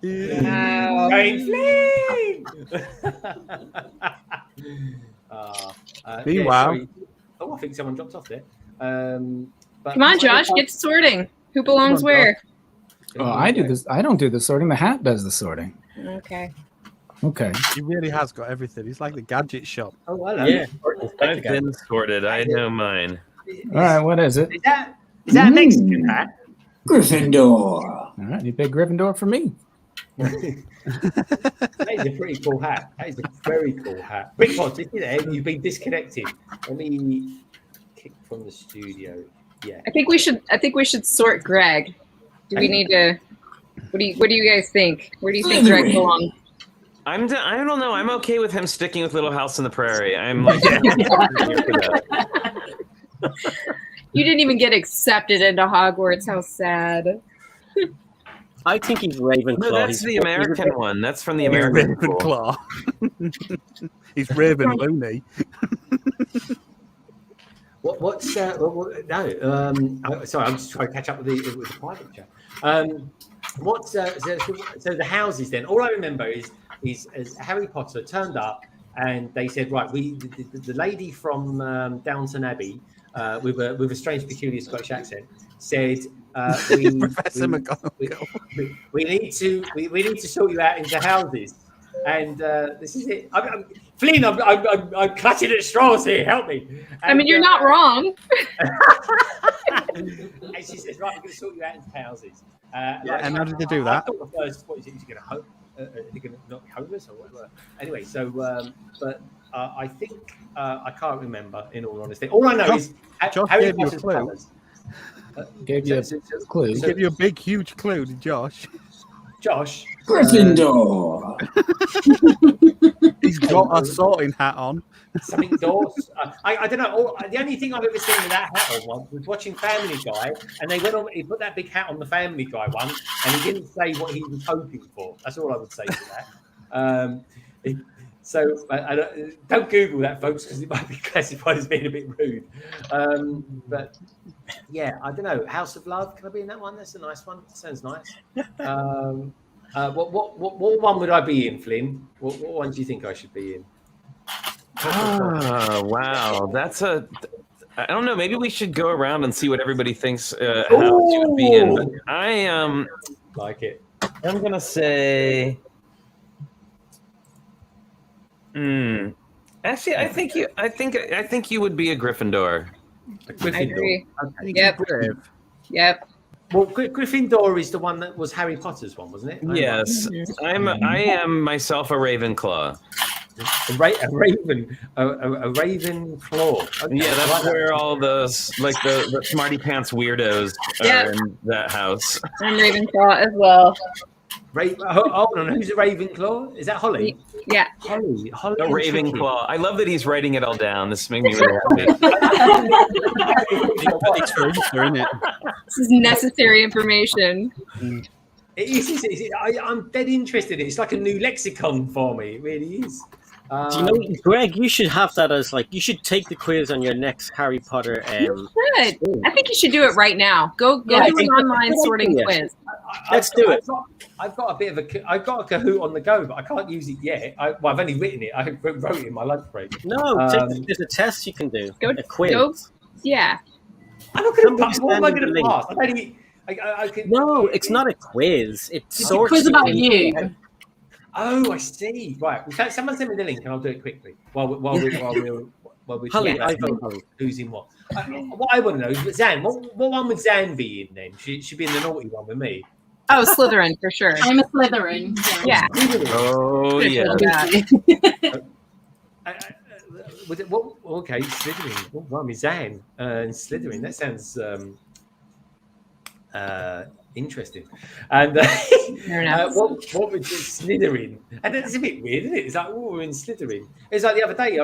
Going fling! Meanwhile, I think someone dropped off there. But Come on, Josh, get to sorting. Who belongs where? Oh, I do this. I don't do the sorting. The hat does the sorting. Okay. Okay. He really has got everything. He's like the gadget shop. Oh, hello. Yeah, I've been sorted. I know mine. All right. What is it? Is that a Mexican hat? Gryffindor. All right. You pick Gryffindor for me. That is a pretty cool hat. That is a very cool hat. Brick Bods, if you're there, you've been disconnected. Let me kick from the studio. Yeah. I think we should sort Greg. Do we need to? What do you guys think? Where do you think Greg belongs? I don't know. I'm okay with him sticking with Little House on the Prairie. I'm like, You didn't even get accepted into Hogwarts. How sad. I think he's Ravenclaw. No, that's the American one. That's from the American Ravenclaw. He's Raven Looney. What's sorry, I'm just trying to catch up with the private chat. So the houses then? All I remember is Harry Potter turned up and they said, right, the lady from Downton Abbey with a strange, peculiar Scottish accent said, Professor McGonagall. we need to sort you out into houses, and this is it. Flynn, I'm clutching at straws here. Help me. I mean, you're not wrong. And she says, right, I'm going to sort you out into houses. And how did they do that? I thought the first, what is it? Is he going to not be homeless or whatever? Anyway, so but I think I can't remember. In all honesty, all I know is Harry Potter's colours. Gave you a clue. Give you a big, huge clue to Josh. Josh. Gryffindor. He's got a sorting hat on. Something doors. I don't know. The only thing I've ever seen with that hat on was watching Family Guy, and they went on. He put that big hat on the Family Guy one, and he didn't say what he was hoping for. That's all I would say to that. So don't Google that, folks, because it might be classified as being a bit rude. But yeah, I don't know. House of Love, can I be in that one? That's a nice one. Sounds nice. What one would I be in, Flynn? What one do you think I should be in? Oh, wow. I don't know. Maybe we should go around and see what everybody thinks house you would be in. But I like it. I'm going to say... Actually, I think you would be a Gryffindor. I agree. Yep. Well, Gryffindor is the one that was Harry Potter's one, wasn't it? Yes, I am myself a Ravenclaw. A Ravenclaw. Okay. Yeah, that's where all those the smarty pants weirdos are in that house. I'm Ravenclaw as well. Hold on, who's a Ravenclaw? Is that Holly? Yeah. Holly. A Ravenclaw. I love that he's writing it all down. This makes me really happy. This is necessary information. It is. I'm dead interested. It's like a new lexicon for me. It really is. Do you know, Greg? You should have that as you should take the quiz on your next Harry Potter. You should. I think you should do it right now. Go do an online sorting quiz. Let's do it. I've got a bit of I've got a Kahoot on the go, but I can't use it yet. I've only written it. I wrote it in my lunch break. No, there's a test you can do. A quiz. Yeah. I'm not going to pass. What am I going to pass? No, it's not a quiz. It's a quiz about you. Oh, I see. Right. Someone send me the link, and I'll do it quickly while we're Holly, talking about who's in what. What I want to know is, Zan, what one would Zan be in then? She'd be in the naughty one with me. Oh, Slytherin for sure. I'm a Slytherin. Yeah. Oh yeah. Okay, Slytherin. Oh, well, Zan and Slytherin. That sounds interesting. And what would Slytherin? And it's a bit weird, isn't it? It's like, oh, we're in Slytherin. It's like the other day,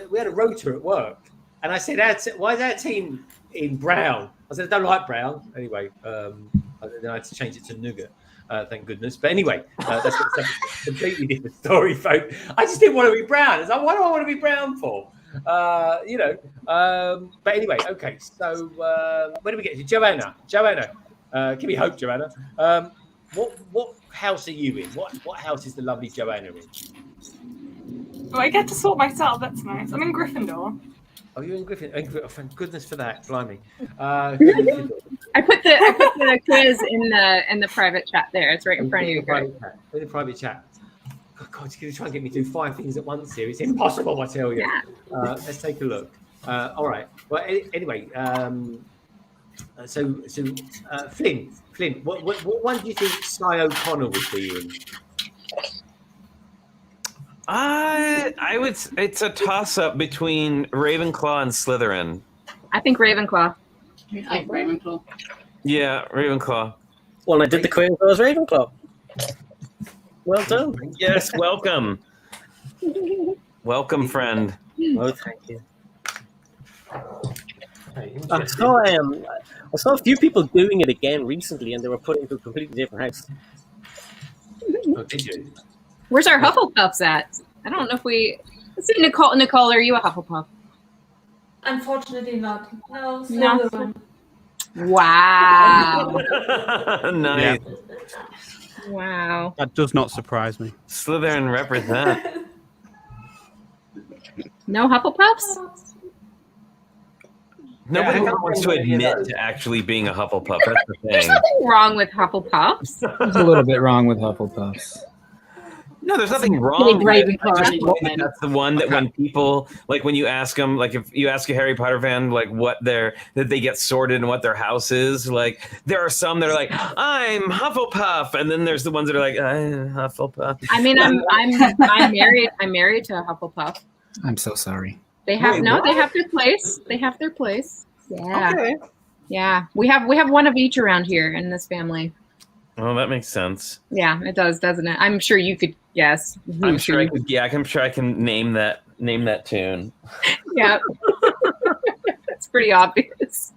we had a rota at work, and I said, why is our team in brown? I said, I don't like brown. Anyway, then I had to change it to nougat. Thank goodness. But anyway, that's a completely different story, folks. I just didn't want to be brown. It's like, what do I want to be brown for? But anyway, okay. So where do we get to? Joanna, give me hope, Joanna. What house are you in? What house is the lovely Joanna in? Oh, I get to sort myself. That's nice. I'm in Gryffindor. Oh, you're in Gryffindor. Oh, thank goodness for that. Blimey. I put the quiz in the private chat there. It's right in front of you. In the private chat. Oh, God, you're going to try and get me to do 5 things at once here. It's impossible, I tell you. Let's take a look. All right. Well, anyway, so Flynn, what one do you think Cy O'Connor would be in? I would. It's a toss-up between Ravenclaw and Slytherin. I think Ravenclaw. I think Ravenclaw. Yeah, Ravenclaw. Well, I did the quiz. I was Ravenclaw. Well done. Yes, welcome. Welcome, friend. Oh, thank you. I saw a few people doing it again recently, and they were put into a completely different house. Oh, did you? Where's our Hufflepuffs at? I don't know if we. Let's see, Nicole. Nicole, are you a Hufflepuff? Unfortunately not. No, Slytherin. Wow. Nice. Yeah. Wow. That does not surprise me. Slytherin represent. No Hufflepuffs? Nobody wants to admit to actually being a Hufflepuff. That's the There's thing. nothing wrong with Hufflepuffs. There's a little bit wrong with Hufflepuffs. No, there's nothing wrong. Ravenclaw. That's the one that when people, like when you ask them, like if you ask a Harry Potter fan, like that they get sorted and what their house is, like there are some that are like, I'm Hufflepuff, and then there's the ones that are like, I'm Hufflepuff. I mean, I'm married. I'm married to a Hufflepuff. I'm so sorry. They have they have their place. They have their place. Yeah. Okay. Yeah. We have one of each around here in this family. Well, that makes sense. Yeah, it does, doesn't it? I'm sure you could guess. I'm sure I could. Yeah, I'm sure I can name that tune. Yeah. It's pretty obvious.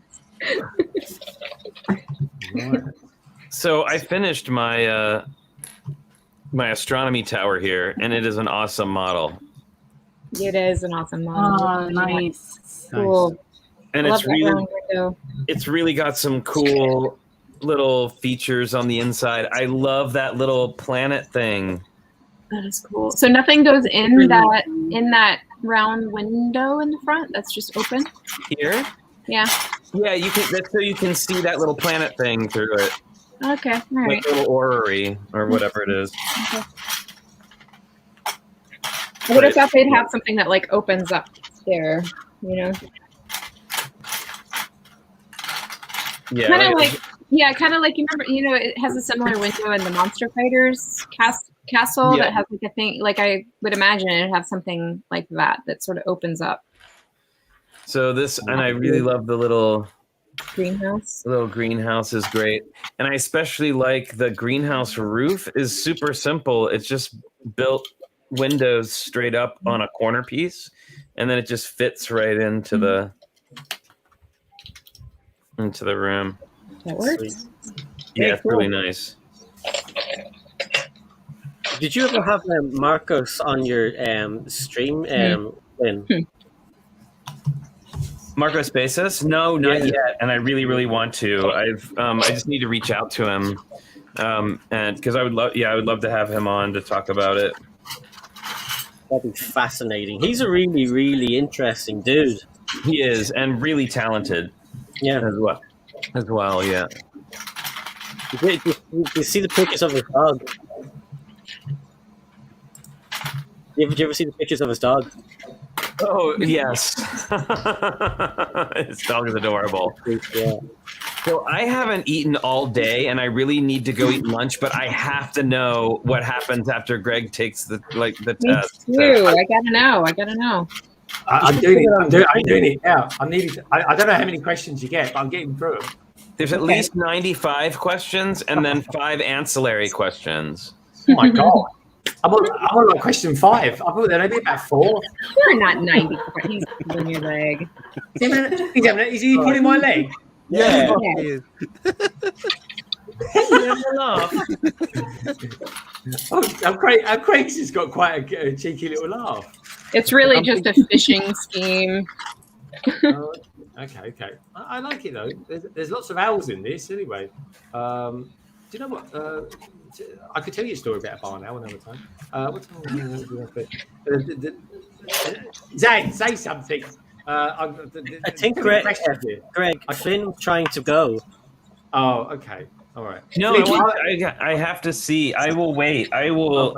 So I finished my my astronomy tower here, and it is an awesome model. It is an awesome model. Oh, nice. Cool. And it's really got some cool little features on the inside. I love that little planet thing. That is cool. So nothing goes in that round window in the front. That's just open. Here? Yeah. Yeah, you can. That's so you can see that little planet thing through it. Okay. All right. Like a little orrery or whatever it is. Okay. I would have thought they'd have something that like opens up there. You know. Yeah. Kind of like. Yeah, kind of like you remember, you know, it has a similar window in the Monster Fighters castle that has like a thing. Like I would imagine it'd have something like that sort of opens up. So this, and I really love the little greenhouse. The little greenhouse is great, and I especially like the greenhouse roof is super simple. It's just built windows straight up on a corner piece, and then it just fits right into the room. That works. Yeah, it's really nice. Did you ever have Marcos on your stream? Marcos Basis? No, not yet, and I really, really want to. I just need to reach out to him. And because I would love to have him on to talk about it. That'd be fascinating. He's a really, really interesting dude. He is, and really talented. Yeah, as well. Yeah. You see the pictures of his dog? Did you ever see the pictures of his dog? Oh yes, his dog is adorable. Yeah. So I haven't eaten all day, and I really need to go eat lunch. But I have to know what happens after Greg takes the test. Me too. I gotta know. I'm doing it now. I don't know how many questions you get, but I'm getting through them. There's at least 95 questions, and then 5 ancillary questions. Oh my god! I'm on like question 5. I thought there'd be about 4. You're not 90. He's pulling your leg. Is he pulling my leg? Yeah. Craig's has got quite a cheeky little laugh. It's really just a fishing scheme. Okay. I like it though. There's lots of owls in this anyway. Do you know what? I could tell you a story about a barn owl another time. What time? Zane, say something. I think Greg, Flynn's trying to go. Oh, okay. All right. No, I have to see. I will wait. I will.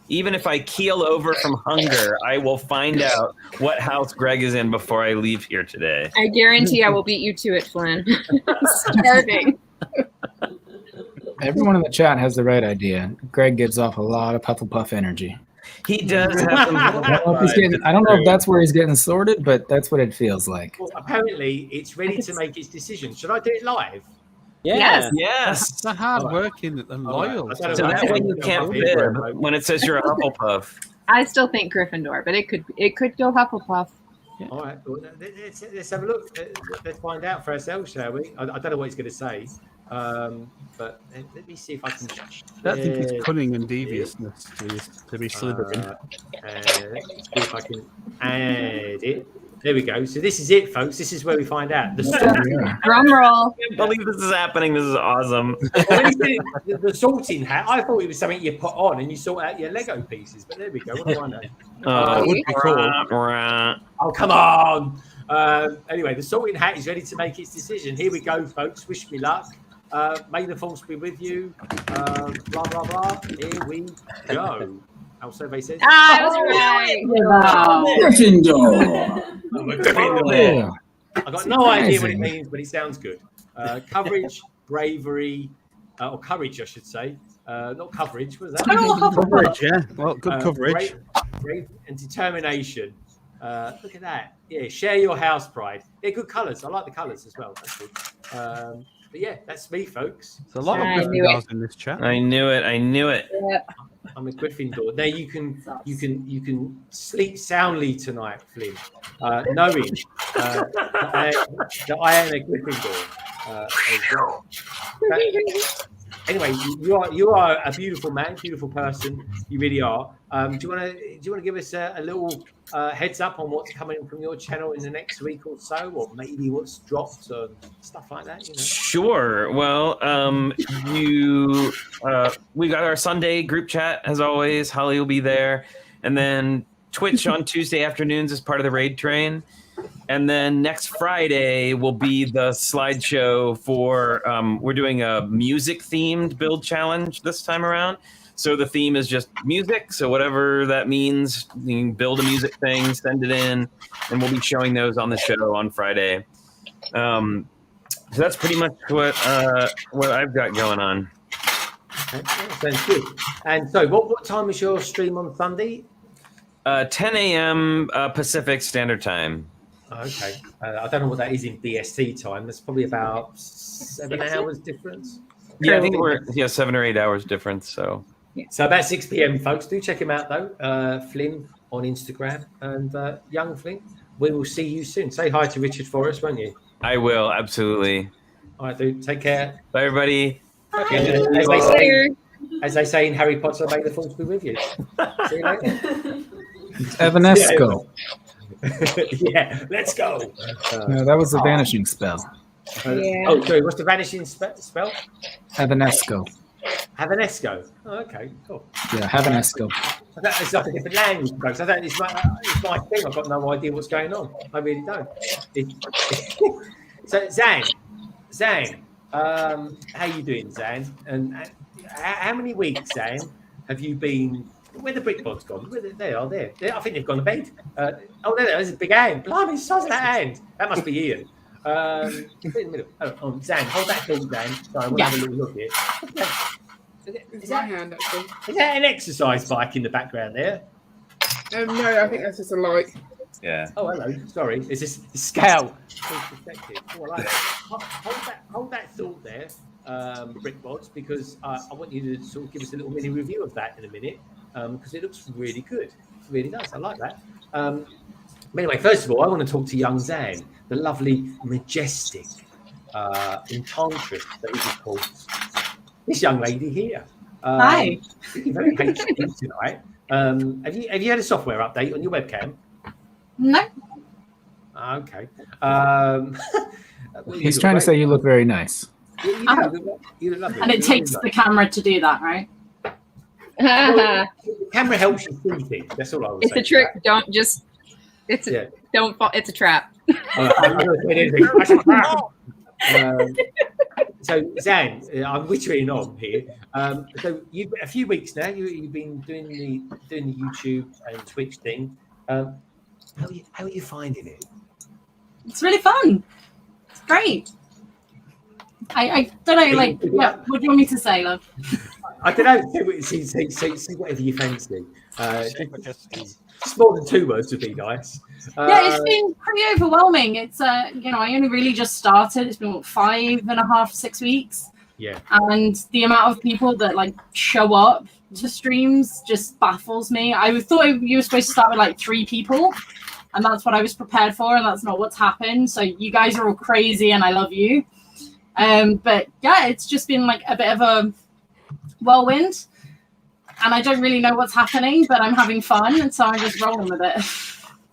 Even if I keel over from hunger, I will find out what house Greg is in before I leave here today. I guarantee I will beat you to it, Flynn. Starving. Everyone in the chat has the right idea. Greg gives off a lot of Pufflepuff energy. He does have some. I don't know if that's where he's getting sorted, but that's what it feels like. Well, apparently, it's ready to make its decision. Should I do it live? Yes. It's a hard working and loyal. So that's when you can't fib when it says you're a Hufflepuff. I still think Gryffindor, but it could go Hufflepuff. Yeah. All right, well, let's have a look. Let's find out for ourselves, shall we? I don't know what he's going to say, but let me see if I can. I think it's cunning and deviousness to be Slytherin. Let's see if I can add it. There we go. So this is it, folks. This is where we find out. Drum roll. I can't believe this is happening. This is awesome. The sorting hat. I thought it was something you put on and you sort out your Lego pieces. But there we go. What do I know? It would be cool. Oh, come on. Anyway, the sorting hat is ready to make its decision. Here we go, folks. Wish me luck. May the force be with you. Blah, blah, blah. Here we go. Our survey says. I was right. Wow. Gryffindor. Gryffindor. I got no idea what it means, but it sounds good. Courage, bravery, or courage, I should say. Not coverage. What is that? Coverage, yeah. Well, good coverage. Brave and determination. Look at that. Yeah, share your house pride. They're good colours. I like the colours as well. That's good. But yeah, that's me, folks. There's a lot of Gryffindors in this chat. I knew it. Yeah. I'm a Gryffindor. Now you can sleep soundly tonight, Flynn, knowing that I am a Gryffindor as well. Anyway, you are a beautiful man, beautiful person. You really are. Do you want to give us a little heads up on what's coming from your channel in the next week or so, or maybe what's dropped or stuff like that? You know? Sure. Well, we got our Sunday group chat as always. Holly will be there, and then Twitch on Tuesday afternoons as part of the raid train. And then next Friday will be the slideshow for, we're doing a music-themed build challenge this time around. So the theme is just music. So whatever that means, you can build a music thing, send it in, and we'll be showing those on the show on Friday. So that's pretty much what I've got going on. Okay, sounds good. And so what time is your stream on Sunday? 10 a.m. Pacific Standard Time. Okay. I don't know what that is in BST time. That's probably about 7 hours difference. Yeah, I think we're 7 or 8 hours difference. So about 6 p.m. folks. Do check him out though. Flynn on Instagram and young Flynn. We will see you soon. Say hi to Richard for us, won't you? I will, absolutely. All right, dude. Take care. Bye, everybody. As they say in Harry Potter, may the force be with you. See you later. Evanesco. Yeah, let's go. No, that was the vanishing spell. Yeah. Oh, sorry. What's the vanishing spell? Havanesco. Havanesco. Oh, okay, cool. Yeah, Havanesco. It's like a different language, folks. I don't. It's my thing. I've got no idea what's going on. I really don't. So, Zan, how you doing, Zan? And how many weeks, Zan, have you been? Where the Brick Bods gone? They are there. I think they've gone to bed. There's a big hand. Blimey, the size of that hand. That must be Ian. In the middle. Oh, Zan, hold that thing, Zan. Sorry, we'll have a little look here. It's my hand, actually. Is that an exercise bike in the background there? No, I think that's just a light. Yeah. Oh, hello. Sorry. It's just the scale. Oh, I like that. Hold that thought there, Brick Bods, because I want you to sort of give us a little mini review of that in a minute, because it looks really good. It really does. I like that. But anyway, first of all, I want to talk to young Zan, the lovely, majestic enchantress that is called this young lady here. Hi. You're very HD tonight. Have you had a software update on your webcam? No. Okay. He's trying to say you look very nice. You look lovely. And it takes the camera to do that, right? The camera helps you see things. That's all I would say. It's a trick. Don't just. Don't fall. It's a trap. So Zan, I'm wittering on here. So you've a few weeks now. You've been doing the YouTube and Twitch thing. How are you finding it? It's really fun. It's great. I don't know, like, what do you want me to say, love? I don't know. See whatever you fancy. It's more than 2 words would be nice. Yeah, it's been pretty overwhelming. It's I only really just started. It's been 5.5, 6 weeks. Yeah. And the amount of people that like show up to streams just baffles me. I thought you were supposed to start with like 3 people, and that's what I was prepared for, and that's not what's happened. So you guys are all crazy, and I love you. But yeah, it's just been like a bit of a whirlwind, and I don't really know what's happening, but I'm having fun, and so I'm just rolling with it.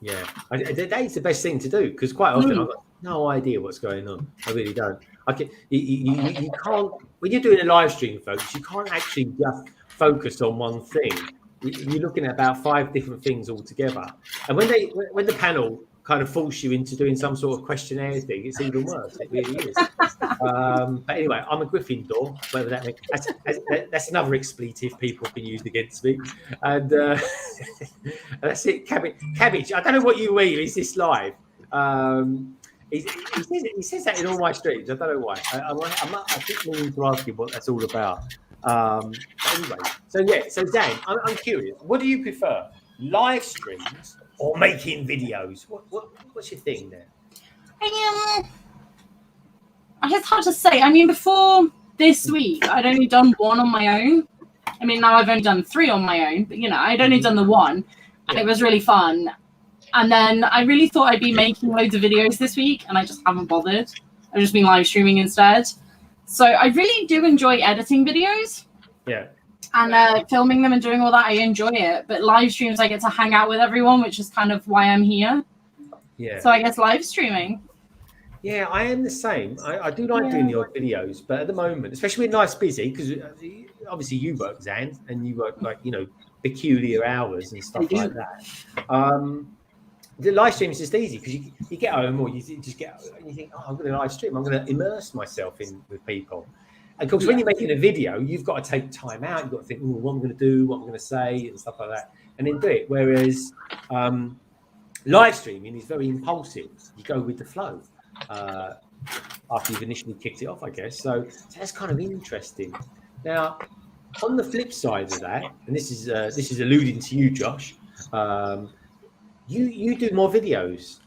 Yeah, that is the best thing to do, because quite often I've got no idea what's going on. I really don't. You can't, when you're doing a live stream, folks, you can't actually just focus on one thing. You're looking at about 5 different things altogether. And when the panel kind of force you into doing some sort of questionnaire thing, it's even worse. It really is. But anyway, I'm a Gryffindor, whether that means that's another expletive people can use against me. And that's it. Cabbage. I don't know what you mean. Is this live? He says that in all my streams. I don't know why. I keep meaning to ask you what that's all about. Anyway, so Zan, I'm curious. What do you prefer, live streams or making videos? What's your thing there? It's hard to say. I mean, before this week, I'd only done 1 on my own. I mean, now I've only done 3 on my own, but I'd only done the 1, and it was really fun. And then I really thought I'd be making loads of videos this week, and I just haven't bothered. I've just been live streaming instead. So I really do enjoy editing videos. Yeah. And filming them and doing all that, I enjoy it. But live streams, I get to hang out with everyone, which is kind of why I'm here. Yeah. So I guess live streaming. Yeah, I am the same. I do like doing the odd videos, but at the moment, especially when life's busy, because obviously you work, Zan, and you work peculiar hours and stuff like that. The live stream is just easy because you get home, or you just get and you think, I'm going to live stream. I'm going to immerse myself in with people. And of course, when you're making a video, you've got to take time out. You've got to think, what I'm going to do, what I'm going to say, and stuff like that, and then do it. Whereas live streaming is very impulsive. You go with the flow after you've initially kicked it off, I guess. So that's kind of interesting. Now, on the flip side of that, and this is alluding to you, Josh. You do more videos.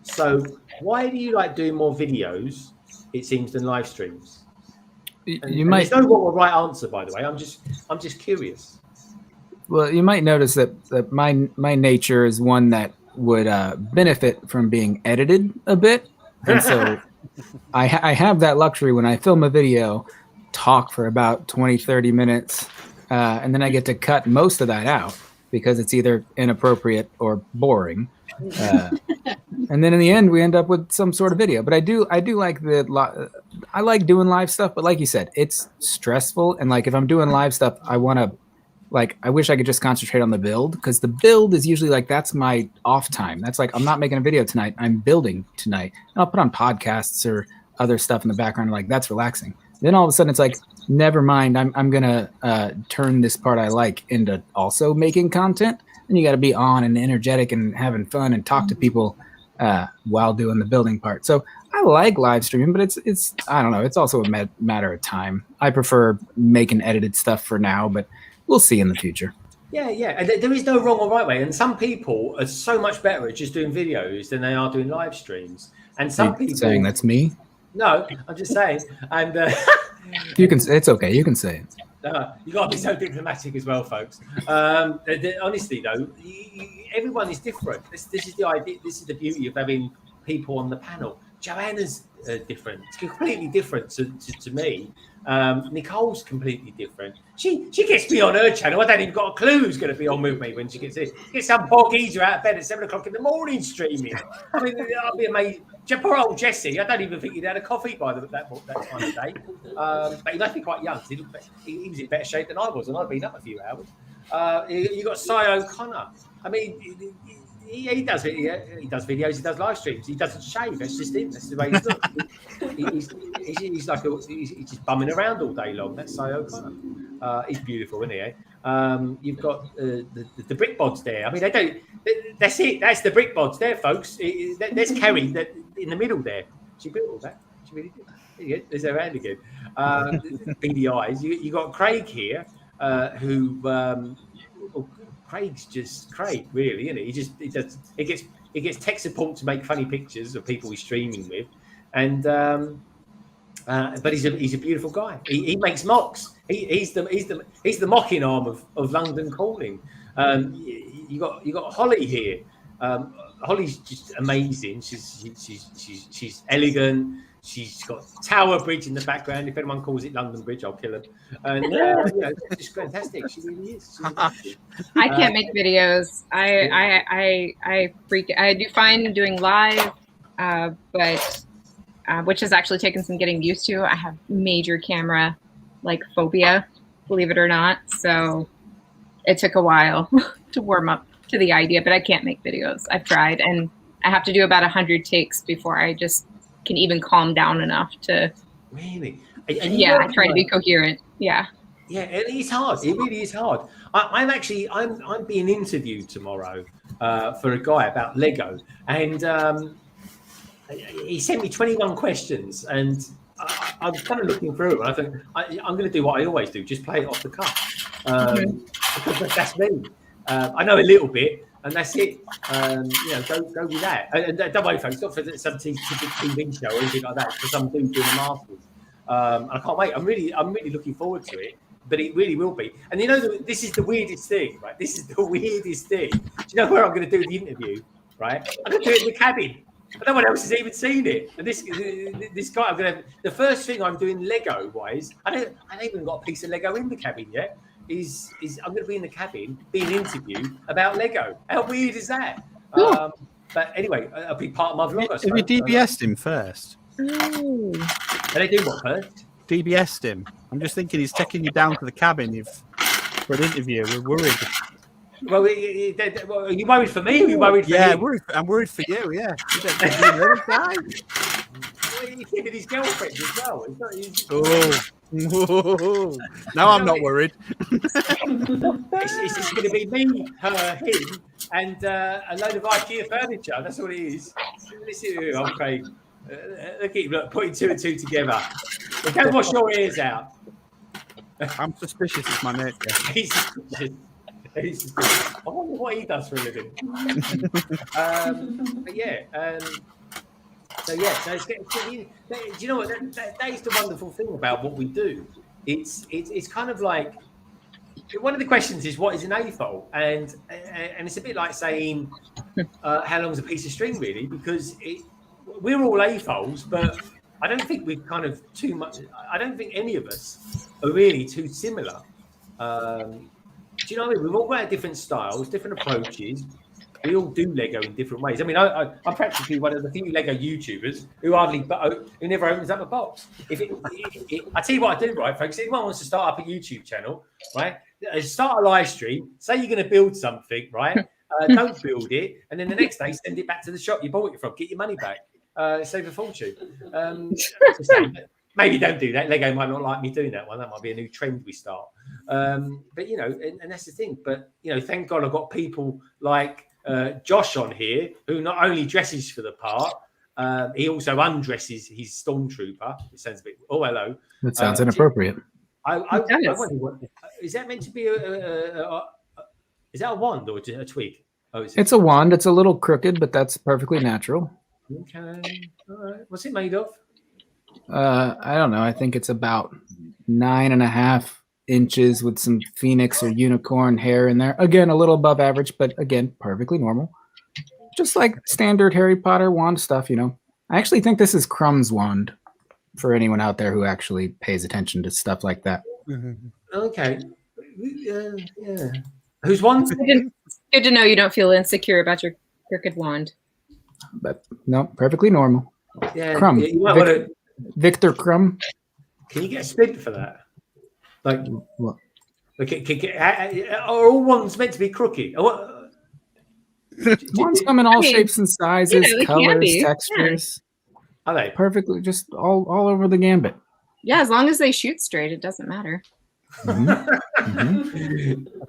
So why do you like doing more videos, it seems, than live streams? There's no wrong or right answer, by the way. I'm just curious. Well, you might notice that my nature is one that would benefit from being edited a bit. And so I have that luxury when I film a video, talk for about 20, 30 minutes, and then I get to cut most of that out, because it's either inappropriate or boring. And then in the end, we end up with some sort of video. But I do like I like doing live stuff. But like you said, it's stressful. And like if I'm doing live stuff, I want to I wish I could just concentrate on the build, because the build is usually like that's my off time. That's like I'm not making a video tonight. I'm building tonight. And I'll put on podcasts or other stuff in the background. Like that's relaxing. Then all of a sudden it's like, never mind. I'm gonna turn this part I like into also making content. And you got to be on and energetic and having fun and talk to people while doing the building part. So I like live streaming, but it's I don't know. It's also a matter of time. I prefer making edited stuff for now, but we'll see in the future. Yeah. And there is no wrong or right way. And some people are so much better at just doing videos than they are doing live streams. And some people saying that's me. No, I'm just saying. And you can. It's okay. You can say it. You got to be so diplomatic as well, folks. Honestly, though, everyone is different. This is the idea. This is the beauty of having people on the panel. Joanna's different. It's completely different to me. Nicole's completely different. She gets me on her channel. I don't even got a clue who's going to be on with me when she gets in. Get some poor geezer out of bed at 7 o'clock in the morning streaming. I mean, I'll be amazed. Poor old Jesse. I don't even think he'd had a coffee by that time of day. But he must be quite young. He was in better shape than I was, and I'd been up a few hours. You got Cy O'Connor. I mean, he does it. He does videos. He does live streams. He doesn't shave. That's just him. That's the way he's looked. He's like he's just bumming around all day long. That's Cy O'Connor. He's beautiful, isn't he? You've got the Brick Bods there. I mean, they don't. That's it. That's the Brick Bods there, folks. There's Kerry that in the middle there. She built all that. She really did. There you go. There's her hand again. Beady eyes. You got Craig here, who. Craig's just Craig, really, isn't it? He gets tech support to make funny pictures of people he's streaming with, and but he's a beautiful guy. He makes mocks. He's the mocking arm of London Calling. You got Holly here. Holly's just amazing. She's elegant. She's got Tower Bridge in the background. If anyone calls it London Bridge, I'll kill them. And it's fantastic. She really is. I can't make videos. I freak. I do fine doing live, but which has actually taken some getting used to. I have major camera phobia, believe it or not. So it took a while to warm up to the idea, but I can't make videos. I've tried, and I have to do about 100 takes before I just can even calm down enough to really. I try to be coherent. Yeah, and it's hard. It really is hard. I'm being interviewed tomorrow for a guy about Lego, and he sent me 21 questions, and I'm kind of looking through it. And I think I'm going to do what I always do, just play it off the cuff, because that's me. I know a little bit. And that's it. Go with that. And don't worry, folks. Not for some TV show or anything like that. For some dude doing a masters. I can't wait. I'm really looking forward to it. But it really will be. And this is the weirdest thing, right? This is the weirdest thing. Do you know where I'm going to do the interview? Right? I'm going to do it in the cabin. No one else has even seen it. And this guy, the first thing I'm doing Lego wise. I haven't even got a piece of Lego in the cabin yet. Is I'm going to be in the cabin being interviewed about Lego. How weird is that? But anyway, a big part of my vlog. Have you DBS'd him first? Are they doing what first? DBS'd him. I'm just thinking he's taking you down to the cabin for an interview. We're worried. Well, are you worried for me? Or are you worried for him? I'm worried for you. Yeah. He's giving his girlfriend as well. Now I'm not worried. It's just going to be me, her, him, and a load of IKEA furniture. That's what it is. Listen, I'm Craig. Look, putting two and two together. But go wash your ears out. I'm suspicious of my nature. He's suspicious. I wonder what he does for a living. So it's do you know what? That is the wonderful thing about what we do. It's kind of like one of the questions is what is an AFOL, and it's a bit like saying how long is a piece of string really, because we're all AFOLs, but I don't think we're kind of too much. I don't think any of us are really too similar. Do you know what I mean? We've all got different styles, different approaches. We all do Lego in different ways. I mean, I'm practically one of the few Lego YouTubers who never opens up a box. I tell you what I do, right, folks. If anyone wants to start up a YouTube channel, right, start a live stream. Say you're going to build something, right? Don't build it, and then the next day send it back to the shop you bought it from. Get your money back. Save a fortune. Maybe don't do that. Lego might not like me doing that one. That might be a new trend we start. But you know, and that's the thing. But you know, thank God I've got people like Josh on here who not only dresses for the part, he also undresses his stormtrooper. It sounds a bit. Oh, hello. That sounds inappropriate. I wonder what is that meant to be? Is that a wand or a twig? Oh, It's a wand. It's a little crooked, but that's perfectly natural. Okay. All right. What's it made of? I don't know. I think it's about 9.5 inches with some phoenix or unicorn hair in there. Again, a little above average, but again, perfectly normal. Just like standard Harry Potter wand stuff, you know. I actually think this is Crumb's wand for anyone out there who actually pays attention to stuff like that. Okay. Yeah. Whose wand? Good to know you don't feel insecure about your crooked wand. But no, perfectly normal. Yeah, Crumb. you might want to. Victor Crumb. Can you get a spin for that? Like, what? Okay, are all wands meant to be crooked? Wands come in all shapes and sizes, they can colors, be. textures. Are they perfectly just all over the gambit? Yeah, as long as they shoot straight, it doesn't matter.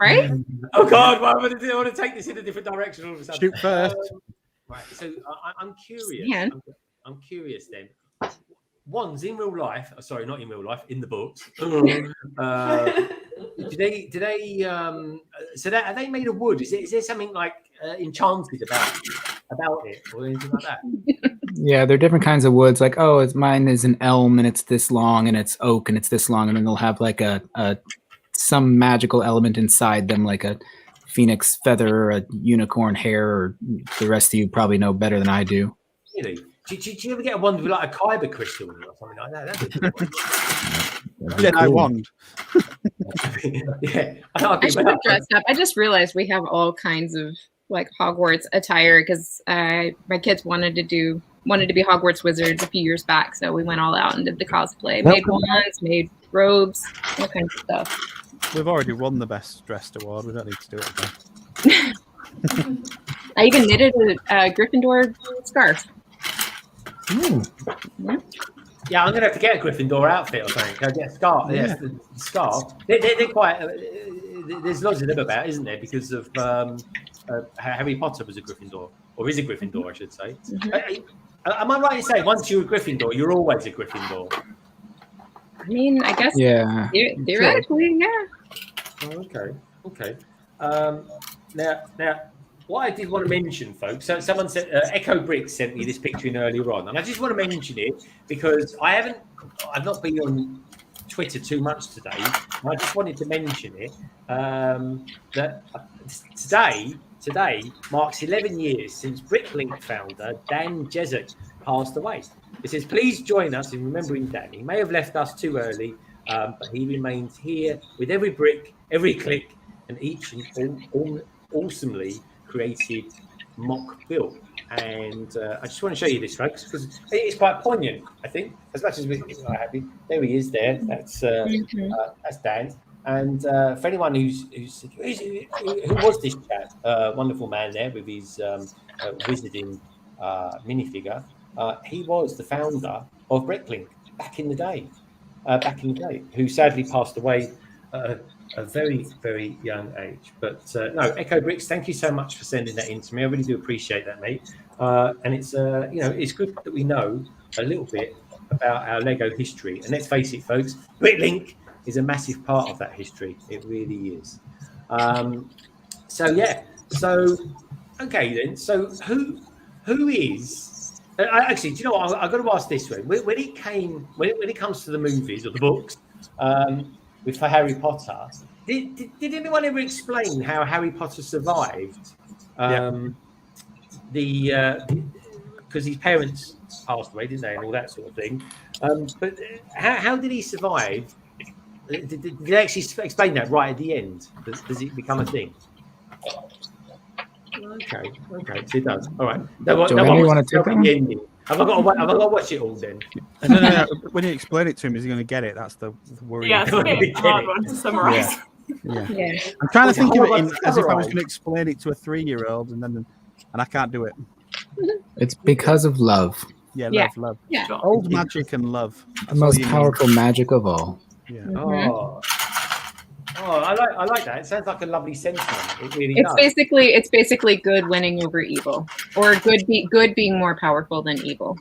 Right? Oh God, well, I want to take this in a different direction all of a sudden. Shoot first. Right. So I'm curious. Yeah. I'm curious then. Wands in real life, sorry, not in real life, in the books. Do they? So are they made of wood? Is there something like enchanted about it or anything like that? Yeah, there are different kinds of woods. Like, oh, mine is an elm and it's this long, and it's oak and it's this long, and then they'll have like some magical element inside them, like a phoenix feather, or a unicorn hair, or the rest of you probably know better than I do. Really? Do you ever get a wand with like a kyber crystal or something like that? I wand. Yeah, I should have dressed up. I just realized we have all kinds of like Hogwarts attire because my kids wanted to be Hogwarts wizards a few years back, so we went all out and did the cosplay. Made wands, made robes, all kinds of stuff. We've already won the best dressed award. We don't need to do it again. I even knitted a Gryffindor scarf. Yeah, I'm gonna have to get a Gryffindor outfit or something. I'll get a scarf. Yes, the scarf. They're quite. There's loads of them about, isn't there? Because of Harry Potter was a Gryffindor, or is a Gryffindor, I should say. Am I right in saying once you're a Gryffindor, you're always a Gryffindor? I mean, I guess. Yeah. Theoretically, yeah. Oh, okay. Now, what I did want to mention, folks. So someone said Echo Brick sent me this picture in earlier on, and I just want to mention it because I've not been on Twitter too much today. I just wanted to mention it that today marks 11 years since BrickLink founder Dan Jezik passed away. It says, "Please join us in remembering Dan. He may have left us too early, but he remains here with every brick, every click, and each and all awesomely created mock build." And I just want to show you this, folks, because it's quite poignant, I think, as much as we're happy. There he is there. That's Dan. And for anyone who was this chap, wonderful man there with his wizarding minifigure, he was the founder of BrickLink back in the day, who sadly passed away at a very, very young age. But no, Echo Bricks, thank you so much for sending that in to me. I really do appreciate that, mate. And it's it's good that we know a little bit about our Lego history. And let's face it, folks, BrickLink is a massive part of that history. It really is. So okay then. So who is actually? Do you know what? I've got to ask this way. When it comes to the movies or the books, for Harry Potter, did anyone ever explain how Harry Potter survived? Because his parents passed away, didn't they, and all that sort of thing. But how did he survive? Did they actually explain that right at the end? Does it become a thing? Okay. So it does. All right. No, Joanna, you want to take that one? ending. Have I got to watch it all then? No. When you explain it to him, is he going to get it? That's the worry. Yeah, it's a bit hard one to summarize. Yeah. Yeah. I'm trying to think of it Hogwarts as if I was summarise. going to explain it to a 3-year-old, and I can't do it. It's because of love. Yeah, Yeah. love. Yeah. Old magic and love. The most powerful magic of all. Yeah. Oh, I like that. It sounds like a lovely sentiment. It really It's does. basically good winning over evil, or good being more powerful than evil.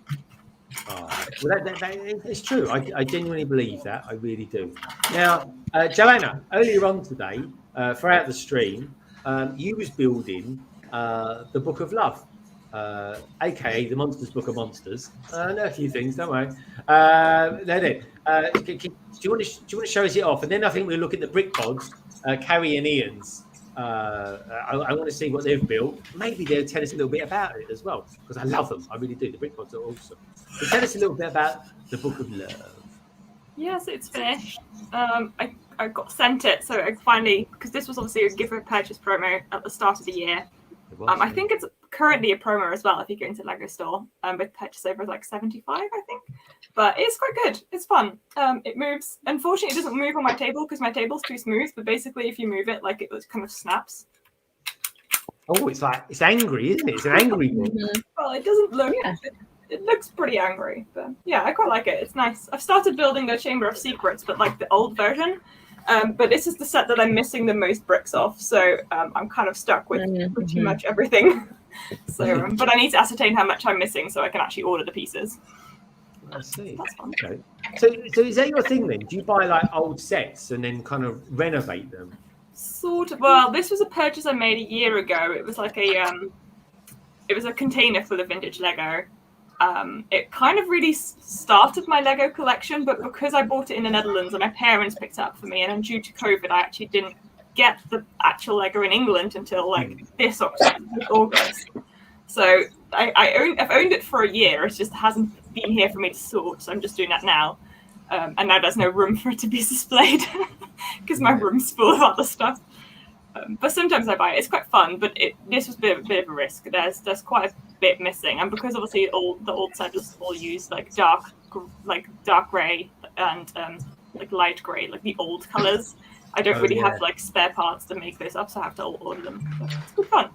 Oh, well, it's true. I genuinely believe that. I really do. Now, Joanna, earlier on today, throughout the stream, you was building the Book of Love, aka the Monsters Book of Monsters. I know a few things, don't worry. Do you want to show us it off? And then I think we'll look at the Brick Bods, Carrie and Ian's. I want to see what they've built. Maybe they'll tell us a little bit about it as well, because I love them. I really do. The Brick Bods are awesome. So tell us a little bit about the Book of Love. Yes, it's finished. I got sent it, so I finally, because this was obviously a gift purchase promo at the start of the year. I think it's currently a promo as well if you go into Lego store, with purchase over like 75, I think. But it's quite good. It's fun. It moves. Unfortunately, it doesn't move on my table because my table's too smooth. But basically, if you move it, like it kind of snaps. Oh, it's angry, isn't it? It's an angry book. Well, it doesn't look. Yeah. It looks pretty angry, but yeah, I quite like it. It's nice. I've started building the Chamber of Secrets, but like the old version. But this is the set that I'm missing the most bricks off, so I'm kind of stuck with pretty much everything. So, but I need to ascertain how much I'm missing so I can actually order the pieces. I see. Okay. So is that your thing then? Do you buy like old sets and then kind of renovate them? Sort of. Well, this was a purchase I made a year ago. It was like it was a container full of vintage Lego. It kind of really started my Lego collection, but because I bought it in the Netherlands and my parents picked it up for me, and then due to COVID, I actually didn't get the actual Lego in England until like this August. So I've owned it for a year. It just hasn't been here for me to sort, so I'm just doing that now. And now there's no room for it to be displayed because my room's full of other stuff. But sometimes I buy it. It's quite fun, but this was a bit of a risk. There's quite a bit missing, and because obviously the old settlers all use like dark grey and like light grey, like the old colours. I don't really have like spare parts to make this up, so I have to order them. But it's good fun.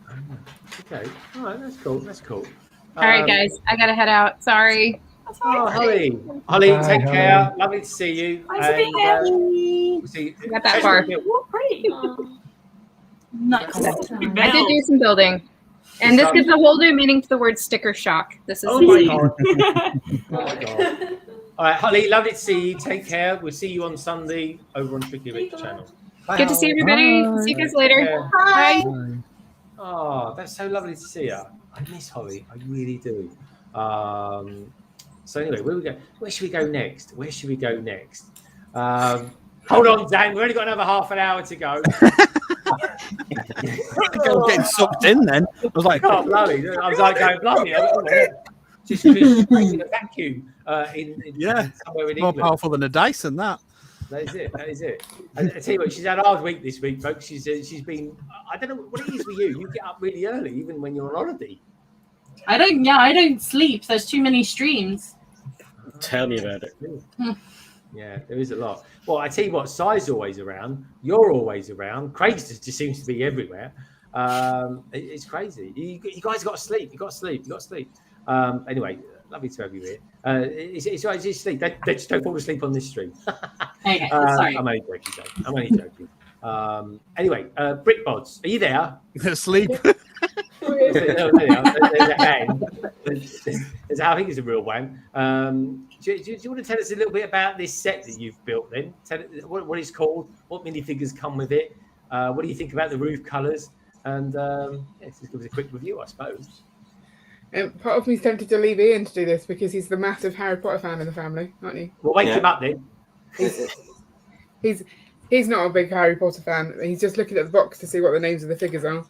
Okay, all right, that's cool. That's cool. All right, guys, I gotta head out. Sorry. Oh, Holly, take care. Lovely to see you. Nice to be here. We'll see you. Got that far. Oh, pretty. Nice. I did do some building. And this gives a whole new meaning to the word sticker shock. This is Oh my god. Oh my god. All right, Holly, lovely to see you. Take care. We'll see you on Sunday over on Tricky Rich channel. Bye, Good to see everybody. See you guys later. Bye. Oh, that's so lovely to see you. I miss Holly. I really do. So anyway, where should we go next? Hold on, Dan. We've only got another half an hour to go. I was getting sucked in then. I was like, oh, bloody. I was like, going, bloody. Just creating a vacuum somewhere in more England. powerful than a Dyson, that. That is it. I tell you what, she's had a hard week this week, folks. She's been, I don't know what it is with you. You get up really early, even when you're on holiday. I don't sleep. There's too many streams. Tell me about it. Yeah, there is a lot. Well, I tell you what, Si's always around. You're always around. Craig just seems to be everywhere. It's crazy. You guys got to sleep. You got to sleep. Anyway, lovely to have you here. It's all right. Just sleep. Just don't fall asleep on this stream. Okay, sorry. I'm only joking. Anyway, Brick Bods, are you there? Asleep. There's a hand. I think it's a real one. Do you want to tell us a little bit about this set that you've built then? Tell it what it's called, what minifigures come with it, what do you think about the roof colours, and just give us a quick review, I suppose. Part of me is tempted to leave Ian to do this because he's the massive Harry Potter fan in the family, aren't you? Well, wake him up then. He's not a big Harry Potter fan. He's just looking at the box to see what the names of the figures are.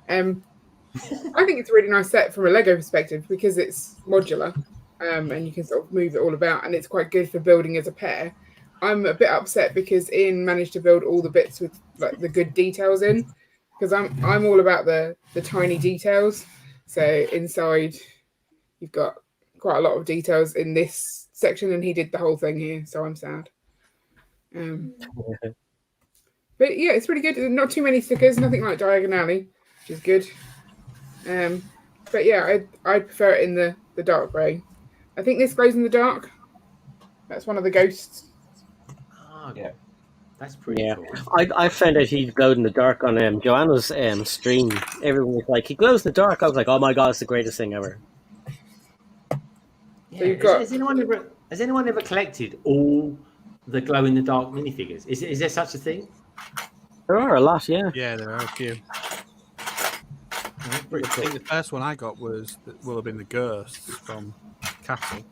I think it's a really nice set from a Lego perspective because it's modular and you can sort of move it all about, and it's quite good for building as a pair. I'm a bit upset because Ian managed to build all the bits with like the good details in, because I'm all about the tiny details. So inside, you've got quite a lot of details in this section, and he did the whole thing here. So I'm sad. But yeah, it's pretty good. Not too many stickers, nothing like diagonally, which is good. But yeah, I prefer it in the dark grey. I think this glows in the dark. That's one of the ghosts. Oh, yeah. That's pretty cool. I found out he glowed in the dark on Joanna's stream. Everyone was like, he glows in the dark. I was like, oh my god, it's the greatest thing ever. Yeah. So you've got... Has anyone ever collected all the glow in the dark minifigures? Is there such a thing? There are a lot, yeah. Yeah, there are a few. I think the first one I got will have been the ghosts from Castle.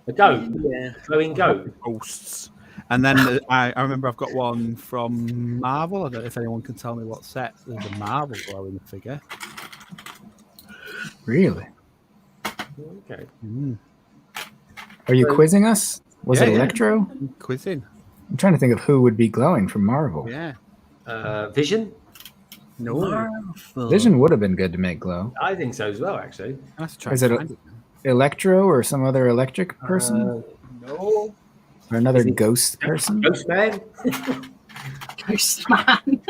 The goat? Yeah. Glowing goat? Ghosts. And then I remember I've got one from Marvel. I don't know if anyone can tell me what set. There's a Marvel glowing figure. Really? Okay. Are you quizzing us? Was it Electro? Quizzing. I'm trying to think of who would be glowing from Marvel. Yeah. Vision? No. Marvel. Vision would have been good to make glow. I think so as well, actually. Is it Electro or some other electric person? No. Or another ghost person? Ghost man? Ghost man.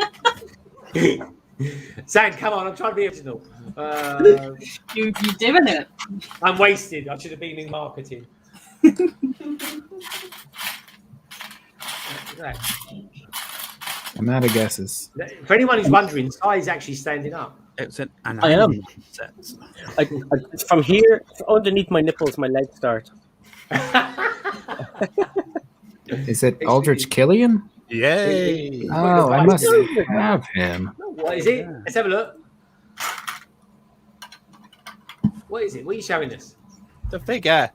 Sam, come on, I'm trying to be original. You're doing it. I'm wasted. I should have been in marketing. Right. I'm out of guesses. For anyone who's wondering, Sai is actually standing up. It's an I am. From here, underneath my nipples, my legs start. Is it Aldrich Killian? Yay! Oh, I must have him. What is it? Let's have a look. What is it? What are you showing us? The figure.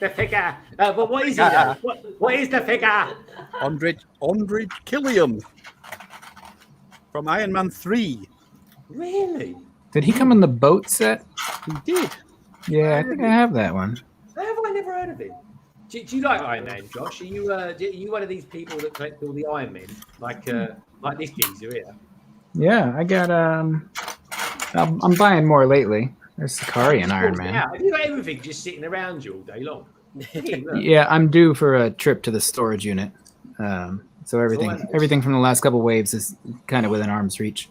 The figure. But what is it? What is the figure? Aldrich Killian from Iron Man 3. Really? Did he come in the boat set? He did. Yeah, I think I have that one. How have I never heard of him? Do you like Iron Man, Josh? Are you one of these people that collect all the Iron Men, like this geezer here? Yeah, I got I'm buying more lately. There's Sakari and Iron Man. Have you got everything just sitting around you all day long? Yeah, I'm due for a trip to the storage unit. So everything from the last couple waves is kind of within arm's reach.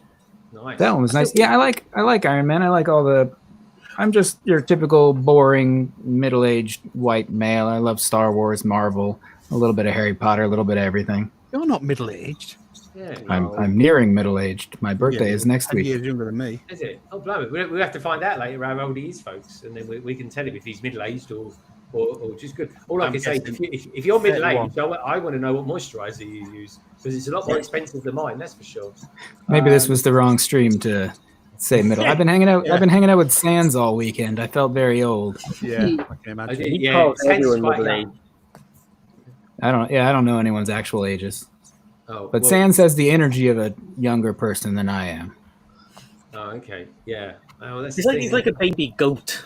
Nice. That one was nice. Yeah, I like Iron Man. I like all the. I'm just your typical boring middle-aged white male. I love Star Wars, Marvel, a little bit of Harry Potter, a little bit of everything. You're not middle-aged. Yeah, I'm nearing middle-aged. My birthday is next week. Years younger than me. Is it? Oh, blimey. We have to find out later how old he is, folks, and then we can tell him if he's middle-aged or just good. All I can say, if you're middle-aged, I want to know what moisturizer you use, because it's a lot more expensive than mine. That's for sure. Maybe this was the wrong stream to say middle. I've been hanging out. I've been hanging out with Sans all weekend. I felt very old. Yeah, I can imagine. I don't know anyone's actual ages. Oh, but Sans has the energy of a younger person than I am. Oh, okay. Yeah. Oh, that's He's like a baby goat.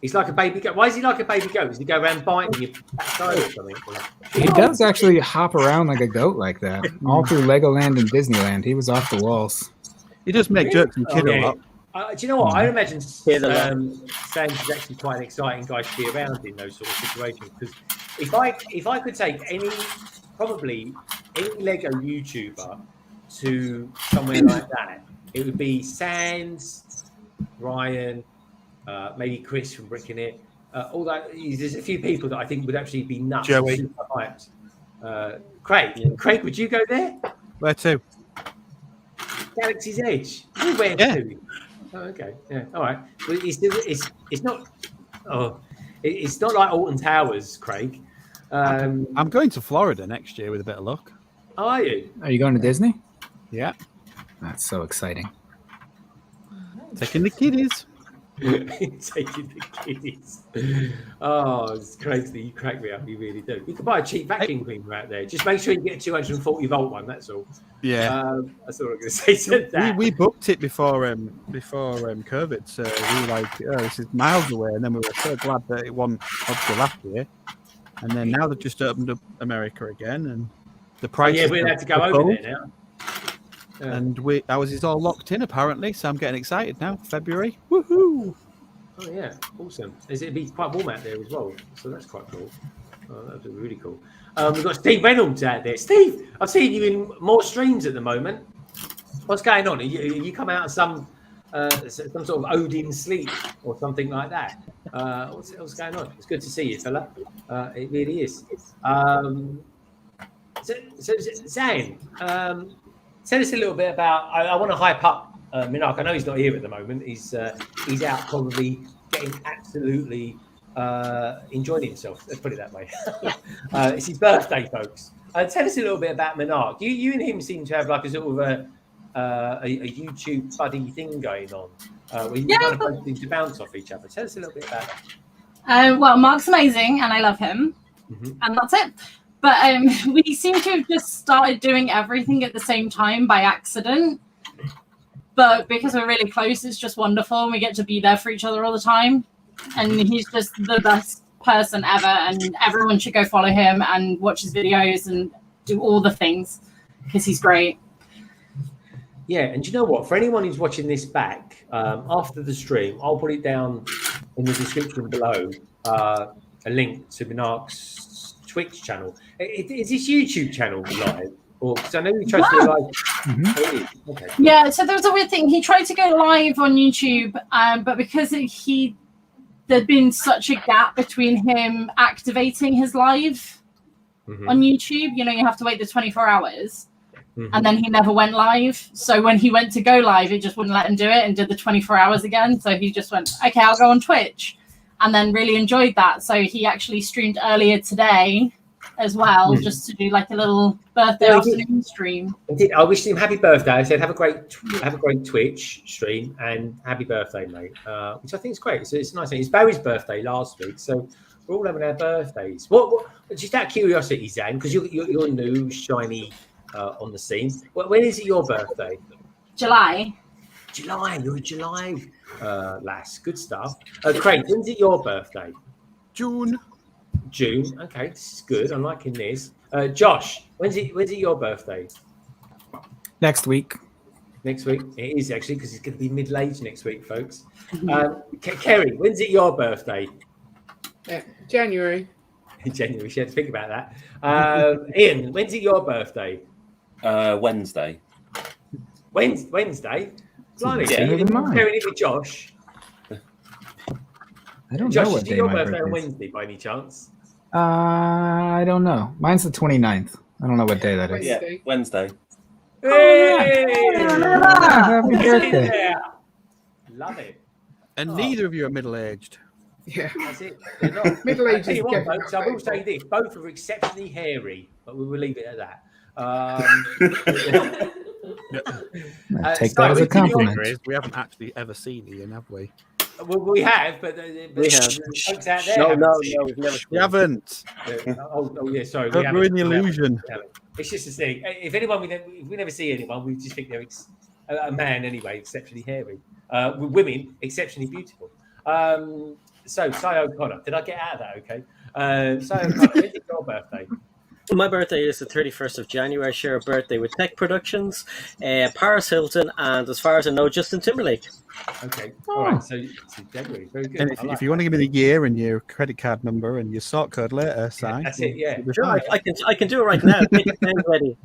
He's like a baby goat. Why is he like a baby goat? Does he go around biting your backside or something? He does actually hop around like a goat like that. All through Legoland and Disneyland. He was off the walls. He does make jokes and kid a lot. Do you know what? I imagine Sans is actually quite an exciting guy to be around in those sort of situations. Because if I could take any Lego YouTuber to somewhere like that, it would be Sans, Ryan, maybe Chris from BrickScene. All that. There's a few people that I think would actually be nuts. Joey. Super hyped. Craig, would you go there? Where to? Galaxy's Edge. Where to? Oh, okay. Yeah. All right. Well, it's not. Oh, it's not like Alton Towers, Craig. I'm going to Florida next year with a bit of luck. Are you? Are you going to Disney? Yeah. That's so exciting. Taking the kiddies. Taking the kiddies. Oh, it's crazy. You crack me up. You really do. You can buy a cheap vacuum cleaner out there. Just make sure you get a 240 volt one. That's all. Yeah. That's all I'm going to say to that. We booked it before COVID, so we were like, oh, this is miles away, and then we were so glad that it wasn't obviously last year, and then now they've just opened up America again, and the price. Yeah, we're allowed to go over there now. And ours is all locked in apparently, so I'm getting excited now. February, woohoo! Oh yeah, awesome. It'd be quite warm out there as well, so that's quite cool. Oh, that'd be really cool. We've got Steve Reynolds out there. Steve, I've seen you in more streams at the moment. What's going on? Are you come out of some sort of Odin sleep or something like that? What's going on? It's good to see you, fella. It really is. So Zane, tell us a little bit about. I want to hype up Minark. I know he's not here at the moment. He's out probably getting absolutely enjoying himself. Let's put it that way. It's his birthday, folks. Tell us a little bit about Minark. You and him seem to have like a sort of a YouTube buddy thing going on, where you kind of both seem to bounce off each other. Tell us a little bit about that. Well, Mark's amazing, and I love him, and that's it. But we seem to have just started doing everything at the same time by accident. But because we're really close, it's just wonderful. And we get to be there for each other all the time. And he's just the best person ever. And everyone should go follow him and watch his videos and do all the things because he's great. Yeah, and do you know what? For anyone who's watching this back, after the stream, I'll put it down in the description below, a link to Minark's Twitch channel. Is this YouTube channel live? Or because I know you tried to do live. Okay. Yeah, so there was a weird thing. He tried to go live on YouTube, but because there'd been such a gap between him activating his live on YouTube, you have to wait the 24 hours. And then he never went live. So when he went to go live, it just wouldn't let him do it and did the 24 hours again. So he just went, okay, I'll go on Twitch. And then really enjoyed that. So he actually streamed earlier today as well, just to do like a little birthday afternoon stream. I wish him happy birthday. I said, have a great Twitch stream and happy birthday, mate. Which I think is great. So it's nice. It's Barry's birthday last week. So we're all having our birthdays. What just out of curiosity, Zan, because you're new, shiny, on the scene. When is it your birthday? July. You're a July lass. Good stuff. Craig, when's it your birthday? June. Okay, this is good. I'm liking this. Josh, when's it your birthday? Next week. Next week. It is actually because it's going to be middle age next week, folks. Kerry, when's it your birthday? Yeah, January. January. She had to think about that. Ian, when's it your birthday? Wednesday. Wednesday? Blimey, Yeah. you're comparing it with Josh. I don't Josh, know what is day it your my birthday on birthday is. Wednesday by any chance? I don't know. Mine's the 29th. I don't know what day that is. Yeah, Wednesday. Hey! Happy birthday. Yeah. Love it. And neither of you are middle-aged. Yeah. That's it. They're not. Middle I'll age tell is you what, definitely folks, I will say this. Both are exceptionally hairy, but we will leave it at that. Take that as a compliment. We haven't actually ever seen Ian, have we? Well, we have, but We have. folks out there. No, haven't we've never. We haven't. Oh, yeah, sorry. Don't ruin the illusion. It's just a thing. If we never see anyone, we just think they're a man anyway, exceptionally hairy. With women, exceptionally beautiful. So, Cy O'Connor, did I get out of that okay? Cy O'Connor, when's your birthday? My birthday is the 31st of January. I share a birthday with Tech Productions, Paris Hilton, and as far as I know, Justin Timberlake. Okay, all right. So January, very good. And if you want to give me the year and your credit card number and your sort code later, Si. That's it. Yeah. Sure, I can do it right now. Take your pen ready.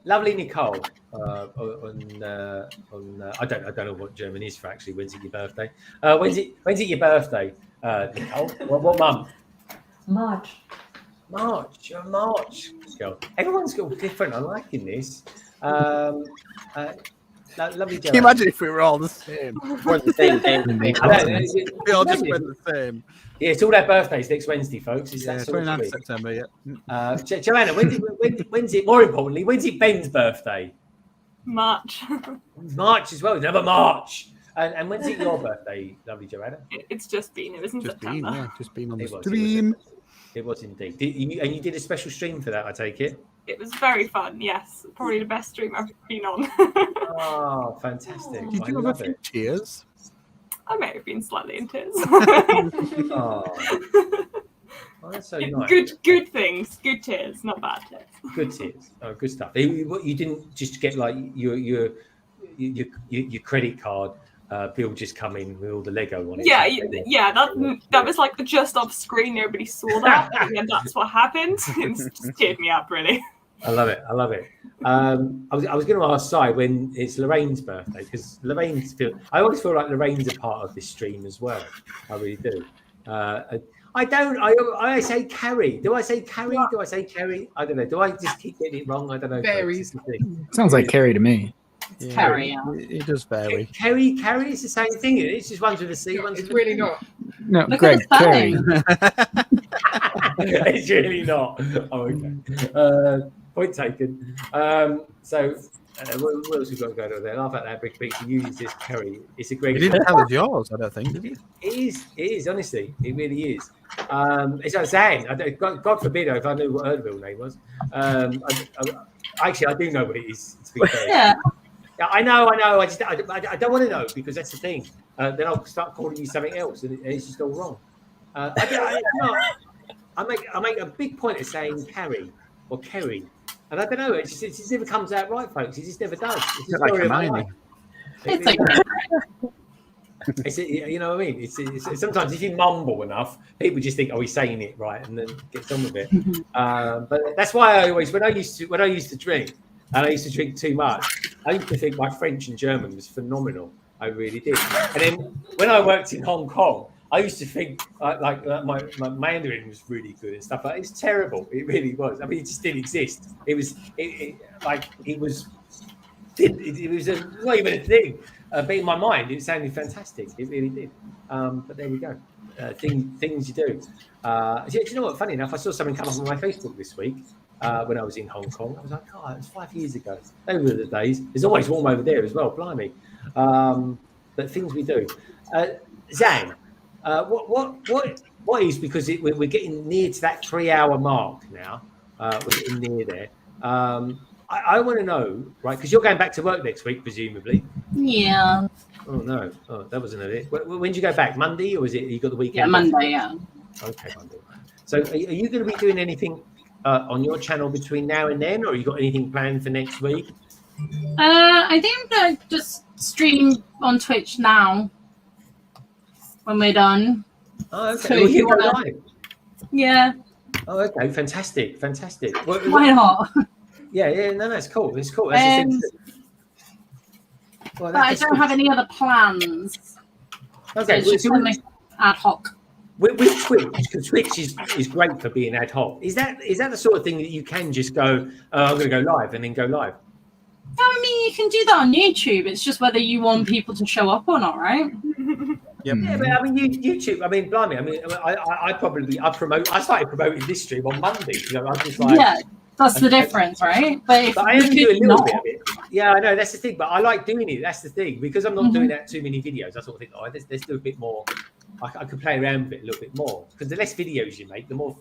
Lovely Nicole. On I don't know what German is for actually. When's it your birthday? When's it your birthday, Nicole? What month? March. You're a March girl. Everyone's got different. I'm liking this. Lovely. Can you imagine if we were all the same? We're the same thing. We all just went the same. Yeah, it's all our birthdays next Wednesday, folks. It's Yeah, that sort of 29th week. September, yeah. Joanna, when's it? More importantly, when's it Ben's birthday? March. March as well. Another March. And when's it your birthday, lovely Joanna? It's just been. It was in September. Just been on the It was, stream. It was indeed. And you did a special stream for that, I take it? It was very fun. Yes, probably the best stream I've been on. Oh, fantastic. Did I you have a love few it. cheers? I may have been slightly in tears. Oh. Oh, that's so nice. Good things, good tears, not bad tears. Good tears. Oh, good stuff. You didn't just get like your credit card bill just come in with all the Lego on it. Yeah. That was like just off screen. Nobody saw that, and that's what happened. It just teared me up, really. I love it. I was going to ask Si when it's Lorraine's birthday, because I always feel like Lorraine's a part of this stream as well. I really do. I say Carrie. Do I say Carrie? Do I say Kerry? I don't know. Do I just keep getting it wrong? I don't know. Varies. Sounds like Carrie to me. It's Carrie. Yeah. It does vary. Carrie is the same thing. It's just one's with a C, one's It's with a really P. not. No, Look Greg, at the Carrie. spelling. It's really not. Oh, okay. Point taken. What else we got going on there? Laugh at that, Brick Beats. You use this Kerry. It's a great. You didn't tell us yours, I don't think, did you? It is, honestly. It really is. It's like Zan. God forbid if I knew what her real name was. Actually, I do know what it is. To be fair. Yeah. Yeah, I know. I don't want to know, because that's the thing. Then I'll start calling you something else, and it's just all wrong. I make a big point of saying Carrie or Kerry, and I don't know. It just never comes out right, folks. It just never does. It's just like Hermione. It's like you know what I mean? It's sometimes if you mumble enough, people just think, oh, he's saying it right, and then gets on with it. But that's why I always, when I used to drink, and I used to drink too much, I used to think my French and German was phenomenal. I really did. And then when I worked in Hong Kong, I used to think like my Mandarin was really good and stuff. But it's terrible. It really was. I mean, it just didn't exist. It was not even a thing. But in my mind, it sounded fantastic. It really did. But there we go. Things you do. Do you know what? Funny enough, I saw something come up on my Facebook this week when I was in Hong Kong. I was like, oh, it was 5 years ago. Those were the days. It's always warm over there as well. Blimey. But things we do. Zan, what is, because we're getting near to that 3 hour mark now. We're getting near there. I want to know, right? Because you're going back to work next week, presumably. yeah. Oh no! Oh, that wasn't it. When did you go back? Monday, or was it you got the weekend? Yeah, Monday. Yeah. Okay, Monday. So, are you going to be doing anything on your channel between now and then, or you got anything planned for next week? I think I'm gonna just stream on Twitch now when we're done. Oh, okay. So Well, you go wanna- live. Yeah. Oh, okay. Fantastic. Why not? Yeah. No, it's cool. It's cool. That's the thing. Well, But I don't have any other plans. Okay, So it's just so something ad hoc. with Twitch, because Twitch is great for being ad hoc. Is that the sort of thing that you can just go, I'm going to go live and then go live? No, I mean, you can do that on YouTube. It's just whether you want people to show up or not, right? Yep. Yeah, but I mean, YouTube. I mean, blimey. I mean, I started promoting this stream on Monday. You know, I'm just like, Yeah, that's the difference, right? But I am doing a little bit of it. Yeah, I know, that's the thing. But I like doing it. That's the thing, because I'm not doing that too many videos. I sort of think, let's do a bit more. I could play around with it a little bit more, because the less videos you make, the more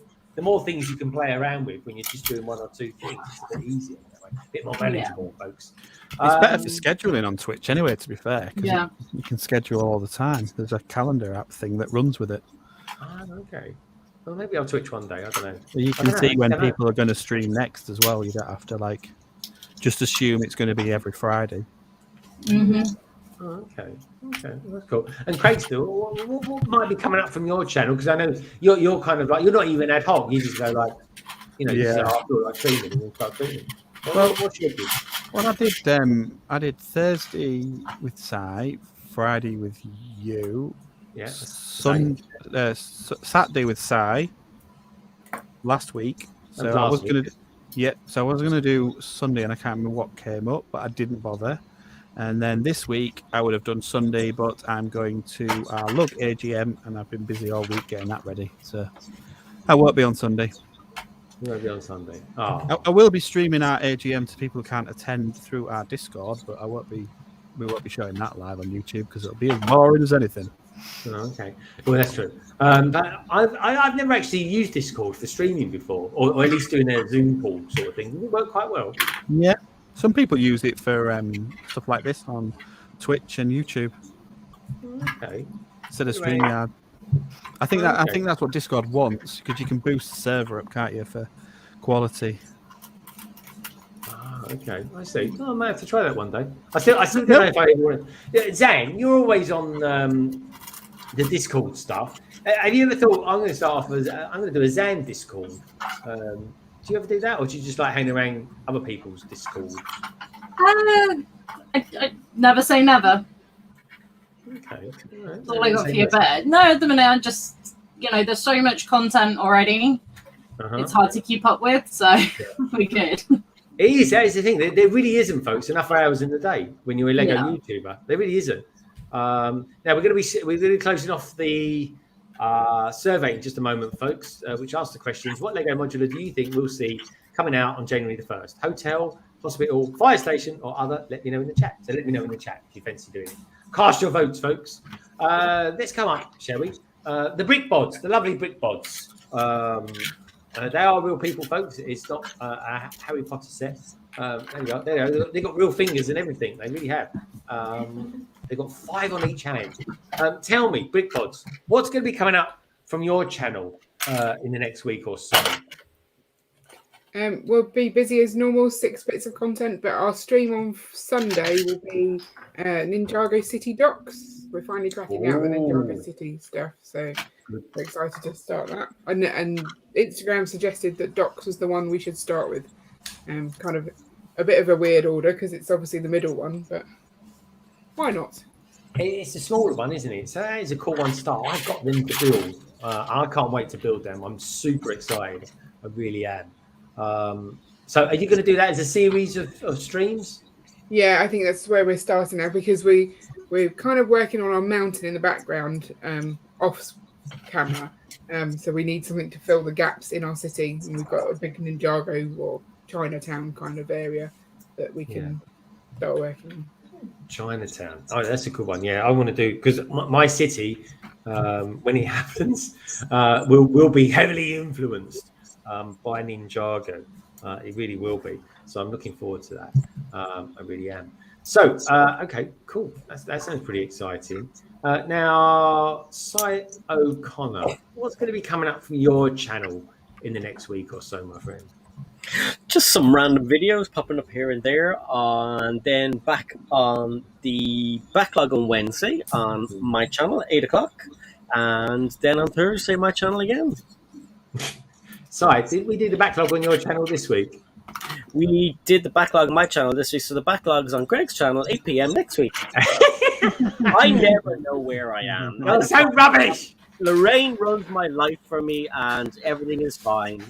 things you can play around with when you're just doing one or two things. It's a bit easier that way. A bit more manageable, folks. It's better for scheduling on Twitch anyway, to be fair. 'Cause Yeah. you can schedule all the time. There's a calendar app thing that runs with it. Okay. Well, maybe I'll Twitch one day. I don't know. You can see when people are going to stream next as well. You don't have to just assume it's going to be every Friday. Mm-hmm. Oh, okay, that's cool. And Craig, still, what might be coming up from your channel? Because I know you're kind of like, you're not even ad hoc. You just go like, you just say, I feel like streaming, and then start streaming. What's your do? Well, I did Thursday with Si, Friday with you, Saturday with Si last week. So I was gonna do Sunday, and I can't remember what came up, but I didn't bother. And then this week I would have done Sunday, but I'm going to our Lug AGM, and I've been busy all week getting that ready. So I won't be on Sunday. You won't be on Sunday. Oh. I will be streaming our AGM to people who can't attend through our Discord, but we won't be showing that live on YouTube because it'll be as boring as anything. Oh, okay. Well, that's true. But I've never actually used Discord for streaming before, or at least doing a Zoom call sort of thing. It worked quite well. Yeah. Some people use it for stuff like this on Twitch and YouTube. Okay. Instead of StreamYard. I think that's what Discord wants, because you can boost the server up, can't you, for quality. Okay, I see. Oh, I might have to try that one day. I still don't know if I want to. Zan, you're always on the Discord stuff. Have you ever thought I'm going to start off as I'm going to do a Zan Discord? Do you ever do that, or do you just like hang around other people's Discord? I never say never. Okay. That's all I got for you. But no, at the minute, I'm just, there's so much content already. It's hard to keep up with, so we're good. It is. That is the thing. There really isn't, folks, enough hours in the day when you're a Lego YouTuber. There really isn't. Now we're going to be closing off the survey in just a moment, folks, which asks the questions: what Lego modular do you think we'll see coming out on January the 1st? Hotel, hospital, fire station, or other? Let me know in the chat. So let me know in the chat if you fancy doing it. Cast your votes, folks. Let's come up, shall we? The Brick Bods, the lovely Brick Bods. They are real people, folks. It's not a Harry Potter set. There you go. There you go. They've got real fingers and everything. They really have. They've got 5 on each hand. Tell me, Brick Bods, what's going to be coming up from your channel in the next week or so? We'll be busy as normal, 6 bits of content, but our stream on Sunday will be Ninjago City Docks. We're finally cracking out the Ninjago City stuff, so we're excited to start that. And Instagram suggested that Docks was the one we should start with. Kind of a bit of a weird order because it's obviously the middle one, but why not? It's a smaller one, isn't it? So that is a cool one to start. I've got them to build. I can't wait to build them. I'm super excited. I really am. So are you going to do that as a series of streams? Yeah, I think that's where we're starting now because we're kind of working on our mountain in the background off camera. So we need something to fill the gaps in our city. And we've got a big Ninjago or Chinatown kind of area that we can start working on. Chinatown. Oh, that's a cool one. Yeah, I want to do because my city, when it happens, will be heavily influenced by Ninjago. It really will be. So I'm looking forward to that. I really am. So, okay, cool. That sounds pretty exciting. Now, Cy O'Connor, what's going to be coming up from your channel in the next week or so, my friend? Just some random videos popping up here and there, and then back on the backlog on Wednesday on my channel at 8 o'clock, and then on Thursday my channel again. Sorry, did we do the backlog on your channel this week? We did the backlog on my channel this week, so the backlog's on Greg's channel 8 p.m. next week. I never know where I am. That's so rubbish! Lorraine runs my life for me, and everything is fine.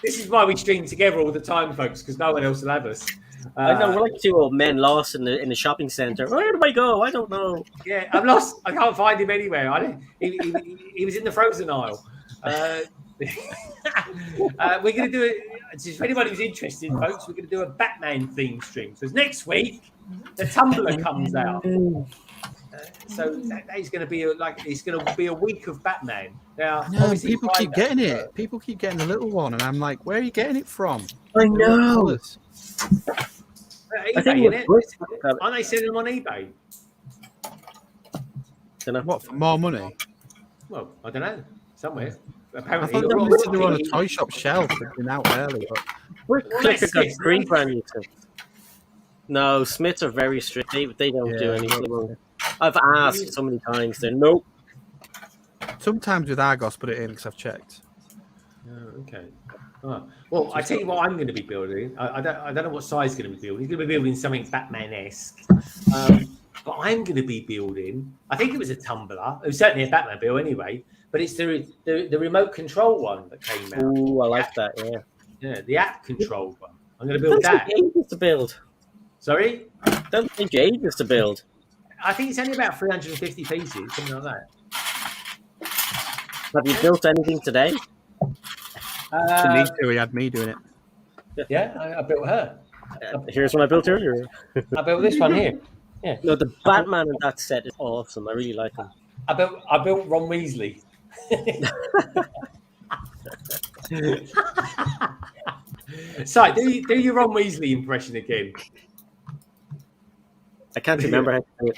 This is why we stream together all the time, folks, because no one else will have us. I know, we're like two old men lost in the shopping centre. Where do I go? I don't know. Yeah, I'm lost. I can't find him anywhere. He was in the frozen aisle. We're going to do it. Just for anybody who's interested, folks, we're going to do a Batman theme stream. Because next week, the Tumblr comes out. So that is going to be it's going to be a week of Batman. Now, no, people keep getting it. People keep getting the little one, and I'm like, where are you getting it from? I know. eBay, aren't they selling them on eBay? What, for more money? Well, I don't know. Somewhere. I Apparently, thought they were on a toy shop shelf. They've been out early, but Clicker got screen brand new. No, Smiths are very strict. They don't do anything. I've asked so many times. They're nope. Sometimes with Argos, put it in because I've checked. Oh, okay. Oh. Well, I tell you what I'm going to be building. I don't know what size going to be building. He's going to be building something Batman-esque. But I'm going to be building. I think it was a Tumblr. It was certainly a Batman build anyway. But it's the remote control one that came out. Oh, I like that. Yeah. Yeah, the app controlled one. I'm going to build that. Ages to build. Sorry? Don't think ages to build. I think it's only about 350 pieces, something like that. Have you built anything today? He had me doing it. Yeah, I built her. Here's what I built earlier. I built this one here. Yeah. No, the Batman in that set is awesome. I really like him. I built Ron Weasley. So, do your Ron Weasley impression again. I can't remember how to do it.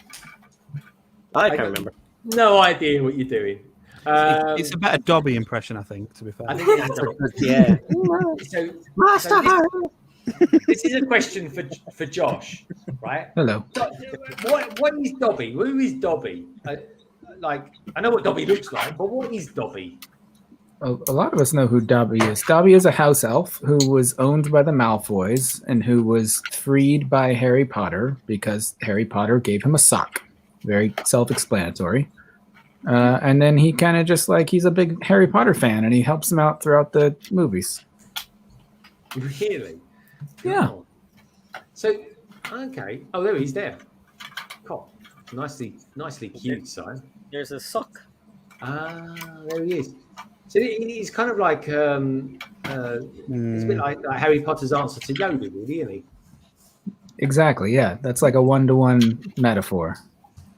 I can't remember. No idea what you're doing. It's a better Dobby impression, I think. To be fair, I think it is Dobby. Yeah. So, Master so Harry. this is a question for Josh, right? Hello. What is Dobby? Who is Dobby? Like, I know what Dobby looks like, but what is Dobby? A lot of us know who Dobby is. Dobby is a house elf who was owned by the Malfoys and who was freed by Harry Potter because Harry Potter gave him a sock. Very self-explanatory. And then he kind of just like, he's a big Harry Potter fan and he helps him out throughout the movies. Really? Yeah. Oh. So, okay. Oh, there he's there. Cool. Nicely cute, son. There's a sock. Ah, there he is. So he's kind of like it's a bit like Harry Potter's answer to Yoda, really, isn't he? Exactly, yeah. That's like a one-to-one metaphor.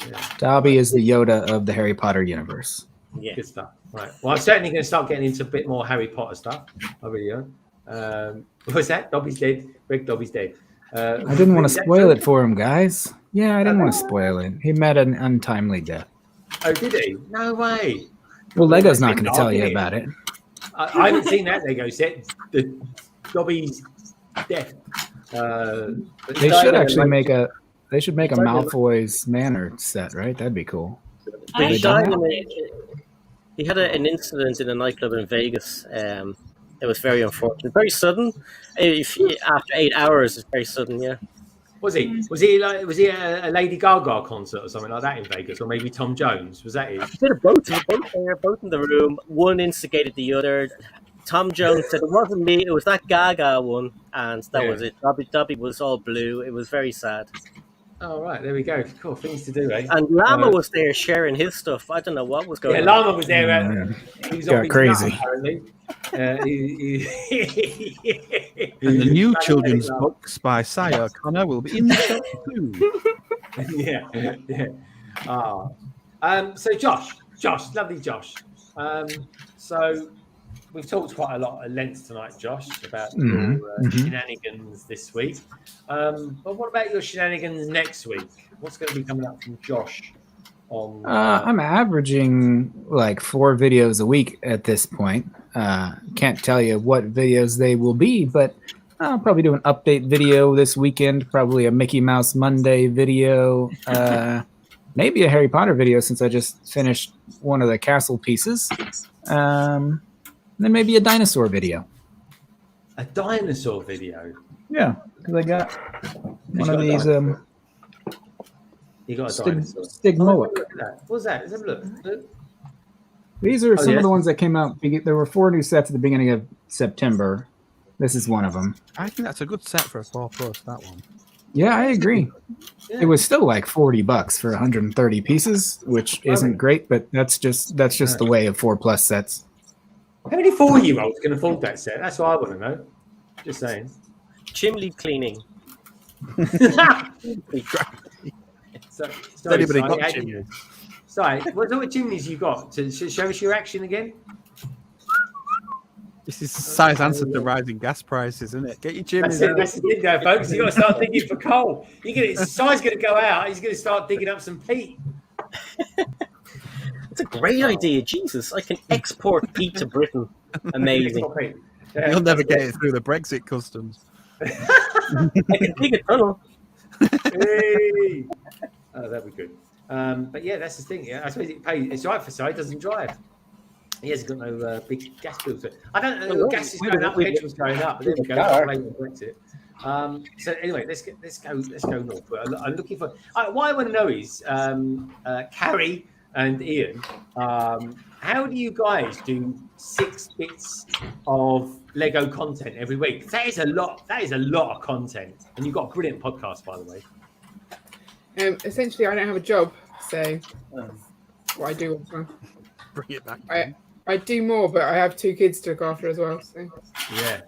Yeah. Dobby is the Yoda of the Harry Potter universe. Yeah. Good stuff. Right. Well, I'm certainly going to start getting into a bit more Harry Potter stuff. I really am. What's that? Dobby's dead. Rick Dobby's dead. I didn't want to spoil it for him, guys. Yeah, I didn't want to spoil it. He met an untimely death. Oh, did he? No way. Well, Lego's not going to tell you about it. I haven't seen that Lego set. The Dobby's death. They should actually make a. They should make a Malfoy's Manor set, right? That'd be cool. He died he had an incident in a nightclub in Vegas. It was very unfortunate, very sudden. After 8 hours, it's very sudden. Yeah. Was he? Was he a Lady Gaga concert or something like that in Vegas, or maybe Tom Jones? Was that it? A bit of both. They were both there, both in the room. One instigated the other. Tom Jones said it wasn't me, it was that Gaga one, and that was it. Dobby was all blue. It was very sad. Oh, right, there we go. Cool, things to do, eh? And Llama was there sharing his stuff. I don't know what was going on. Yeah, Llama was there. He was got crazy. Nut, apparently. And the new children's books by Sire Connor will be in the shop soon. Yeah. So Josh, lovely Josh. So we've talked quite a lot at length tonight, Josh, about your shenanigans this week. But what about your shenanigans next week? What's going to be coming up from Josh? I'm averaging like 4 videos a week at this point. Can't tell you what videos they will be, but I'll probably do an update video this weekend, probably a Mickey Mouse Monday video, maybe a Harry Potter video since I just finished one of the castle pieces. Then maybe a dinosaur video. A dinosaur video? Yeah, because I got one of these. You got a dinosaur. Stigmoic. What's that? Let's have a look. These are some of the ones that came out. There were 4 new sets at the beginning of September. This is one of them. I think that's a good set for a 4+, that one. Yeah, I agree. Yeah. It was still like $40 for 130 pieces, which isn't great, but that's just the way of 4+ sets. How many 4-year-olds can afford that set? That's what I want to know. Just saying. Chimney cleaning. Anybody got chimneys? Sorry, what sort of chimneys you got? To show us your action again? This is size answer to rising gas prices, isn't it? Get your chimneys. That's the thing, though, folks. You got to start digging for coal. Si's going to go out. He's going to start digging up some peat. It's a great idea. Jesus, I can export peat to Britain. Amazing. You'll never get it through the Brexit customs. I can dig a tunnel. Hey. Oh, that'd be good. But yeah, that's the thing. Yeah, I suppose it pays. It's right for Si. Doesn't drive. He hasn't got no big gas bills. I don't know. Gas is going up. Petrol's going up. But there we go. Brexit. So anyway, let's go north. I'm looking for. What I want to know is Carrie and Ian. How do you guys do 6 bits of Lego content every week? That is a lot. That is a lot of content, and you've got a brilliant podcast, by the way. Essentially, I don't have a job, so what I do all the time. Bring it back. I do more, but I have 2 kids to look after as well. So. Yeah,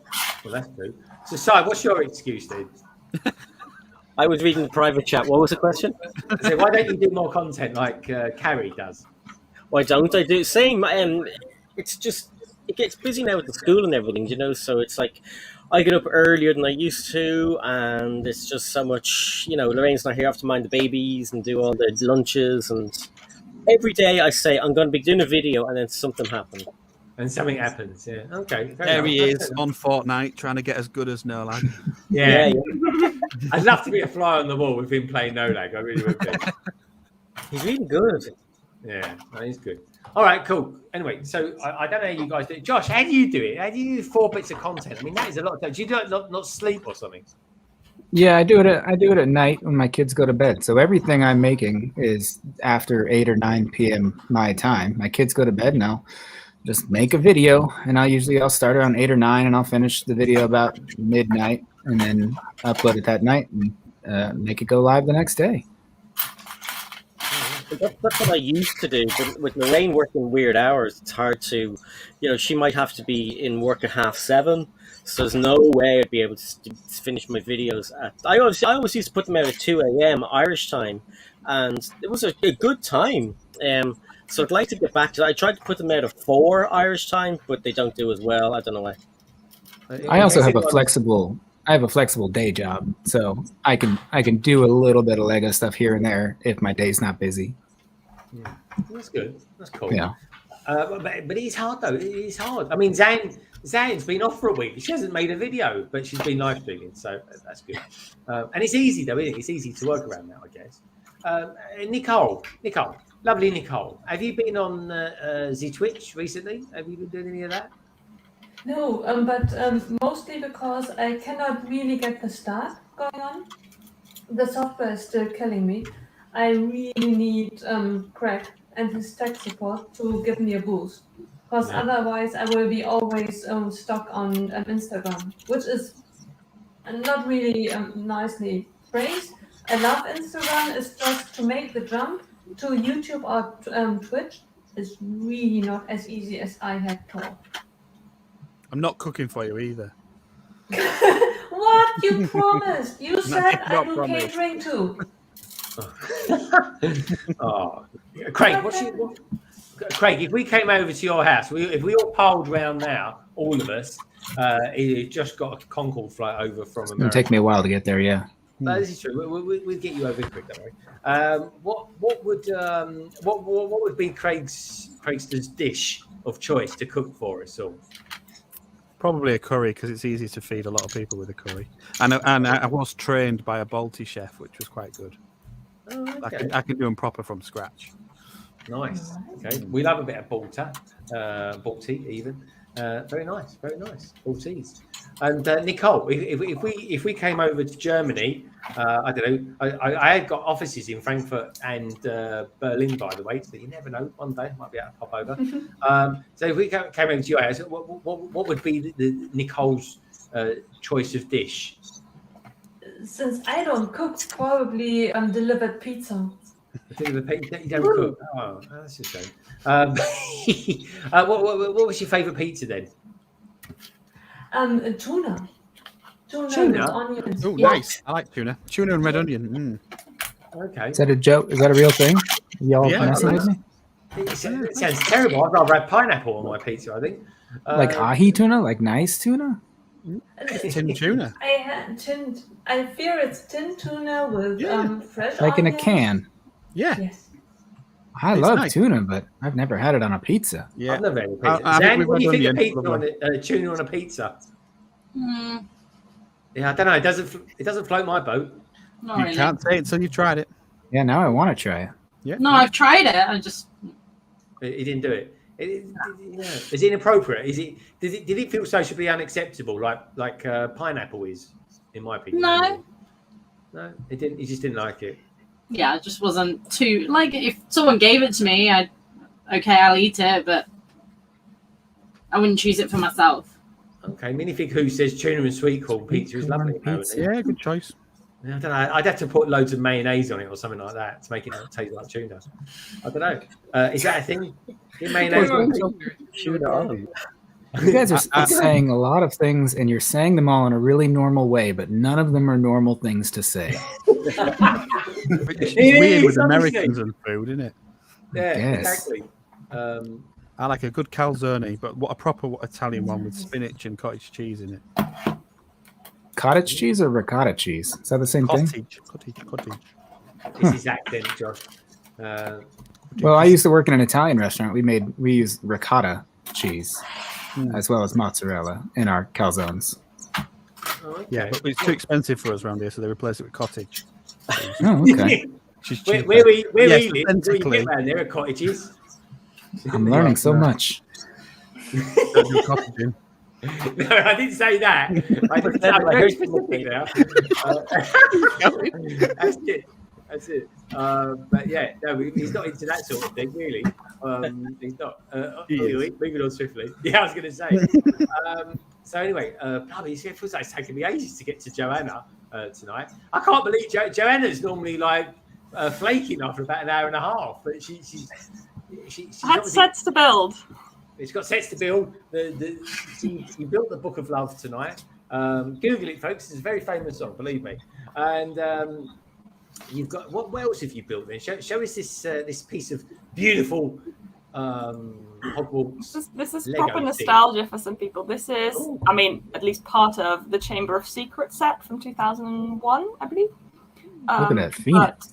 well, that's true. So, Si, what's your excuse, dude? I was reading the private chat. What was the question? So why don't you do more content like Carrie does? Why don't I do? Same. It's just, it gets busy now with the school and everything, you know, so it's like I get up earlier than I used to, and it's just so much, you know, Lorraine's not here. I have to mind the babies and do all the lunches, and every day I say I'm going to be doing a video, and then something happens. And something happens. Yeah. Okay. fair There enough. he That's is fair on Fortnite trying to get as good as No Lag. enough. Yeah. I'd love to be a fly on the wall with him playing No Lag. I really would be. He's really good. Yeah, no, he's good. All right, cool. Anyway, so I don't know how you guys do it. Josh, how do you do it? How do you do 4 bits of content? I mean, that is a lot of time. Do you do it not sleep or something? Yeah, I do it at night when my kids go to bed. So everything I'm making is after 8 or 9 p.m. my time. My kids go to bed and I'll just make a video, and I'll start around 8 or 9, and I'll finish the video about midnight, and then upload it that night and make it go live the next day. That's what I used to do, but with Lorraine working weird hours, it's hard to, she might have to be in work at 7:30, so there's no way I'd be able to finish my videos I always used to put them out at 2 a.m. Irish time, and it was a good time. So I'd like to get back to that. I tried to put them out at 4 Irish time, but they don't do as well. I don't know why. I also have a flexible day job, so I can do a little bit of Lego stuff here and there if my day's not busy. Yeah. That's good. That's cool. Yeah. But it's hard though. It is hard. I mean, Zan's been off for a week. She hasn't made a video, but she's been live streaming, so that's good. And it's easy though, isn't it? It's easy to work around now, I guess. Nicole, lovely Nicole. Have you been on the Twitch recently? Have you been doing any of that? No, but mostly because I cannot really get the start going on. The software is still killing me. I really need Craig and his tech support to give me a boost. Because otherwise I will be always stuck on Instagram, which is not really nicely phrased. I love Instagram. It's just to make the jump to YouTube or Twitch is really not as easy as I had thought. I'm not cooking for you either. What? You promised. You said I do promised. catering too. Oh, Craig, Craig, if we came over to your house, if we all polled round now, all of us, it just got a Concorde flight over from It's America. gonna take me a while to get there. Yeah. No, this is true. We'll get you over quick, don't worry. What would be Craig's dish of choice to cook for us all? Probably a curry, because it's easy to feed a lot of people with a curry. And I was trained by a Balti chef, which was quite good. Oh, okay. I can do them proper from scratch. Nice. Okay. We love a bit of Balti even. Very nice. Baltis. And Nicole, if we came over to Germany, I don't know. I had got offices in Frankfurt and Berlin, by the way, so you never know. One day might be able to pop over. So if we came over to your house, what would be the Nicole's choice of dish? Since I don't cook, probably delivered pizza. You don't cook. Oh, that's a shame. What was your favourite pizza then? Tuna. Tuna? With onions. Oh, Yeah. nice. I like tuna. Tuna and red onion. Okay. Is that a joke? Is that a real thing? Y'all messing with me? It sounds terrible. I'd rather have pineapple on my pizza, I think. Like ahi tuna? Like nice tuna? Tin tuna. I had tinned. I fear it's tin tuna with fresh Like in a onions. can? Yeah. Yes. I It's love nice. tuna, but I've never had it on a pizza. Yeah. I've never had a pizza. I think Zan, we've what do you had think of onion, pizza probably. on tuna on a pizza? Hmm, Yeah, I don't know. It doesn't float my boat. not You really. can't say it until you've tried it. Yeah, now I want to try it. Yeah. No, I've tried it. I just He didn't do it. Is it inappropriate? Did it feel socially unacceptable, like pineapple is, in my opinion? No, it didn't. He just didn't like it. yeah, it just wasn't too like if someone gave it to me, I'll eat it, but I wouldn't choose it for myself. Okay, Minifig Who says tuna and sweet corn pizza is lovely. apparently. Yeah, good choice. I don't know. I'd have to put loads of mayonnaise on it or something like that to make it taste like tuna. I don't know. Is that a thing? Get mayonnaise on Tuna on. You guys are saying a lot of things, and you're saying them all in a really normal way, but none of them are normal things to say. It's weird with Americans and food, isn't it? Yeah, Yes. exactly. I like a good calzone, but what a proper Italian one with spinach and cottage cheese in it. Cottage cheese or ricotta cheese? Is that the same thing? Cottage. This is accent, Josh. Well, I used to work in an Italian restaurant. We use ricotta cheese as well as mozzarella in our calzones. Yeah, but it's too expensive for us around here, so they replace it with cottage. Oh, okay. Where we live, authentically. around there are cottages. I'm learning so much. Don't do cottage in. No, I didn't say that. I didn't say very specific now. That's it. But yeah, no, he's not into that sort of thing, really. He's not. Moving on swiftly. Yeah, I was going to say. So anyway, it feels like it's taking me ages to get to Joanna tonight. I can't believe Joanna's normally like flaking after about an hour and a half, but she's had sets to build. It's got sets to build. You built the Book of Love tonight. Google it, folks. It's a very famous song, believe me. And you've got what else have you built then? Show us this piece of beautiful Hogwarts. This is Lego proper thing. nostalgia for some people. This is, I mean, at least part of the Chamber of Secrets set from 2001, I believe. Look at that phoenix. But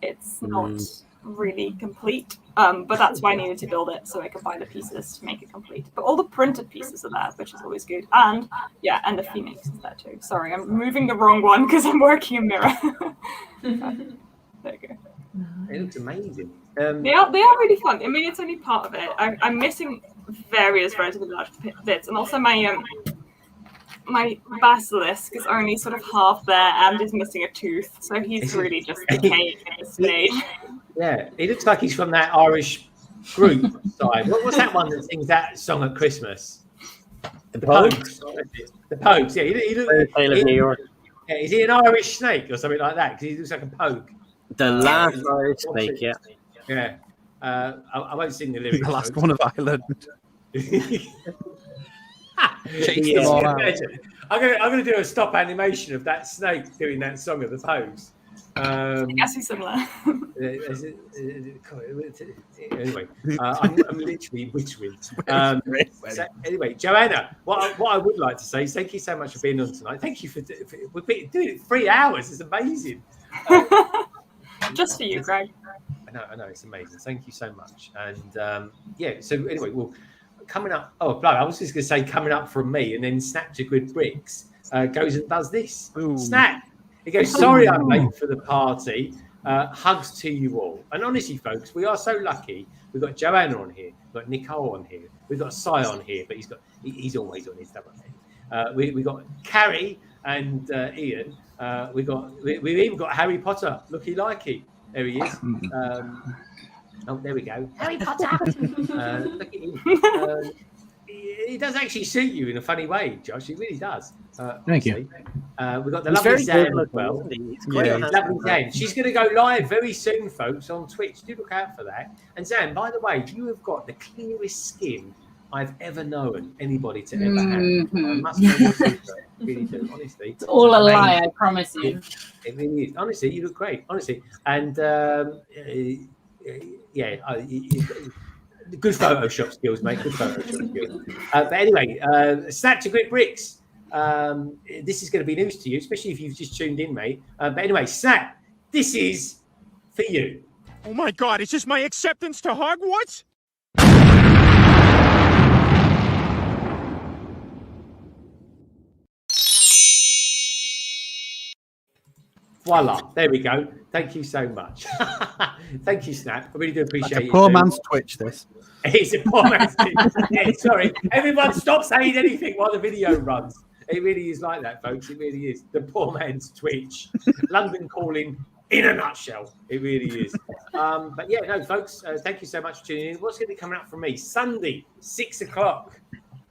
it's not really complete. But that's why I needed to build it, so I could buy the pieces to make it complete. But all the printed pieces are there, which is always good. And and the phoenix is there too. Sorry, I'm moving the wrong one because I'm working a mirror. There you go. It looks amazing. They are really fun. I mean, it's only part of it. I'm missing various relatively large bits, and also my basilisk is only sort of half there and is missing a tooth, so he's really just decaying at this stage. Yeah, he looks like he's from that Irish group side. What's that one that sings that song at Christmas? The Pogues. The Pogues. Yeah, he looks. Tale of New York. Yeah, is he an Irish snake or something like that? Because he looks like a pogue. The last Irish snake, yeah. Yeah. I won't sing the lyrics. The last one of Ireland. Chase Yeah. them all out. I'm gonna do a stop animation of that snake doing that song of the Pogues. Yes, he's similar. Anyway, I'm literally whittling. So anyway, Joanna, what I would like to say is thank you so much for being on tonight. Thank you for we've been doing it 3 hours. It's amazing. Just for you, Greg. I know, it's amazing. Thank you so much. And so anyway, well, coming up. Oh, blood! I was just going to say coming up from me, and then Snap to Grid Bricks goes and does this. Ooh. Snap. He goes, sorry I'm late for the party. Hugs to you all. And honestly, folks, we are so lucky. We've got Joanna on here. We've got Nicole on here. We've got Cy on here, but he's always on his double head. We've got Carrie and Ian. We've even got Harry Potter. Looky likey. There he is. There we go. Harry Potter. Look at him. He does actually suit you in a funny way, Josh. He really does. Thank you. We've got the lovely Zan as well. Yeah, Lovely Zan. She's going to go live very soon, folks, on Twitch. Do look out for that. And Zan, by the way, you have got the clearest skin I've ever known anybody to ever have. I must say, really do, honestly. It's all a lie, I promise you. It really is. Honestly, you look great. Honestly, and good Photoshop skills, mate. Good Photoshop skills. But anyway, Snap to Grit Bricks. This is going to be news to you, especially if you've just tuned in, mate. But anyway, Snap, this is for you. Oh my God, is this my acceptance to Hogwarts? Voila, there we go. Thank you so much. Thank you, Snap. I really do appreciate Like it. a poor man's Twitch, this. It's a poor man's Twitch. Yeah, sorry. Everyone stop saying anything while the video runs. It really is like that, folks. It really is. The poor man's Twitch. London calling in a nutshell. It really is. But yeah, no, folks, thank you so much for tuning in. What's going to be coming up from me? Sunday, 6 o'clock.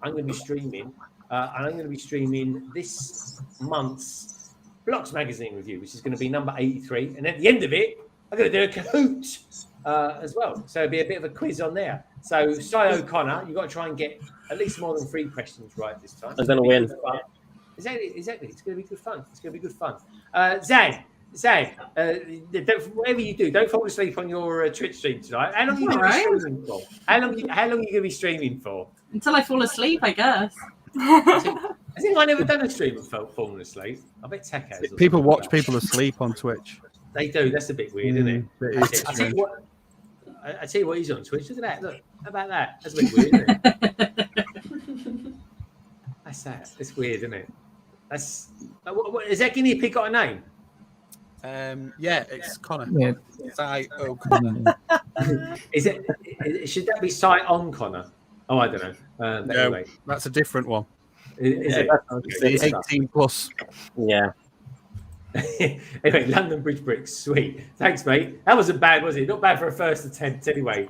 I'm going to be streaming. And I'm going to be streaming this month's Blocks Magazine review, which is going to be number 83. And at the end of it, I'm going to do a KAHOOT as well. So it'll be a bit of a quiz on there. So, Cy O'Connor, you've got to try and get at least more than 3 questions right this time. I'm going to win. Exactly. It's going to be good fun. It's going to be good fun. Zan, whatever you do, don't fall asleep on your Twitch stream tonight. How long are you going to be streaming for? How long are you going to be streaming for? Until I fall asleep, I guess. Has anyone ever done a stream of falling asleep? I bet Tech has. People watch people asleep on Twitch. They do. That's a bit weird, isn't it? It is I tell you what, I tell you what, he's on Twitch. Look at that. Look, how about that? That's a bit weird, isn't it? That's that. It's weird, isn't it? That's. Is that guinea pig got a name? Yeah, it's Connor. Yeah. Si O'Connor. Is it? Should that be sight on Connor? Oh, I don't know. But No, anyway, that's a different one. is it? Okay, The 18 plus. Yeah. Anyway, London Bridge Bricks, sweet. Thanks, mate. That wasn't bad, was it? Not bad for a first attempt, anyway.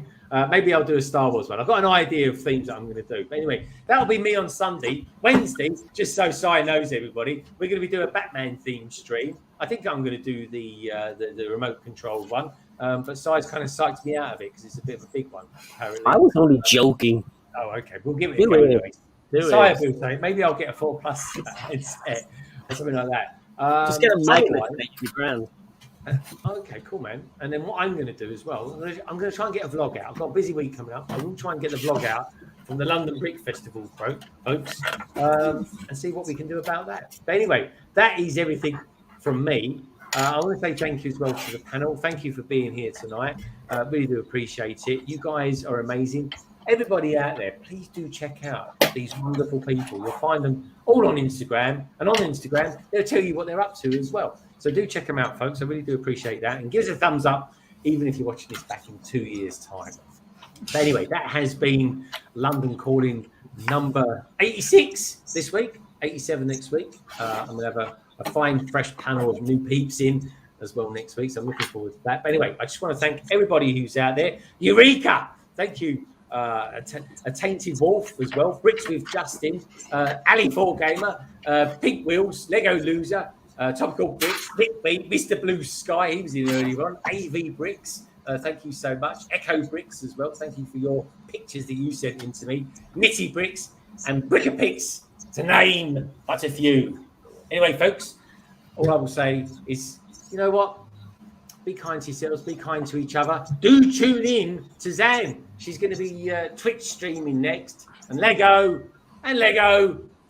Maybe I'll do a Star Wars one. I've got an idea of themes that I'm going to do. But anyway, that'll be me on Sunday. Wednesday, just so Si knows, everybody, we're going to be doing a Batman themed stream. I think I'm going to do the remote control one. But Si's kind of psyched me out of it because it's a bit of a big one, apparently. I was only joking. Oh, okay. We'll give it a go anyway. Si will say, maybe I'll get a 4+ headset or something like that. Just get a magnet and make you grand. Okay, cool, man. And then what I'm going to do as well, I'm going to try and get a vlog out. I've got a busy week coming up. I will try and get the vlog out from the London Brick Festival, folks, and see what we can do about that. But anyway, that is everything from me. I want to say thank you as well to the panel. Thank you for being here tonight. Really do appreciate it. You guys are amazing. Everybody out there, please do check out these wonderful people. You'll find them all on Instagram. And on Instagram, they'll tell you what they're up to as well. So do check them out, folks. I really do appreciate that. And give us a thumbs up, even if you're watching this back in 2 years' time. But anyway, that has been London Calling number 86 this week, 87 next week. I'm going to have a fine, fresh panel of new peeps in as well next week. So I'm looking forward to that. But anyway, I just want to thank everybody who's out there. Eureka! Thank you. A Tainted Wolf as well. Bricks with Justin. Ali4Gamer. Pink Wheels. Lego Loser. Topical Bricks. Nick B. Mr. Blue Sky. He was in earlier on. AV Bricks. Thank you so much. Echo Bricks as well. Thank you for your pictures that you sent in to me. Nitty Bricks and Brickapix, to name but a few. Anyway, folks, all I will say is, you know what? Be kind to yourselves. Be kind to each other. Do tune in to Zan. She's going to be Twitch streaming next. And Lego.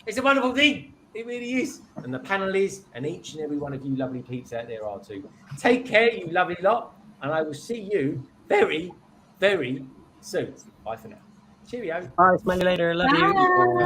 It's a wonderful thing. It really is. And the panel is. And each and every one of you lovely peeps out there are too. Take care, you lovely lot. And I will see you very, very soon. Bye for now. Cheerio. Bye. Smile you later. Love you.